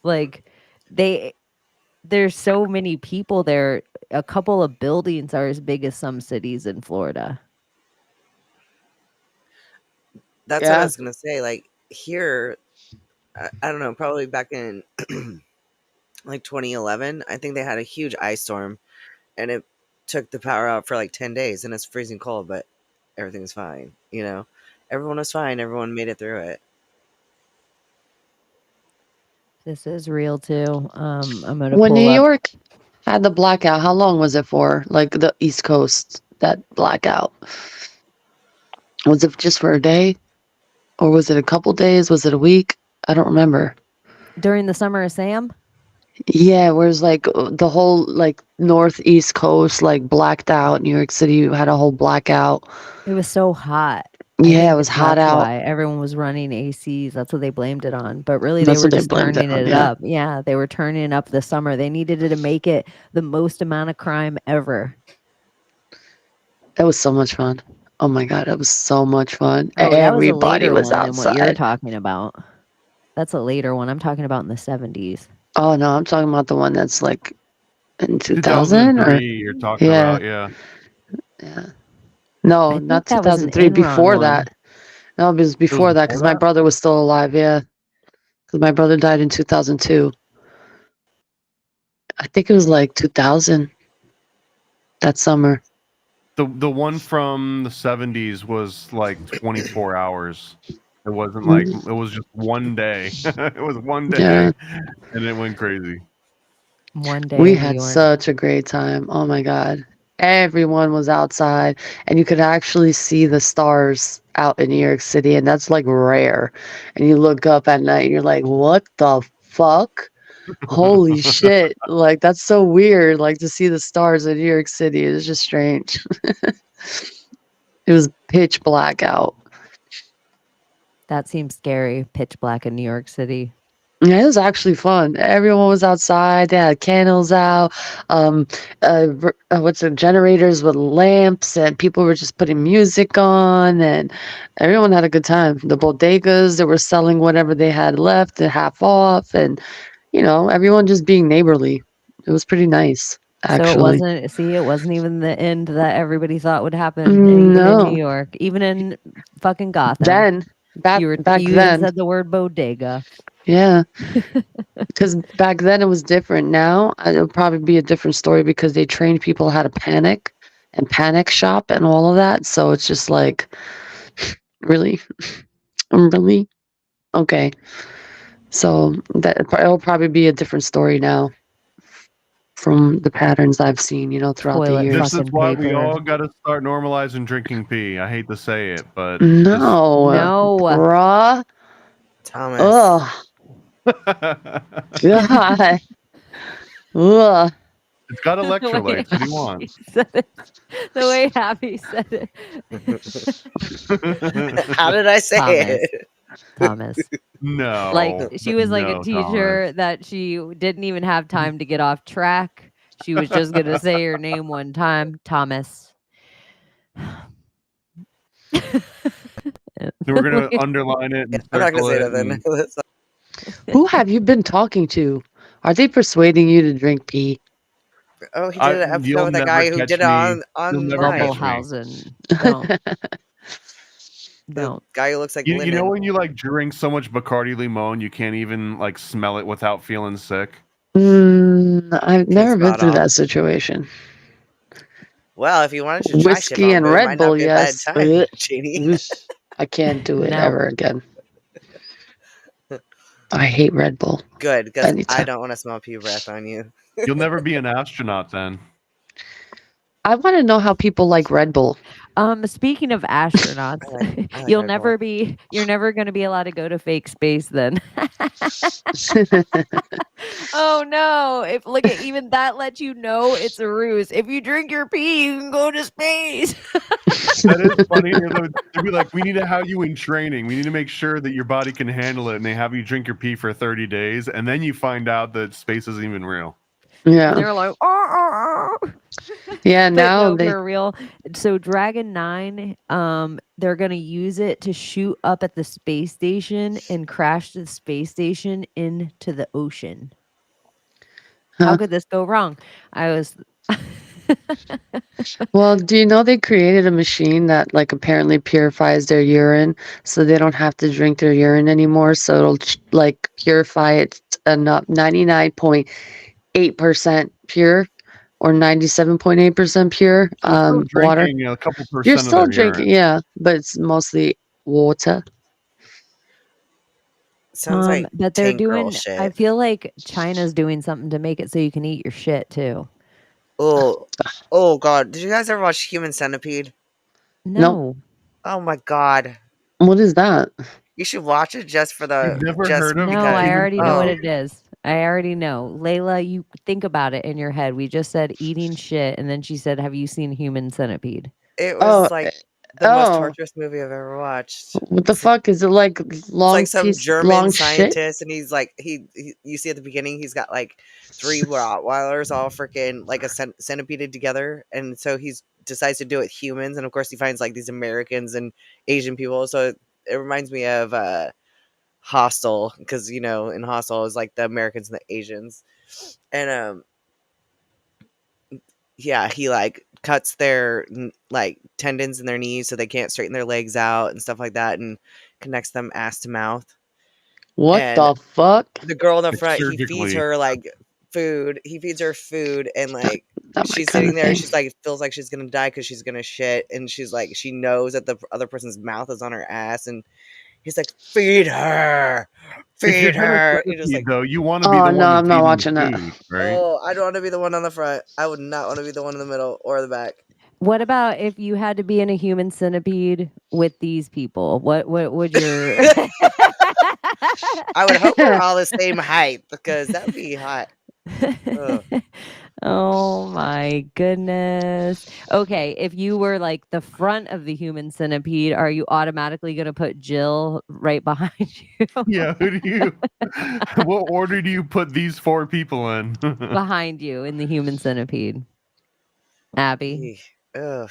like there's so many people there. A couple of buildings are as big as some cities in Florida. That's what I was gonna say. Like here, I don't know, probably back in like 2011, I think they had a huge ice storm, and it took the power out for like 10 days, and it's freezing cold, but everything's fine. Everyone was fine. Everyone made it through it. This is real too. I'm gonna When New pull up. York had the blackout, how long was it for? Like the East Coast, that blackout. Was it just for a day? Or was it a couple days? Was it a week? I don't remember. During the summer of Sam? Yeah, whereas like the whole like northeast coast like blacked out. New York City had a whole blackout. It was so hot. Yeah, it was hot out. Why everyone was running ACs. That's what they blamed it on. But really, That's they were what they just blamed turning it on, it yeah. up. Yeah, they were turning up the summer. They needed it to make it the most amount of crime ever. It was so much fun. Oh my God, it was so much fun. Oh, that was a Everybody later was one than what you're outside. talking about. That's a later one. I'm talking about in the 70s. Oh no, I'm talking about the one that's like in 2000 or 2003, you're talking about, yeah. Yeah. No, I not think that was an 2003. Enron Before one. that. No, it was before that because my brother was still alive. Yeah, because my brother died in 2002. I think it was like 2000. That summer. The one from the 70s was like 24 hours. It wasn't like it was just one day. It was one day, Yeah. and it went crazy. One day We in New had York. such a great time. Oh my God. Everyone was outside and you could actually see the stars out in New York City, and that's like rare. And you look up at night and you're like, what the fuck? Holy shit. Like that's so weird, like to see the stars in New York City. It's just strange. It was pitch black out. That seems scary. Pitch black in New York City. Yeah, it was actually fun. Everyone was outside. They had candles out. What's the generators with lamps, and people were just putting music on, and everyone had a good time. The bodegas, they were selling whatever they had left at half off, and everyone just being neighborly. It was pretty nice. actually. It wasn't even the end that everybody thought would happen, even in No. New York, even in fucking Gotham. Then, back You even then. said the word bodega. Yeah. Because back then it was different. Now it'll probably be a different story because they trained people how to panic and panic shop and all of that. So it's just like, really? Really? Okay. So it'll probably be a different story now from the patterns I've seen, throughout the Toilet years. This is why we paper. all got to start normalizing drinking pee. I hate to say it, but No, bruh. Thomas. Ugh. God. Ugh. It's got electrolytes. What do you want? The way Abbie said it. How did I say it? Thomas. No. Like she was like no, a teacher that she didn't even have time to get off track. She was just gonna say her name one time, Thomas. We're gonna underline it. And I'm not gonna say circle that it then. Who have you been talking to? Are they persuading you to drink pee? Oh, he did an episode with a guy who did it on Bubbelhausen. Don't. The guy who looks like You Lennon. know when you like drink so much Bacardi Limon, you can't even like smell it without feeling sick. I've never been through off. that situation. Well, if you wanted to try shit Whiskey on, and it Red might Bull, not be a yes. bad time, Chaney. I can't do it No. ever again. I hate Red Bull. Good, because I Anytime. don't want to smell pee breath on you. You'll never be an astronaut then. I want to know how people like Red Bull. Speaking of astronauts, I like you're Red never going to be allowed to go to fake space then. Oh no! Look at even that lets you know it's a ruse. If you drink your pee, you can go to space. That is funny. They'd be like, we need to have you in training. We need to make sure that your body can handle it. And they have you drink your pee for 30 days. And then you find out that space isn't even real. Yeah. And they're like, oh. Yeah, now no, for real. So Dragon 9, they're gonna use it to shoot up at the space station and crash the space station into the ocean. How could this go wrong? Well, do you know they created a machine that like apparently purifies their urine so they don't have to drink their urine anymore? So it'll like purify it enough 99.8% pure or 97.8% pure water. A couple percent You're of still their drinking, urine. yeah, but it's mostly water. Sounds like but they're tank girl doing. shit. I feel like China's doing something to make it so you can eat your shit too. Oh God! Did you guys ever watch Human Centipede? No. Oh my God! What is that? You should watch it just for the. You've never just heard of No, because- I already know what Oh. it is. I already know. Layla, you think about it in your head. We just said eating shit, and then she said, "Have you seen Human Centipede?" It was like the most oh. torturous movie I've ever watched. What the fuck is it like? Long It's like some piece, German long shit? scientist, and he's like you see at the beginning he's got like 3 Rottweilers all freaking like a centipede together, and so he decides to do it with humans, and of course he finds like these Americans and Asian people. So it reminds me of Hostel, because in Hostel is like the Americans and the Asians, and yeah, he like cuts their like tendons in their knees so they can't straighten their legs out and stuff like that, and connects them ass to mouth. What And the fuck? The girl in the front, he feeds Surgically. her like food. He feeds her food, and like Not my she's kinda sitting there, thing. she's like feels like she's gonna die because she's gonna shit, and she's like she knows that the other person's mouth is on her ass, and he's like, feed her, If you're feed gonna her. centipede, You're just like, though, you want to be Oh, the no, one that's I'm not eating watching the that. food, right? oh, I don't want to be the one on the front. I would not want to be the one in the middle or the back. What about if you had to be in a human centipede with these people? What would your I would hope we're all the same height because that'd be hot. Ugh. Oh my goodness. Okay, if you were like the front of the human centipede, are you automatically going to put Jill right behind you? Yeah, who do you? What order do you put these 4 people in? Behind you in the human centipede. Abbie. Ugh.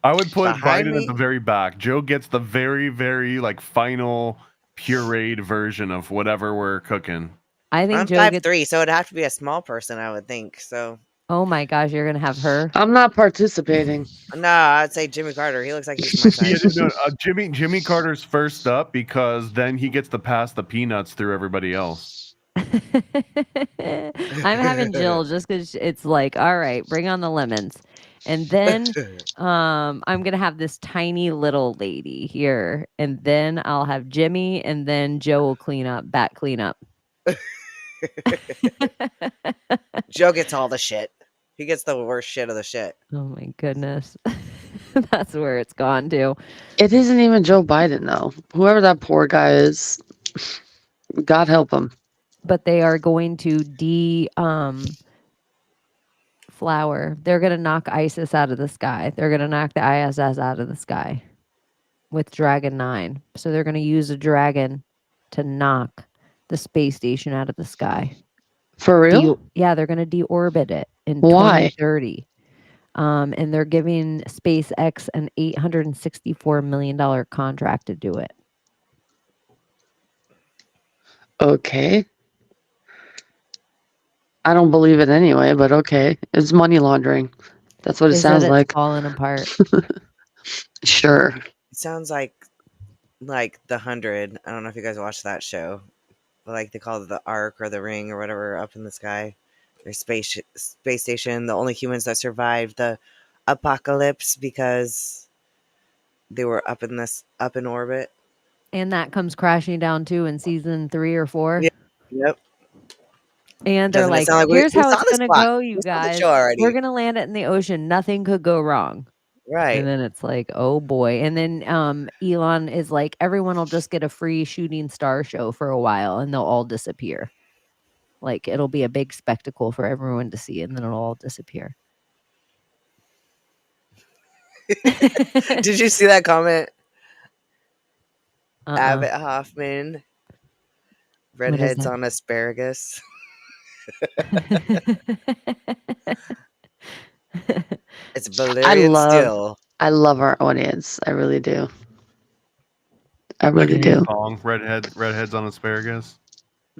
I would put Behind Biden me? at the very back. Joe gets the very, very like final pureed version of whatever we're cooking. I think I'm Joe 5'3", so it'd have to be a small person, I would think. So Oh my gosh, you're gonna have her. I'm not participating. No, I'd say Jimmy Carter. He looks like he's my Yeah, type. no, Jimmy Carter's first up because then he gets to pass the peanuts through everybody else. I'm having Jill just because it's like, all right, bring on the lemons. And then I'm gonna have this tiny little lady here, and then I'll have Jimmy, and then Joe will clean up. Joe gets all the shit. He gets the worst shit of the shit. Oh my goodness. That's where it's gone to. It isn't even Joe Biden, though. Whoever that poor guy is, God help him. But they are going to flower. They're gonna knock ISIS out of the sky. They're gonna knock the ISS out of the sky with Dragon 9. So they're gonna use a dragon to knock the space station out of the sky. For real? Yeah, they're gonna deorbit it in Why? 2030. And they're giving SpaceX an $864 million contract to do it. Okay. I don't believe it anyway, but okay. It's money laundering. That's what it sounds like. Falling apart. Sure. It sounds like The 100. I don't know if you guys watched that show. But like they call it the Ark or the Ring or whatever up in the sky. Their space station. The only humans that survived the apocalypse because they were up in orbit. And that comes crashing down too in season 3 or 4. Yep. And they're Doesn't it like, sound like here's we how saw it's this gonna plot. go, you We saw the guys. show already. We're gonna land it in the ocean. Nothing could go wrong. Right. And then it's like, oh boy. And then Elon is like, everyone will just get a free shooting star show for a while and they'll all disappear. Like it'll be a big spectacle for everyone to see, and then it'll all disappear. Did you see that comment? Uh-uh. Abbott Hoffman. Redheads on asparagus. It's Valerian still. I love our audience. I really do. I really do. Song, Redheads on asparagus.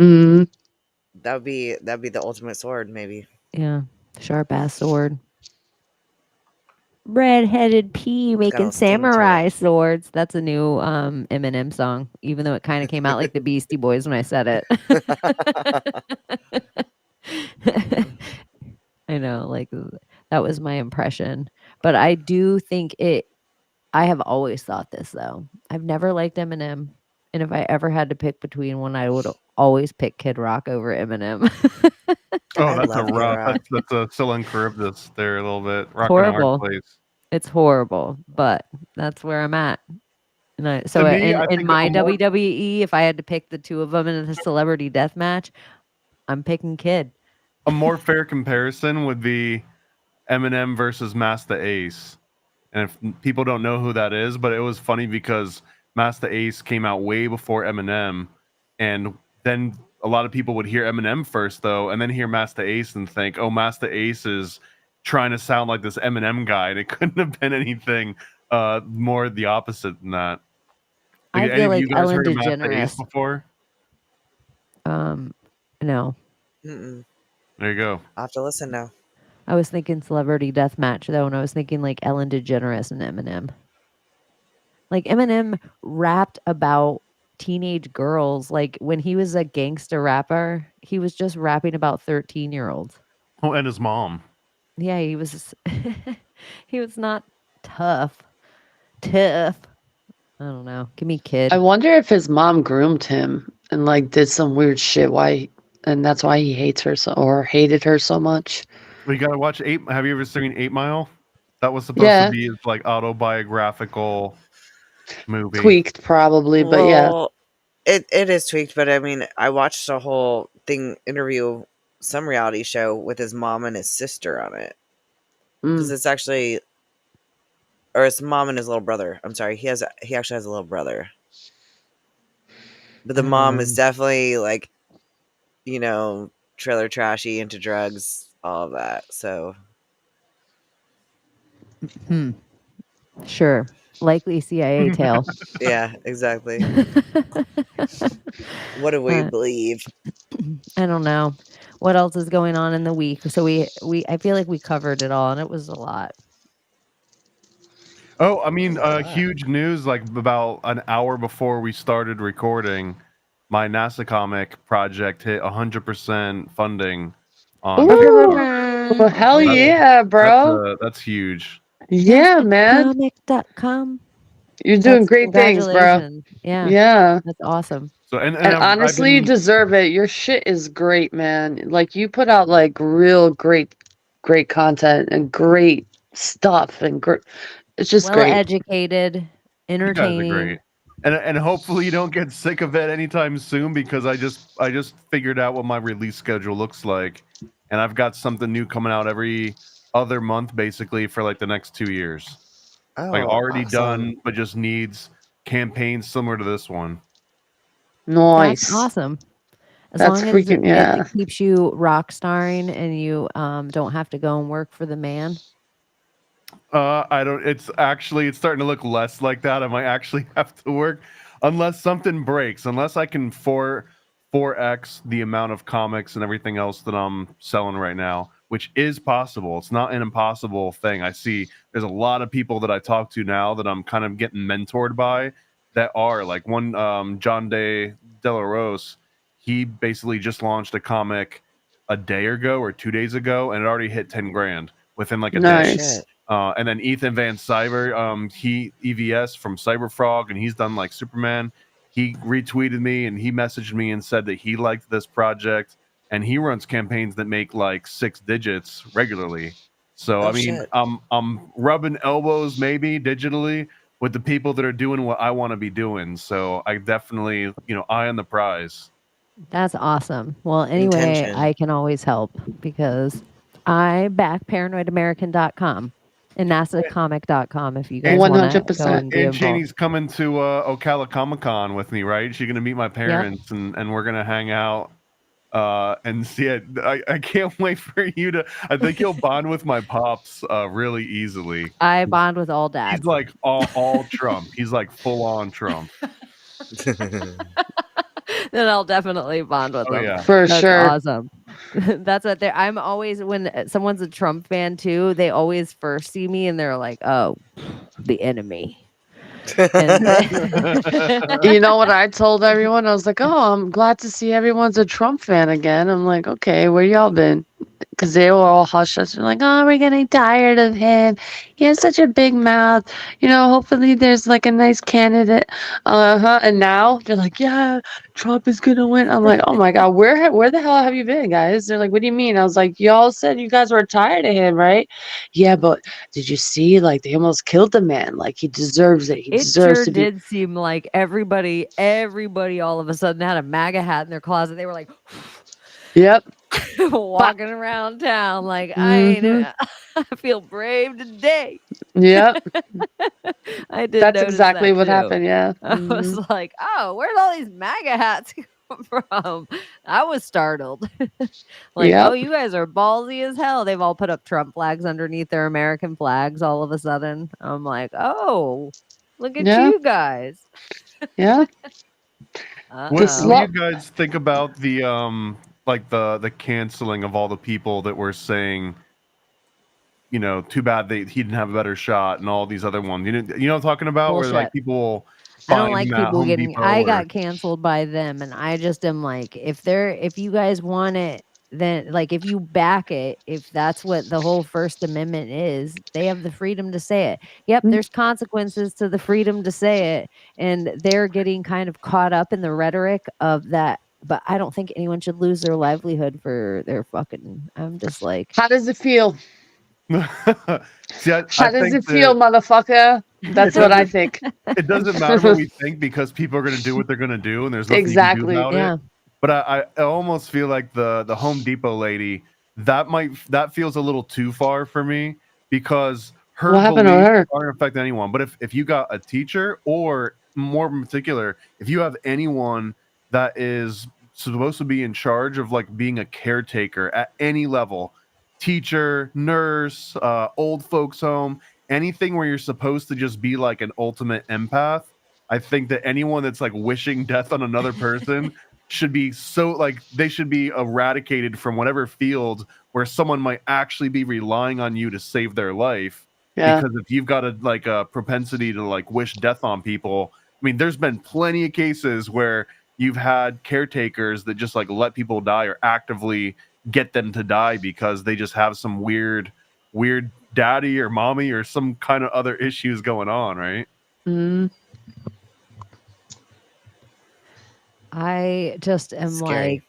Mm. That'd be the ultimate sword, maybe. Yeah, sharp ass sword. Red-headed pea making samurai swords. That's a new Eminem song, even though it kind of came out like the Beastie Boys when I said it. I know, like that was my impression. But I do think I have always thought this though. I've never liked Eminem. And if I ever had to pick between one, I would always pick Kid Rock over Eminem. Oh, that's a rough. That's a still in Charybdis there a little bit. Rock Horrible. In a hard place. It's horrible, but that's where I'm at. And in think my a more- WWE, if I had to pick the two of them in a celebrity death match, I'm picking Kid. A more fair comparison would be Eminem versus Master Ace. And if people don't know who that is, but it was funny because Master Ace came out way before Eminem, and then a lot of people would hear Eminem first though, and then hear Master Ace and think, oh, Master Ace is trying to sound like this Eminem guy, and it couldn't have been anything more the opposite than that. I any feel of like you guys Ellen heard of Master Ace DeGeneres. before? No. Mm-mm. There you go. I'll have to listen now. I was thinking celebrity death match though, and I was thinking like Ellen DeGeneres and Eminem. Like Eminem rapped about teenage girls. Like when he was a gangster rapper, he was just rapping about 13-year-olds. Oh, and his mom. Yeah, he was he was not tough. I don't know. Give me Kid. I wonder if his mom groomed him and like did some weird shit. And that's why he hates her or hated her so much. We gotta watch Have you ever seen 8 Mile? That was supposed to be his like autobiographical movie. Tweaked probably, but yeah. It is tweaked, but I mean, I watched a whole interview, some reality show with his mom and his sister on it. Because it's actually, or it's mom and his little brother. I'm sorry, he actually has a little brother. But the mom is definitely like, trailer trashy, into drugs, all of that. So. Sure. Likely CIA tale. Yeah, exactly. What do we believe? I don't know. What else is going on in the week? So I feel like we covered it all, and it was a lot. Oh, I mean, huge news! Like about an hour before we started recording, my NASA comic project hit 100% funding. On Ooh, hell yeah, bro. that's huge. Yeah, man. Comic.com. You're doing great things, bro. Congratulations. Yeah. Yeah. That's awesome. So and honestly, you deserve it. Your shit is great, man. Like you put out like real great content and great stuff and it's just well great. educated, You guys entertaining. are great. And hopefully you don't get sick of it anytime soon, because I just figured out what my release schedule looks like, and I've got something new coming out every other month basically for like the next 2 years. Like already done, but just needs campaigns similar to this one. Nice. That's awesome. As That's long as freaking it keeps you rock starring and you don't have to go and work for the man. I don't. It's starting to look less like that. I might actually have to work unless something breaks. Unless I can 4x the amount of comics and everything else that I'm selling right now, which is possible. It's not an impossible thing. I see there's a lot of people that I talk to now that I'm kind of getting mentored by that are like one John De La Rose. He basically just launched a comic a day ago or 2 days ago, and it already hit 10 grand within like a day. And then Ethan Van Cyber, he EVS from Cyberfrog, and he's done like Superman. He retweeted me and he messaged me and said that he liked this project, and he runs campaigns that make like 6 digits regularly. So I mean, I'm rubbing elbows maybe digitally with the people that are doing what I want to be doing. So I definitely, eye on the prize. That's awesome. Well, anyway, Intention. I can always help because I back paranoidamerican.com and nasacomic.com if you guys want to go and be And involved. Chaney's coming to Ocala Comic Con with me, right? She's gonna meet my parents, and we're gonna hang out and see it. I can't wait for you to. I think you'll bond with my pops really easily. I bond with all dads. He's like all Trump. He's like full on Trump. Then I'll definitely bond with them. Yeah. For That's sure. awesome. That's what they're. I'm always when someone's a Trump fan too. They always first see me and they're like, "Oh, the enemy." You know what I told everyone? I was like, "Oh, I'm glad to see everyone's a Trump fan again." I'm like, "Okay, where y'all been?" Because they were all hush hush. They're like, "Oh, we're getting tired of him. He has such a big mouth. Hopefully there's like a nice candidate." And now they're like, "Yeah, Trump is gonna win." I'm like, "Oh my god, where the hell have you been, guys?" They're like, "What do you mean?" I was like, "Y'all said you guys were tired of him, right?" "Yeah, but did you see? Like they almost killed the man. Like he deserves it. He It deserves sure to be." did seem like everybody all of a sudden had a MAGA hat in their closet. They were like, "Yep." walking around town like I feel brave today. Yep. I did. That's notice exactly that what too. happened. Yeah. I was like, "Oh, where'd all these MAGA hats come from?" I was startled. Like, Yep. "Oh, you guys are ballsy as hell." They've all put up Trump flags underneath their American flags all of a sudden. I'm like, "Oh, look at Yeah. you guys." Yeah. What do you guys think about the like the canceling of all the people that were saying, too bad he didn't have a better shot, and all these other ones? You know what I'm talking about? Bullshit. Where like people will I don't find like them at people Home getting. Depot I or- got canceled by them, and I just am like, if you guys want it, then like if you back it, if that's what the whole First Amendment is, they have the freedom to say it. Yep, there's consequences to the freedom to say it, and they're getting kind of caught up in the rhetoric of that. But I don't think anyone should lose their livelihood for their fucking. I'm just like, How does it feel? See, How does it feel, motherfucker? That's what I think. It doesn't matter what we think, because people are going to do what they're going to do, and there's nothing you can do Exactly. about Yeah. it. But I almost feel like the Home Depot lady, that feels a little too far for me, because her What happened to beliefs her? aren't affect anyone. But if you got a teacher, or more in particular, if you have anyone that is supposed to be in charge of like being a caretaker at any level, teacher, nurse, old folks home, anything where you're supposed to just be like an ultimate empath, I think that anyone that's like wishing death on another person should be so like they should be eradicated from whatever field where someone might actually be relying on you to save their life. Yeah. Because if you've got a propensity to like wish death on people, I mean, there's been plenty of cases where you've had caretakers that just like let people die or actively get them to die because they just have some weird daddy or mommy or some kind of other issues going on, right? Mm. I just am Scary. like,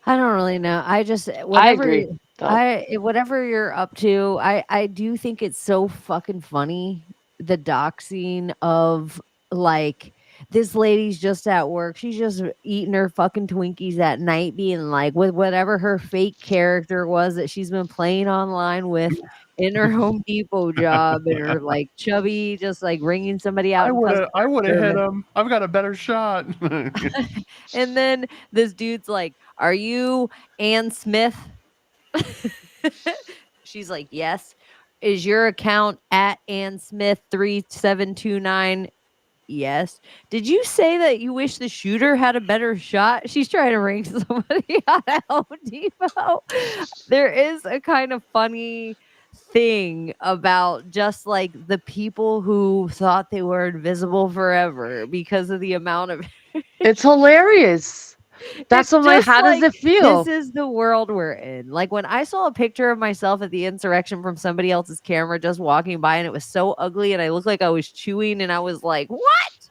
I don't really know. I just I whatever agree. though. whatever you're up to, I do think it's so fucking funny, the doxing of like this lady's just at work. She's just eating her fucking Twinkies at night, being like with whatever her fake character was that she's been playing online with in her Home Depot job and her like chubby, just like ringing somebody out. I in would customer have hit service. him. I've got a better shot. And then this dude's like, "Are you Ann Smith?" She's like, "Yes." "Is your account at Ann Smith 3729?" "Yes." "Did you say that you wish the shooter had a better shot?" She's trying to ring somebody out at Home Depot. There is a kind of funny thing about just like the people who thought they were invisible forever because of the amount of It's hilarious. That's it's what my. just How does like it feel? this is the world we're in. Like when I saw a picture of myself at the insurrection from somebody else's camera just walking by and it was so ugly and I looked like I was chewing and I was like, "What?"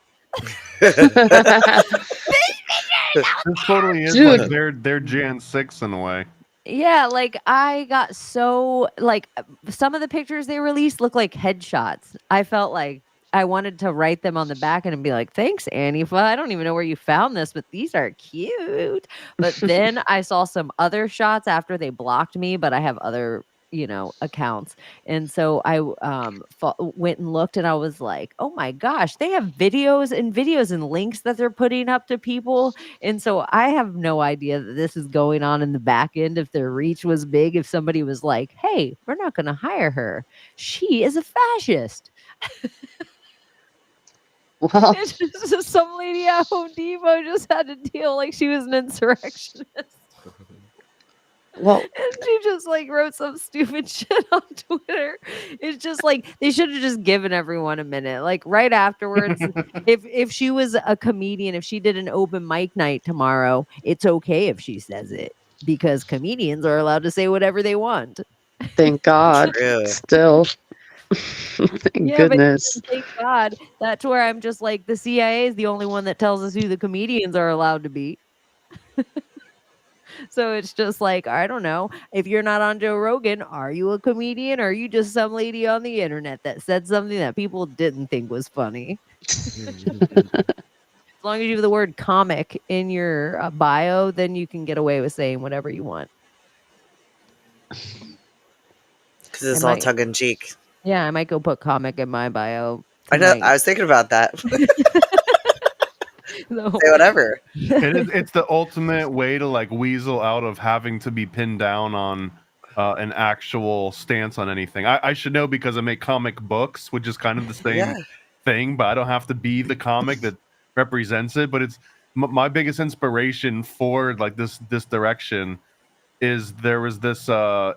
This totally is Dude. like their Jan 6 in a way. Yeah, like I got so like some of the pictures they released look like headshots. I felt like I wanted to write them on the back and be like, "Thanks, Antifa. I don't even know where you found this, but these are cute." But then I saw some other shots after they blocked me, but I have other, accounts. And so I went and looked and I was like, "Oh my gosh, they have videos and links that they're putting up to people." And so I have no idea that this is going on in the back end. If their reach was big, if somebody was like, "Hey, we're not going to hire her. She is a fascist." Well, It's just some lady at Home Depot just had to deal like she was an insurrectionist. well, And she just like wrote some stupid shit on Twitter. It's just like they should have just given everyone a minute. Like right afterwards, if she was a comedian, if she did an open mic night tomorrow, it's okay if she says it because comedians are allowed to say whatever they want. thank God. True. Still. Thank Yeah, goodness. but thank God. That's where I'm just like the CIA is the only one that tells us who the comedians are allowed to be. So it's just like, I don't know. If you're not on Joe Rogan, are you a comedian or are you just some lady on the internet that said something that people didn't think was funny? As long as you have the word comic in your bio, then you can get away with saying whatever you want. Because it's I all might- tongue in cheek. Yeah, I might go put comic in my bio. I know. tonight. I was thinking about that. No. Say whatever. It's the ultimate way to like weasel out of having to be pinned down on an actual stance on anything. I should know because I make comic books, which is kind of the same Yeah. thing, but I don't have to be the comic that represents it. But it's my biggest inspiration for like this direction is there was this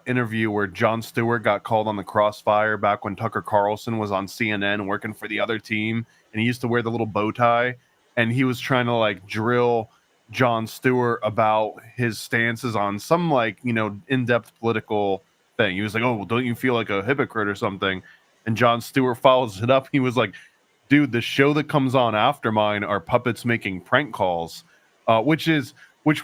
interview where Jon Stewart got called on the crossfire back when Tucker Carlson was on CNN working for the other team, and he used to wear the little bow tie, and he was trying to like drill Jon Stewart about his stances on some like in-depth political thing. He was like, "Oh, well, don't you feel like a hypocrite or something?" And Jon Stewart follows it up. He was like, "Dude, the show that comes on after mine are puppets making prank calls," which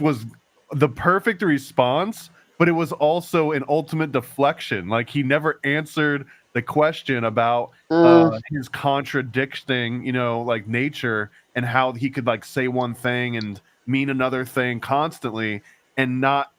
was the perfect response, but it was also an ultimate deflection. Like he never answered the question about his contradicting, like nature and how he could like say one thing and mean another thing constantly and not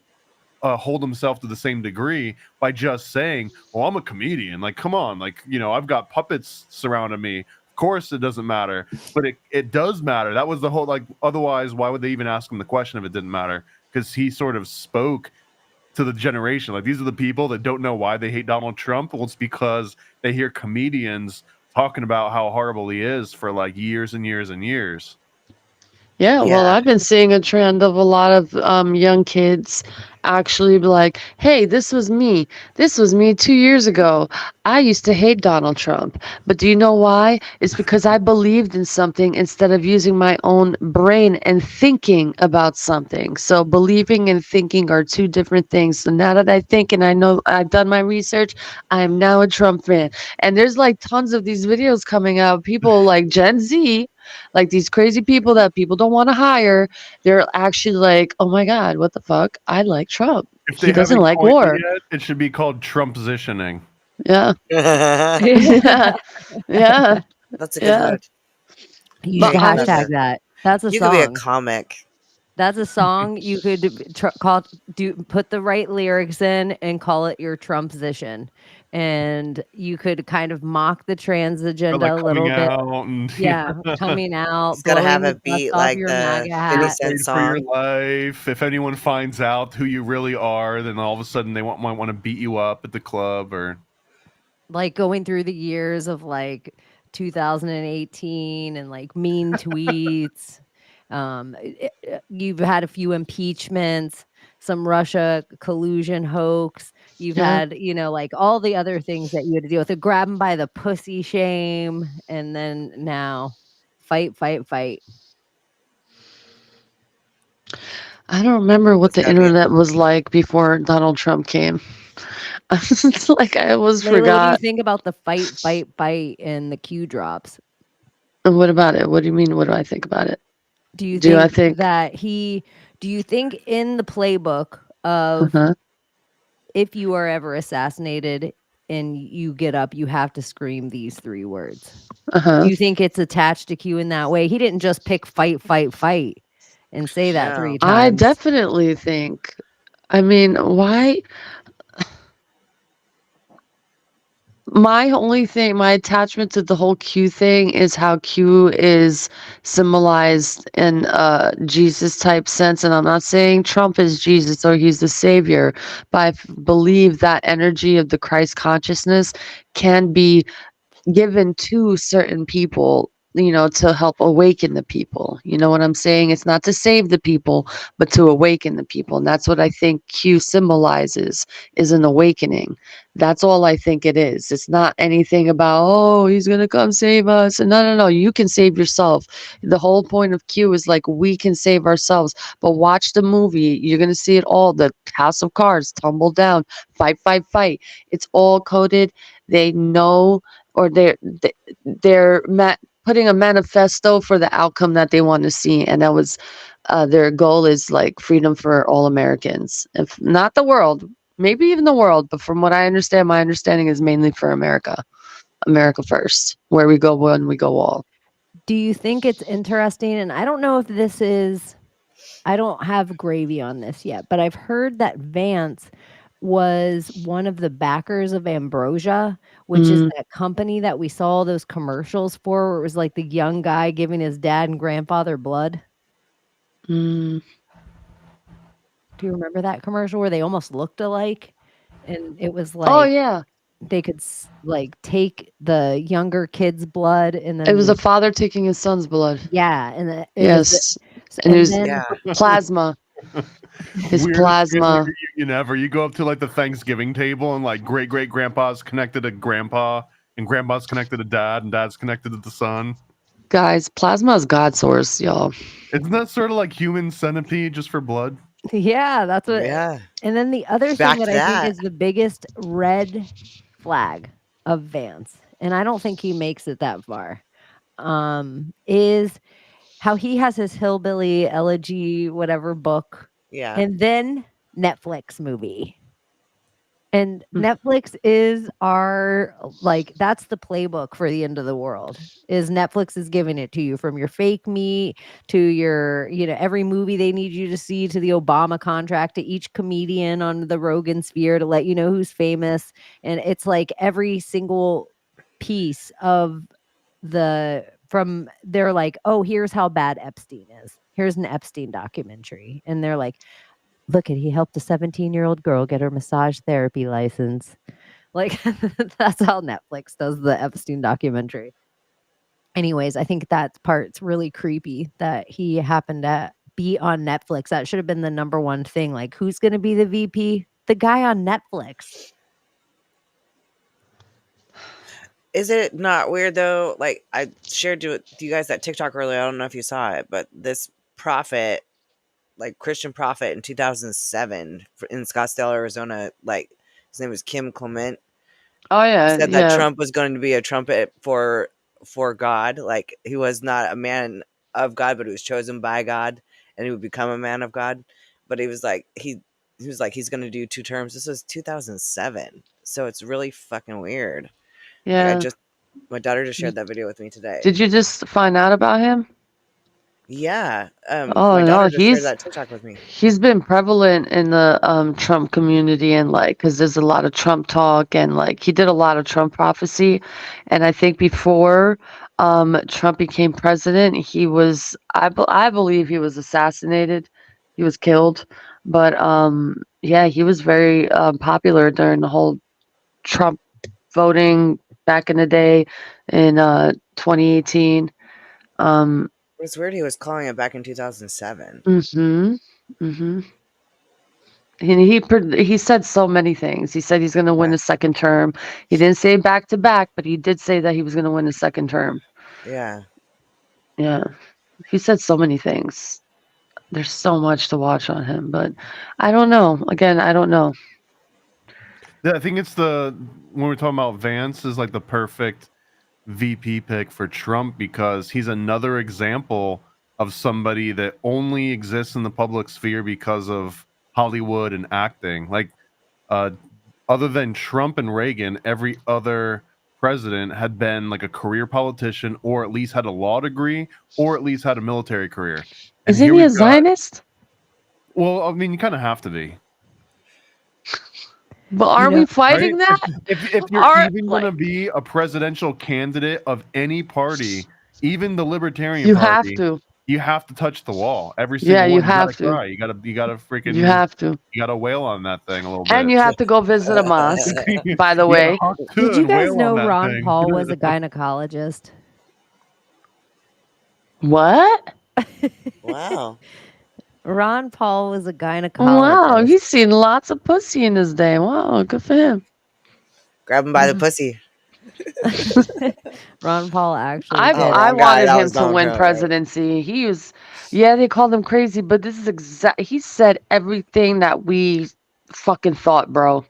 hold himself to the same degree by just saying, "Well, I'm a comedian. Like, come on, like, I've got puppets surrounding me. Of course it doesn't matter." But it does matter. That was the whole, like, otherwise, why would they even ask him the question if it didn't matter? Because he sort of spoke to the generation. Like, these are the people that don't know why they hate Donald Trump. Well, it's because they hear comedians talking about how horrible he is for like years and years and years. Yeah, well, Yeah. I've been seeing a trend of a lot of young kids actually be like, hey, this was me. This was me 2 years ago. I used to hate Donald Trump. But do you know why? It's because I believed in something instead of using my own brain and thinking about something. So believing and thinking are two different things. So now that I think and I know I've done my research, I am now a Trump fan. And there's like tons of these videos coming out. People like Gen Z, like these crazy people that people don't want to hire, they're actually like, oh my God, what the fuck? I like Trump. If He they doesn't haven't like coined it war. yet, it should be called Trump-positioning. Yeah. Yeah. Yeah. That's a good Yeah. word. You But should Train of hashtag it. that. That's a You could be a song. comic. That's a song you could put the right lyrics in and call it your Trump-position. And you could kind of mock the trans Or agenda like a coming little bit. out and Yeah, coming It's out, gotta blowing have the a dust beat off like your the MAGA 50 hat. Cent afraid for your song. life. If anyone finds out who you really are, then all of a sudden they might want to beat you up at the club or Like going through the years of like 2018 and like mean tweets. You've had a few impeachments, some Russia collusion hoax. You've yeah. had, like all the other things that you had to deal with. The grab 'em by the pussy shame, and then now, fight, fight, fight. I don't remember what It's the gotta be internet was like before Donald Trump came. It's like I almost Layla, what do you forgot. think about the fight, fight, fight, and the Q drops? And what about it? What do you mean? What do I think about it? Do you Do I think think? that do you think in the playbook of Uh-huh. if you are ever assassinated and you get up, you have to scream these 3 words? Do Uh-huh. you think it's attached to Q in that way? He didn't just pick fight, fight, fight and say that 3 no. I times. definitely think. I mean, why? My only thing, my attachment to the whole Q thing is how Q is symbolized in a Jesus type sense. And I'm not saying Trump is Jesus or he's the savior, but I believe that energy of the Christ consciousness can be given to certain people, to help awaken the people. You know what I'm saying? It's not to save the people, but to awaken the people. And that's what I think Q symbolizes, is an awakening. That's all I think it is. It's not anything about, oh, he's going to come save us. And no. You can save yourself. The whole point of Q is like, we can save ourselves. But watch the movie. You're going to see it all. The house of cards tumble down. Fight, fight, fight. It's all coded. They know, or they're putting a manifesto for the outcome that they want to see, and that was their goal is like freedom for all Americans, if not the world, maybe even the world, but from what I understand, my understanding is mainly for America first, where we go one, we go all. Do you think it's interesting? And I don't know if this is, I don't have gravy on this yet, but I've heard that Vance was one of the backers of Ambrosia, which is that company that we saw those commercials for, where it was like the young guy giving his dad and grandfather blood. Mm. Do you remember that commercial where they almost looked alike? And it was Oh like yeah, they could like take the younger kid's blood and it was a then father taking his son's blood. yeah, and it was Yes, and it and was then Yeah. plasma. His weirdest family plasma. reunion ever. You go up to like the Thanksgiving table and like great grandpa's connected to grandpa and grandpa's connected to dad and dad's connected to the son. Guys, plasma is God source, y'all. Isn't that sort of like human centipede just for blood? yeah, that's what. Yeah. And then the other thing Back that I think that. is the biggest red flag of Vance, and I don't think he makes it that far, is how he has his hillbilly elegy whatever book, Yeah. and then Netflix movie. And Netflix is our that's the playbook for the end of the world. Is Netflix is giving it to you, from your fake meat to your, every movie they need you to see, to the Obama contract, to each comedian on the Rogan sphere to let you know who's famous. And it's like every single piece of they're like, oh, here's how bad Epstein is. Here's an Epstein documentary. And they're like, look at, he helped a 17-year-old girl get her massage therapy license. Like that's how Netflix does the Epstein documentary. Anyways, I think that part's really creepy that he happened to be on Netflix. That should have been the number one thing. Like, who's going to be the VP? The guy on Netflix. Is it not weird though? Like I shared with you guys that TikTok earlier. I don't know if you saw it, but this prophet, like Christian prophet in 2007 in Scottsdale, Arizona, like his name was Kim Clement, Oh yeah, said that yeah. Trump was going to be a trumpet for God. Like he was not a man of God, but he was chosen by God, and he would become a man of God. But he was like he was like he's going to do 2 terms. This was 2007, so it's really fucking weird. Like Yeah. my daughter just shared that video with me today. Did you just find out about him? Yeah, Oh my no, daughter just shared that TikTok with me. he's been prevalent in the Trump community, and like because there's a lot of Trump talk, and like he did a lot of Trump prophecy, and I think before Trump became president, he was I believe he was assassinated, he was killed, but yeah, he was very popular during the whole Trump voting back in the day in 2018. It's weird he was calling it back in 2007. Mhm. Mhm. And he said so many things. He said he's going to win a second term. He didn't say back to back, but he did say that he was going to win a second term. Yeah. Yeah. He said so many things. There's so much to watch on him, but I don't know. Again, I don't know. Yeah, I think it's when we're talking about Vance is like the perfect VP pick for Trump because he's another example of somebody that only exists in the public sphere because of Hollywood and acting. Like, other than Trump and Reagan, every other president had been like a career politician or at least had a law degree or at least had a military career. And Isn't here he a we've got, Zionist? well, I mean, you kind of have to be. But are we fighting Right? that? If you're even going to be a presidential candidate of any party, even the Libertarian You have Party, to. you have to touch the wall. Every Yeah, single you one. You gotta have to. cry. You gotta freaking. You have to. You gotta wail on that thing a little And bit. you have to go visit a mosque, by the way. Did you guys wail on know that Ron thing. Paul was a gynecologist? What? Wow. Ron Paul was a Wow, gynecologist. he's seen lots of pussy in his day. Wow, good for him. Grab him by the pussy. Ron Paul actually I did. I wrong guy. wanted That him was to Donald win Trump, right? presidency. He was, yeah, they called him crazy, but this is he said everything that we fucking thought, bro.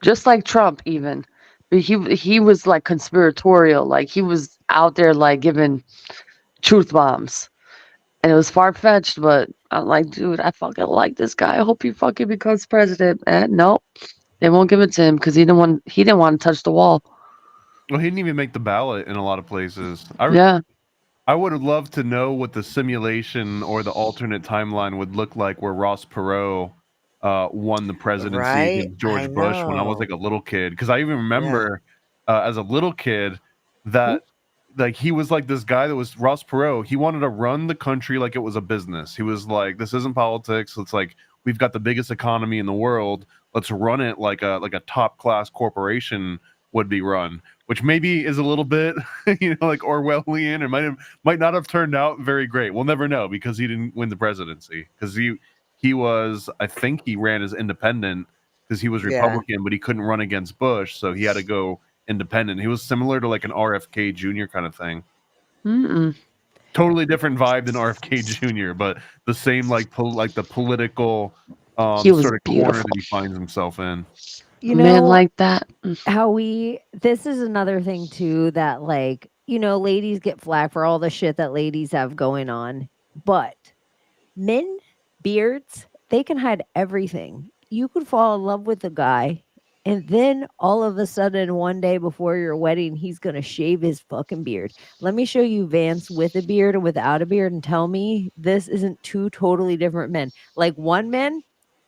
Just like Trump, even. But he was like conspiratorial. Like he was out there like giving truth bombs. And it was far fetched, but I'm like, dude, I fucking like this guy. I hope he fucking becomes president. And nope, they won't give it to him because he didn't want to touch the wall. Well, he didn't even make the ballot in a lot of places. Yeah. I would have loved to know what the simulation or the alternate timeline would look like where Ross Perot won the presidency Right? against George I Bush when I was know. like a little kid. Because I even remember as a little kid that like he was like this guy that was Ross Perot. He wanted to run the country like it was a business. He was like, this isn't politics. It's like we've got the biggest economy in the world. Let's run it like a top class corporation would be run, which maybe is a little bit, like Orwellian, and might not have turned out very great. We'll never know because he didn't win the presidency because he was, I think he ran as independent because he was Republican, but he couldn't run against Bush, so he had to go independent. He was similar to like an RFK Jr. kind of thing. Totally different vibe than RFK Jr., but the same like the political sort of corner that he finds himself in. You know, Man like that. This is another thing too that like, ladies get flack for all the shit that ladies have going on, but men, beards, they can hide everything. You could fall in love with a guy and then all of a sudden one day before your wedding, he's going to shave his fucking beard. Let me show you Vance with a beard or without a beard and tell me this isn't 2 totally different men. Like one man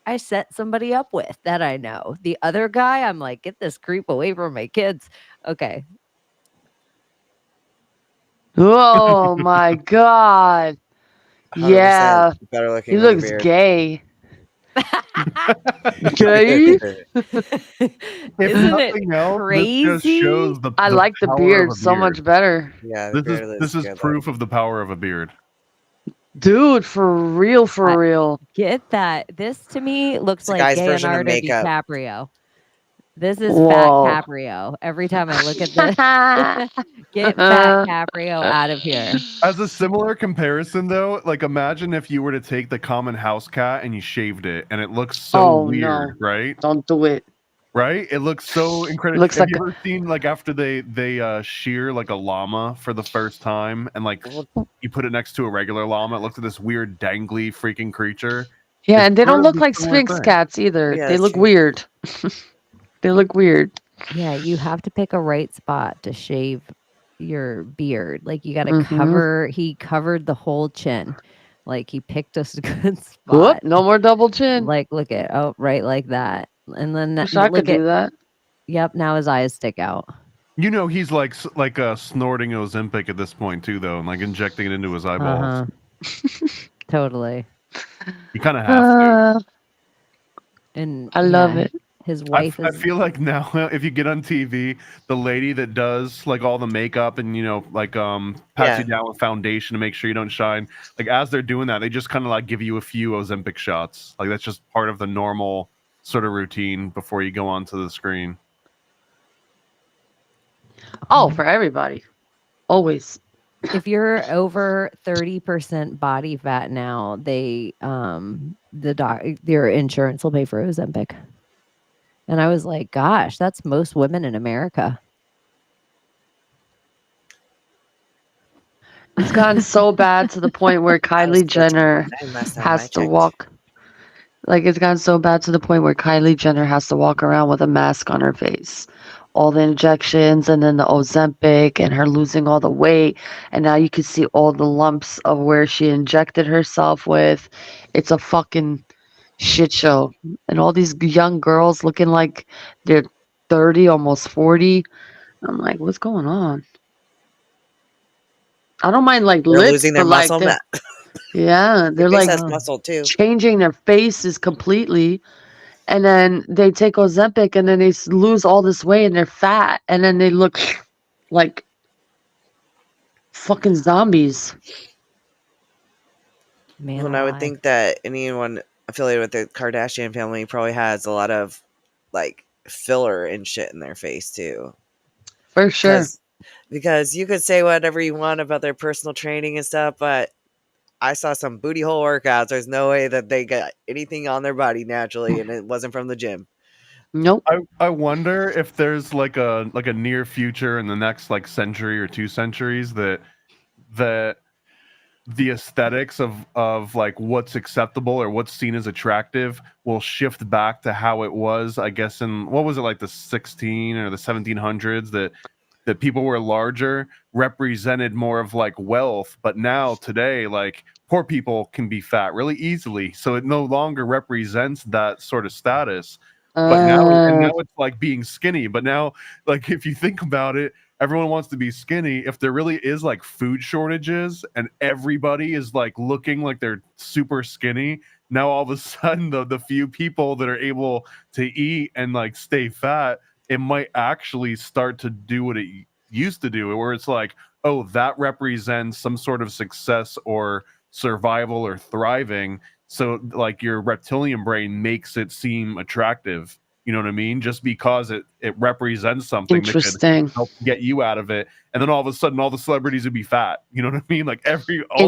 I set somebody up with that I know. The other guy, I'm like, get this creep away from my kids. Okay. Oh my God. 100% Yeah. better looking He with a looks beard. gay. Okay. If Isn't nothing it else, this just crazy? shows the I like the power of beard a so beard. much better. Yeah, the beard This is good, proof of the power of a beard. Dude, for real, for real. Get that. This to me looks It's a like guy's version of Leonardo makeup. DiCaprio. This is Fat Whoa. Caprio. Every time I look at this, get Fat Caprio out of here. As a similar comparison, though, like imagine if you were to take the common house cat and you shaved it, and it looks so Oh, weird, no. right? Don't do it. Right? It looks so incredible. Looks Have like you ever seen like after they shear like a llama for the first time, and like you put it next to a regular llama, it looks like this weird dangly freaking creature. Yeah, It's and they sort don't of look the like similar Sphinx thing. cats either. Yeah, They that's look true. weird. They look weird. Yeah, you have to pick a right spot to shave your beard. Like you got to Mhm. cover. He covered the whole chin. Like he picked us a good Whoop, spot. no more double chin. Like look at right like that, and then Wish I could look at do that. yep. Now his eyes stick out. You know, he's like snorting Ozempic at this point too, though, and like injecting it into his eyeballs. Totally. You kind of have to. And I love yeah, it. his wife I is feel like now if you get on TV, the lady that does like all the makeup and like pats you down with foundation to make sure you don't shine, like as they're doing that, they just kind of like give you a few Ozempic shots. Like that's just part of the normal sort of routine before you go onto the screen. Oh, for everybody. Always. if you're over 30% body fat now, they your insurance will pay for Ozempic. And I was like, gosh, that's most women in America. It's gotten so bad to the point where Kylie Jenner last time I has to checked. walk. Like it's gotten so bad to the point where Kylie Jenner has to walk around with a mask on her face. All the injections and then the Ozempic and her losing all the weight. And now you can see all the lumps of where she injected herself with. It's a fucking shit show. And all these young girls looking like they're 30, almost 40. I'm like, what's going on? I don't mind like They're lips, losing their but like muscle they're- mass. yeah, they're Face like has muscle too. changing their faces completely. And then they take Ozempic and then they lose all this weight and they're fat. And then they look like fucking zombies. Man, And I would think that anyone affiliated with the Kardashian family probably has a lot of like filler and shit in their face too. For sure. Because you could say whatever you want about their personal training and stuff, but I saw some booty hole workouts. There's no way that they got anything on their body naturally, and it wasn't from the gym. Nope. I wonder if there's like a near future in the next like century or 2 centuries that the aesthetics of like what's acceptable or what's seen as attractive will shift back to how it was, I guess, in what was it, like the 16 or the 1700s, that people were larger represented more of like wealth, but now today like poor people can be fat really easily, so it no longer represents that sort of status. But now it's like being skinny. But now, like if you think about it, everyone wants to be skinny. If there really is like food shortages and everybody is like looking like they're super skinny, now all of a sudden the few people that are able to eat and like stay fat, it might actually start to do what it used to do, where it's like, oh, that represents some sort of success or survival or thriving. So like your reptilian brain makes it seem attractive. You know what I mean? Just because it represents something that Interesting. could help get you out of it. And then all of a sudden all the celebrities would be fat. You know what I mean? Like all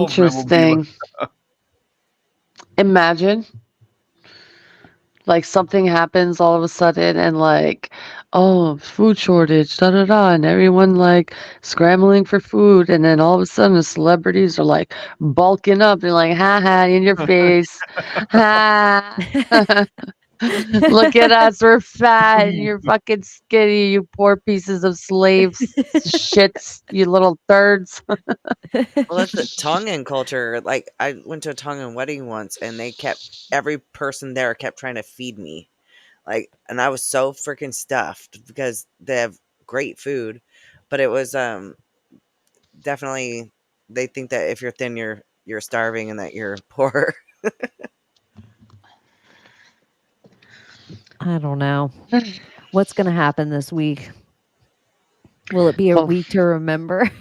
of them will be Interesting. Imagine like something happens all of a sudden and like, oh, food shortage, da da da, and everyone like scrambling for food, and then all of a sudden the celebrities are like bulking up and like, ha ha, in your face, ha. Look at us, we're fat and you're fucking skinny, you poor pieces of slaves, shits, you little thirds. Well, that's the Tongan culture. Like I went to a Tongan wedding once, and every person there kept trying to feed me, like, and I was so freaking stuffed because they have great food, but it was definitely they think that if you're thin, you're starving, and that you're poor. I don't know. What's going to happen this week? Will it be a week to remember?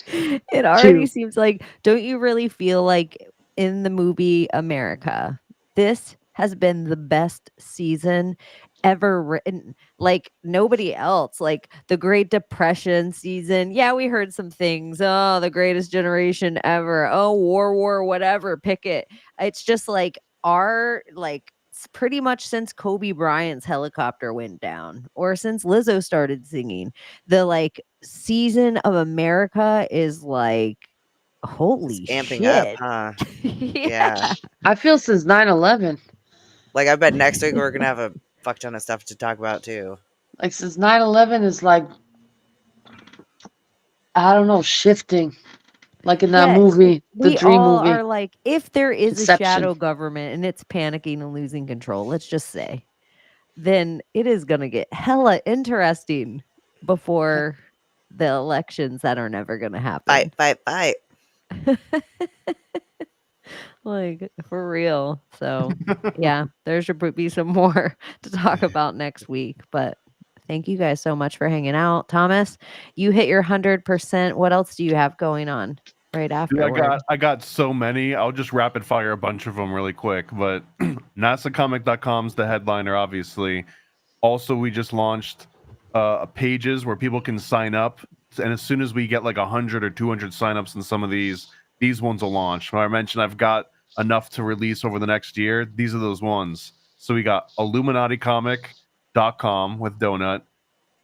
It already seems like, don't you really feel like in the movie America, this has been the best season ever written? Like nobody else, like the Great Depression season. Yeah, we heard some things. Oh, the greatest generation ever. Oh, war, whatever, pick it. It's just like pretty much since Kobe Bryant's helicopter went down or since Lizzo started singing, the like season of America is like holy Amping up, shit. huh? Yeah. I feel since 9/11. Like I bet next week we're gonna have a fuck ton of stuff to talk about too. Like since 9/11 is like, I don't know, shifting. Like in that Yeah, movie, the we Dream all movie. are like, if there is a Inception. shadow government and it's panicking and losing control, let's just say, then it is gonna get hella interesting before the elections that are never gonna happen. Fight. Like for real. So yeah, there should be some more to talk about next week. But thank you guys so much for hanging out. Thomas, you hit your 100%. What else do you have going on right Dude, afterward? I got so many. I'll just rapid fire a bunch of them really quick. But NASAcomic.com is the headliner, obviously. Also, we just launched pages where people can sign up, and as soon as we get like 100 or 200 signups in some of these ones will launch. When I mentioned I've got enough to release over the next year, these are those ones. So we got IlluminatiComic.com with Donut,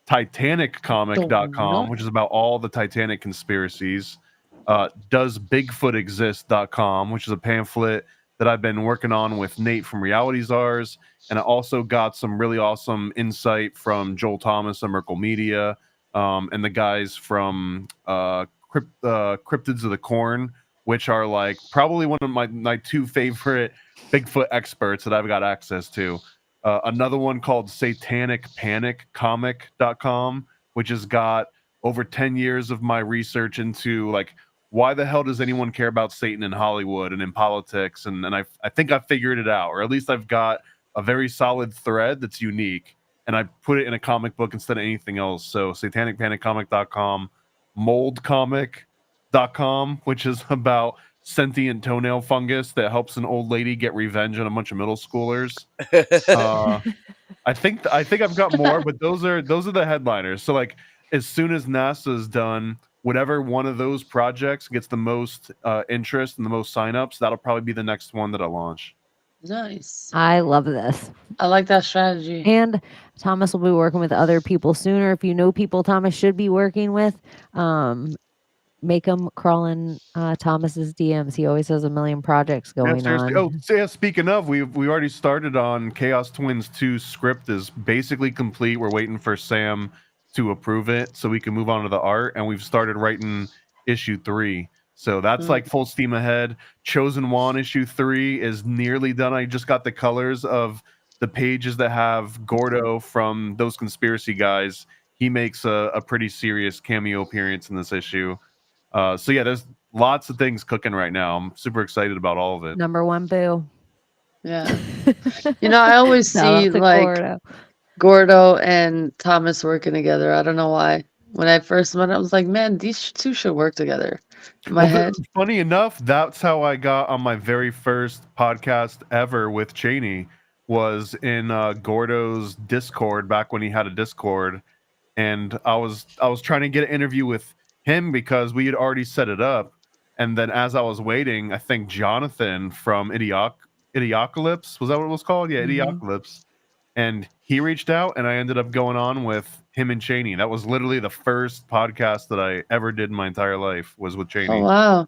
TitanicComic.com, which is about all the Titanic conspiracies. DoesBigfootExist.com, which is a pamphlet that I've been working on with Nate from Reality Czars, and I also got some really awesome insight from Joel Thomas and Merkle Media, and the guys from Cryptids of the Corn, which are like probably one of my two favorite Bigfoot experts that I've got access to. Another one called SatanicPanicComic.com, which has got over 10 years of my research into like why the hell does anyone care about Satan in Hollywood and in politics? And I think I figured it out, or at least I've got a very solid thread that's unique, and I put it in a comic book instead of anything else. So SatanicPanicComic.com, MoldComic.com, which is about sentient toenail fungus that helps an old lady get revenge on a bunch of middle schoolers. I think I've got more, but those are the headliners. So like as soon as NASA's done, whatever one of those projects gets the most interest and the most signups, that'll probably be the next one that I launch. Nice. I love this. I like that strategy. And Thomas will be working with other people sooner. If you know people Thomas should be working with, make them crawl in Thomas's DMs. He always has a million projects going on. Oh, so yeah, speaking of, we already started on Chaos Twins 2. Script is basically complete. We're waiting for Sam to approve it so we can move on to the art, and we've started writing issue 3. So that's like full steam ahead. Chosen One issue 3 is nearly done. I just got the colors of the pages that have Gordo from those conspiracy guys. He makes a pretty serious cameo appearance in this issue. So yeah, there's lots of things cooking right now. I'm super excited about all of it. Number one boo. Yeah. You know, I always see like Gordo and Thomas working together. I don't know why. When I first met, I was like, man, these two should work together. In my head. Funny enough, that's how I got on my very first podcast ever with Chaney, was in Gordo's Discord back when he had a Discord, and I was trying to get an interview with him because we had already set it up, and then as I was waiting, I think Jonathan from Idiocalypse, was that what it was called? Yeah, Idiocalypse. And he reached out, and I ended up going on with him and Chaney. That was literally the first podcast that I ever did in my entire life, was with Chaney. Oh wow.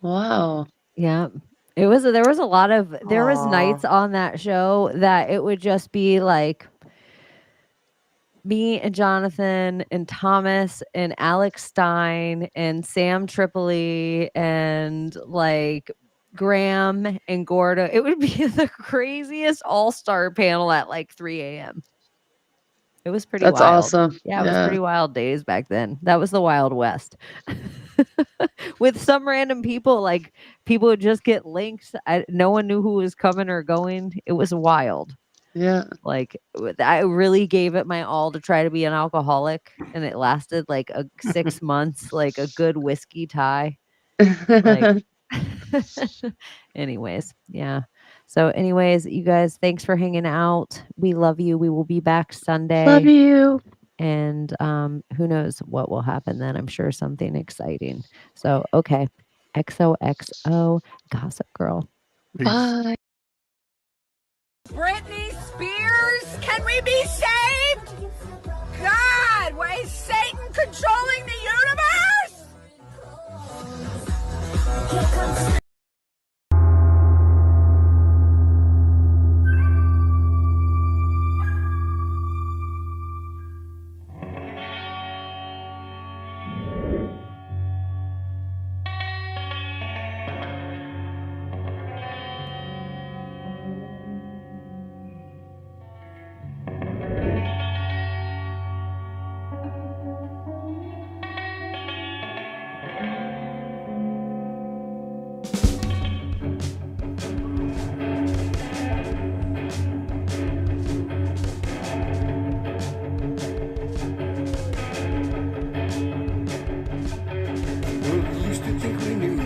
Wow. Yeah. There was a lot of was nights on that show that it would just be like me and Jonathan and Thomas and Alex Stein and Sam Tripoli and like Graham and Gordo. It would be the craziest all-star panel at like 3 a.m. It was pretty wild. That's awesome. Yeah, it was pretty wild days back then. That was the Wild West. with some random people. Like people would just get links. No one knew who was coming or going. It was wild. Yeah. Like I really gave it my all to try to be an alcoholic, and it lasted like 6 months, like a good whiskey tie. Like, anyways, yeah. So, anyways, you guys, thanks for hanging out. We love you. We will be back Sunday. Love you. And who knows what will happen then? I'm sure something exciting. So, okay. XOXO, Gossip Girl. Bye. Britney Spears, can we be saved? God, why is Satan controlling the universe?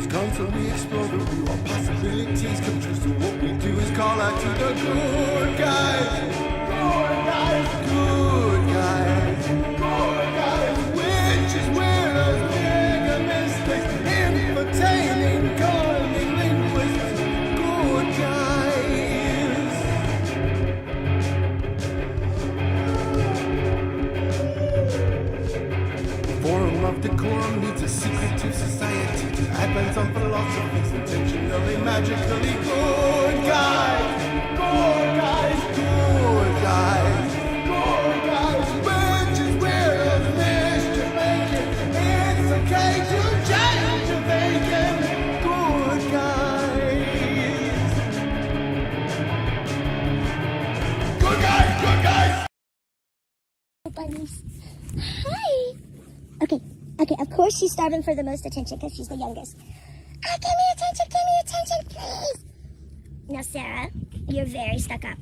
Constantly explore the room of possibilities come true. So what we do is call out to the good guys. Good guys, good guys, good guys. Witches, widows, mega mistakes, entertaining, calming linguists. Good guys. Forum of decorum needs a secretive society. Advent on philosophies, intentionally, magically good guys, good guys, good guys, good guys. Witches, weirdos, mischief making. It's okay to change your thinking. Good guys. Good guys, good guys. Bunnies. Hi. Okay, of course she's starving for the most attention because she's the youngest. Give me attention, please. Now, Sarah, you're very stuck up.